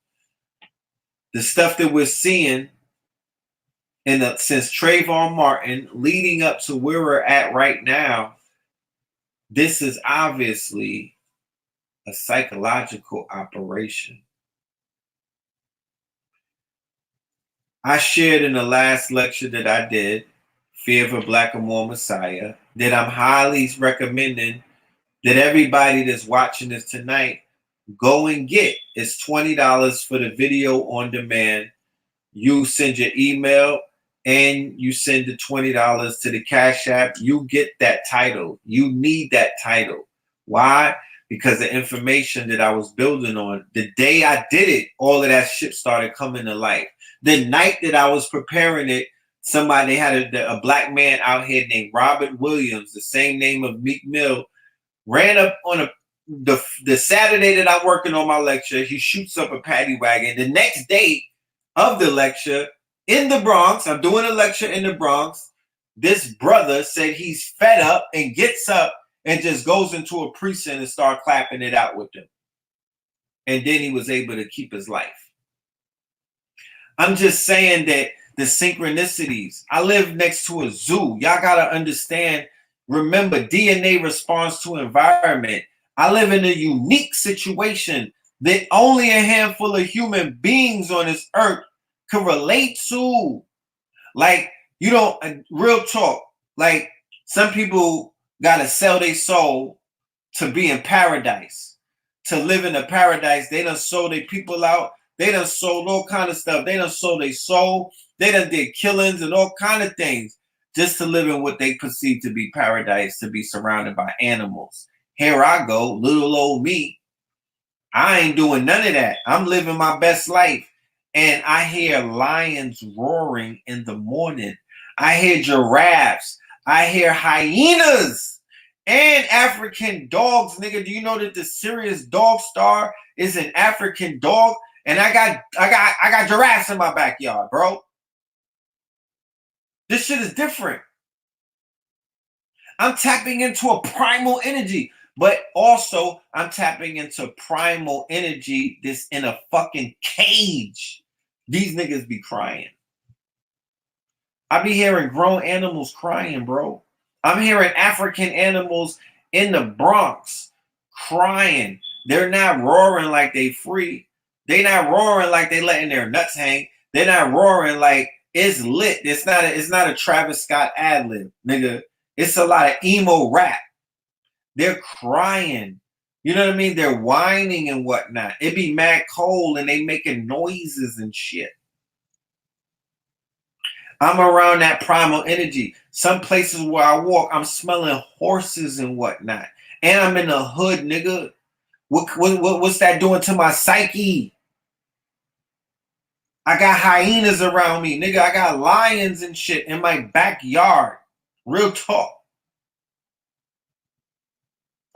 The stuff that we're seeing since Trayvon Martin leading up to where we're at right now, this is obviously a psychological operation. I shared in the last lecture that I did, Fear of a Black or More Messiah, that I'm highly recommending that everybody that's watching this tonight go and get. It's $20 for the video on demand. You send your email and you send the $20 to the Cash App. You get that title. You need that title. Why? Because the information that I was building on, the day I did it, all of that shit started coming to life. The night that I was preparing it, somebody had a black man out here named Robert Williams, the same name of Meek Mill, ran up on the Saturday that I'm working on my lecture. He shoots up a paddy wagon. The next day of the lecture in the Bronx, I'm doing a lecture in the Bronx. This brother said he's fed up and gets up and just goes into a precinct and start clapping it out with them. And then he was able to keep his life. I'm just saying that the synchronicities. I live next to a zoo. Y'all got to understand. Remember, DNA responds to environment. I live in a unique situation that only a handful of human beings on this earth can relate to. Like, you don't, real talk, like some people got to sell their soul to be in paradise, to live in a paradise. They done sold their people out. They done sold all kind of stuff. They done sold their soul. They done did killings and all kind of things just to live in what they perceive to be paradise, to be surrounded by animals. Here I go, little old me. I ain't doing none of that. I'm living my best life. And I hear lions roaring in the morning. I hear giraffes. I hear hyenas and African dogs. Nigga, do you know that the Sirius Dog Star is an African dog? And I got giraffes in my backyard, bro. This shit is different. I'm tapping into a primal energy, but also I'm tapping into primal energy that's in a fucking cage. These niggas be crying. I be hearing grown animals crying, bro. I'm hearing African animals in the Bronx crying. They're not roaring like they free. They not roaring like they letting their nuts hang. They're not roaring like it's lit. It's not a Travis Scott ad lib, nigga. It's a lot of emo rap. They're crying. You know what I mean? They're whining and whatnot. It be mad cold and they making noises and shit. I'm around that primal energy. Some places where I walk, I'm smelling horses and whatnot. And I'm in the hood, nigga. What's that doing to my psyche? I got hyenas around me, nigga. I got lions and shit in my backyard. Real talk.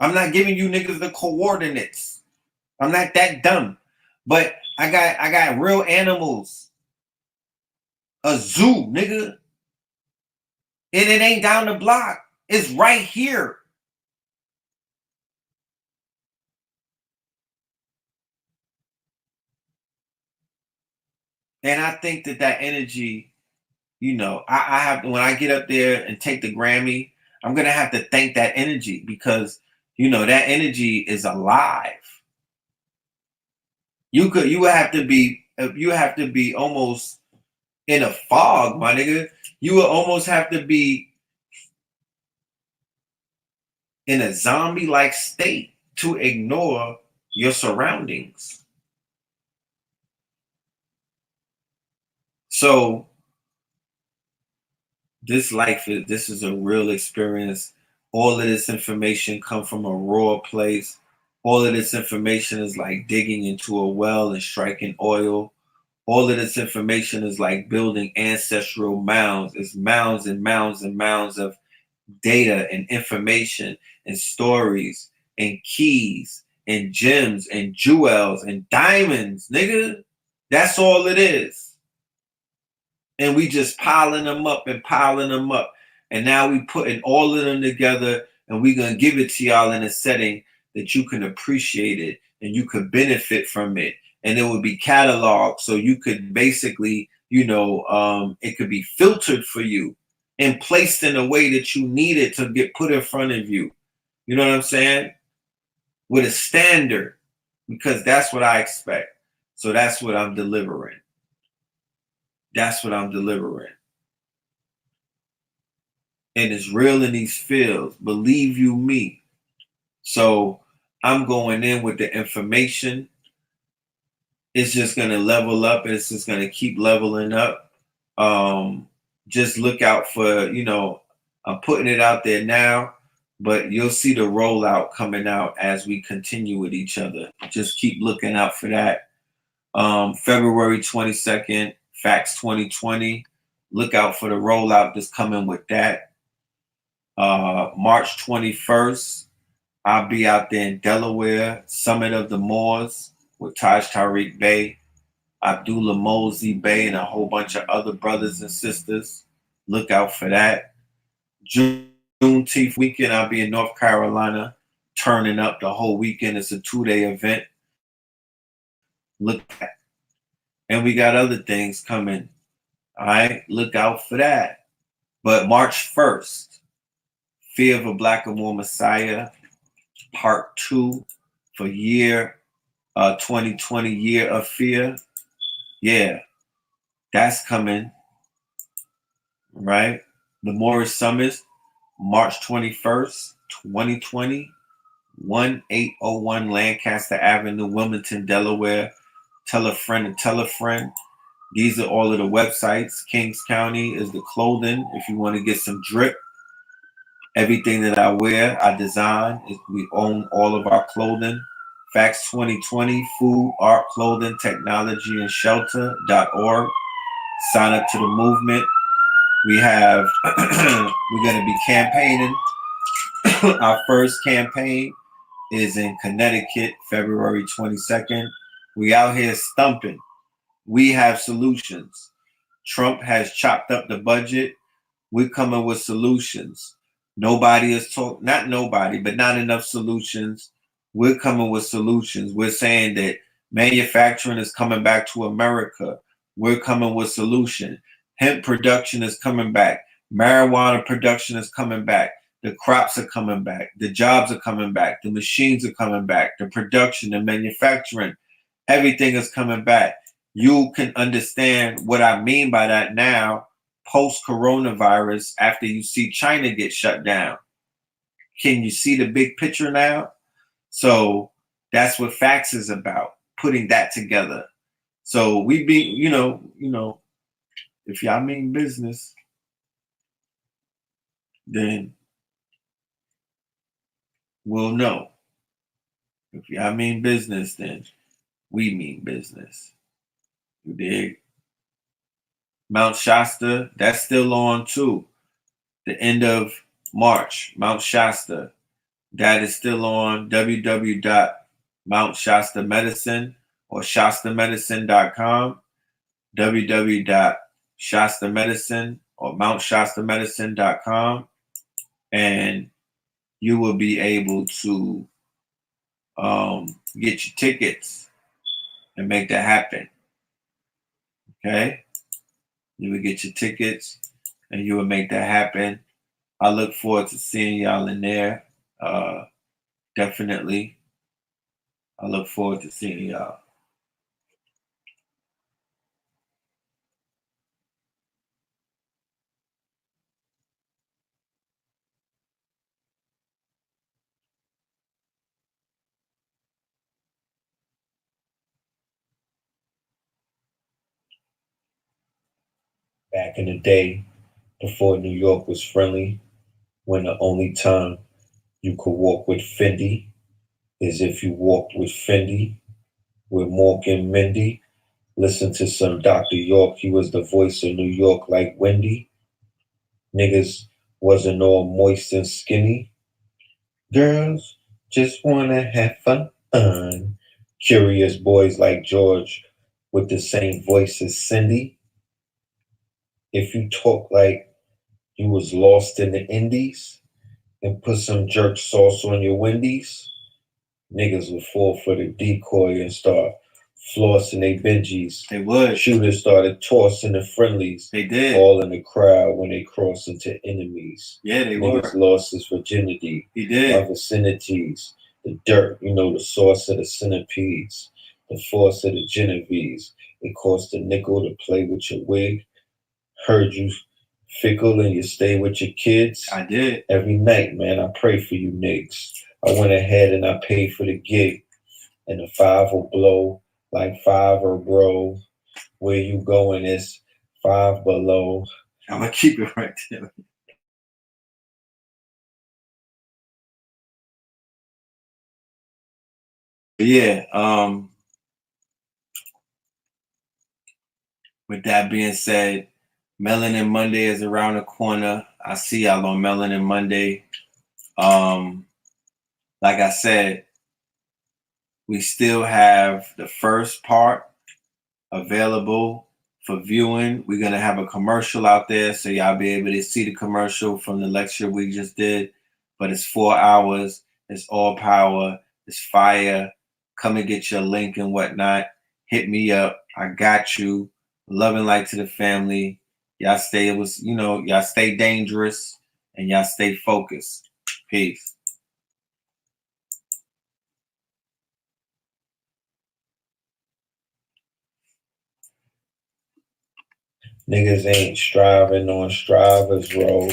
I'm not giving you niggas the coordinates. I'm not that dumb. But I got real animals. A zoo, nigga. And it ain't down the block. It's right here. And I think that energy, you know, I have, when I get up there and take the Grammy, I'm going to have to thank that energy because, you know, that energy is alive. You would have to be almost in a fog, my nigga. You would almost have to be in a zombie-like state to ignore your surroundings. So this is a real experience. All of this information come from a raw place. All of this information is like digging into a well and striking oil. All of this information is like building ancestral mounds. It's mounds and mounds and mounds of data and information and stories and keys and gems and jewels and diamonds, nigga. That's all it is. And we just piling them up and piling them up. And now we putting all of them together and we gonna give it to y'all in a setting that you can appreciate it and you could benefit from it. And it would be cataloged so you could basically, you know, it could be filtered for you and placed in a way that you need it to get put in front of you. You know what I'm saying? With a standard, because that's what I expect. So that's what I'm delivering. That's what I'm delivering. And it's real in these fields, believe you me. So I'm going in with the information. It's just going to level up. It's just going to keep leveling up. Just look out for, you know, I'm putting it out there now, but you'll see the rollout coming out as we continue with each other. Just keep looking out for that. February 22nd, Facts 2020. Look out for the rollout that's coming with that. March 21st, I'll be out there in Delaware, Summit of the Moors with TH3RD Bey, Abdullah Mosey Bey, and a whole bunch of other brothers and sisters. Look out for that. Juneteenth weekend, I'll be in North Carolina, turning up the whole weekend. It's a 2-day event. Look at, and we got other things coming. All right, look out for that. But March 1st, Fear of a Black and More Messiah, Part 2 for year 2020, Year of Fear. Yeah, that's coming. Right? The Morris Summit, March 21st, 2020, 1801 Lancaster Avenue, Wilmington, Delaware. Tell a friend and tell a friend. These are all of the websites. Kings County is the clothing. If you want to get some drip, everything that I wear, I design. We own all of our clothing. Facts 2020, food, art, clothing, technology, and shelter.org. Sign up to the movement. We have, we're going to be campaigning. Our first campaign is in Connecticut, February 22nd. We out here stumping. We have solutions. Trump has chopped up the budget. We're coming with solutions. Nobody is talking, not nobody, but not enough solutions. We're coming with solutions. We're saying that manufacturing is coming back to America. We're coming with solution. Hemp production is coming back. Marijuana production is coming back. The crops are coming back. The jobs are coming back. The machines are coming back. The production, the manufacturing, everything is coming back. You can understand what I mean by that now, post-coronavirus, after you see China get shut down. Can you see the big picture now? So that's what Facts is about, putting that together. So we be, you know, if y'all mean business, then we'll know. If y'all mean business, then we mean business. You dig? Mount Shasta, that's still on too. The end of March, Mount Shasta. That is still on www.mountshastamedicine or shastamedicine.com, www.shastamedicine or mountshastamedicine.com, and you will be able to get your tickets and make that happen. Okay? You will get your tickets and you will make that happen. I look forward to seeing y'all in there. Definitely. I look forward to seeing y'all. Back in the day, before New York was friendly, when the only time you could walk with Fendi is if you walked with Fendi, with Mork and Mindy. Listen to some Dr. York, he was the voice of New York like Wendy. Niggas wasn't all moist and skinny. Girls just wanna have fun. Curious boys like George with the same voice as Cindy. If you talk like you was lost in the Indies and put some jerk sauce on your Wendy's, niggas would fall for the decoy and start flossing they Benjis. They would. Shooters started tossing the friendlies. They did. All in the crowd when they crossed into enemies. Yeah, they niggas lost his virginity. He did. My vicinities. The dirt, you know, the source of the centipedes. The force of the Genovese. It cost a nickel to play with your wig. Heard you fickle and you stay with your kids. I did. Every night, man, I pray for you niggas. I went ahead and I paid for the gig. And the 5 will blow like 5 or bro. Where you going is 5 below. I'm gonna keep it right there. Yeah, with that being said, Melanin Monday is around the corner. I see y'all on Melanin Monday. Like I said, we still have the first part available for viewing. We're going to have a commercial out there, so y'all be able to see the commercial from the lecture we just did. But it's 4 hours. It's all power. It's fire. Come and get your link and whatnot. Hit me up. I got you. Love and light to the family. Y'all stay, y'all stay dangerous and y'all stay focused. Peace. Niggas ain't striving on strivers, roll.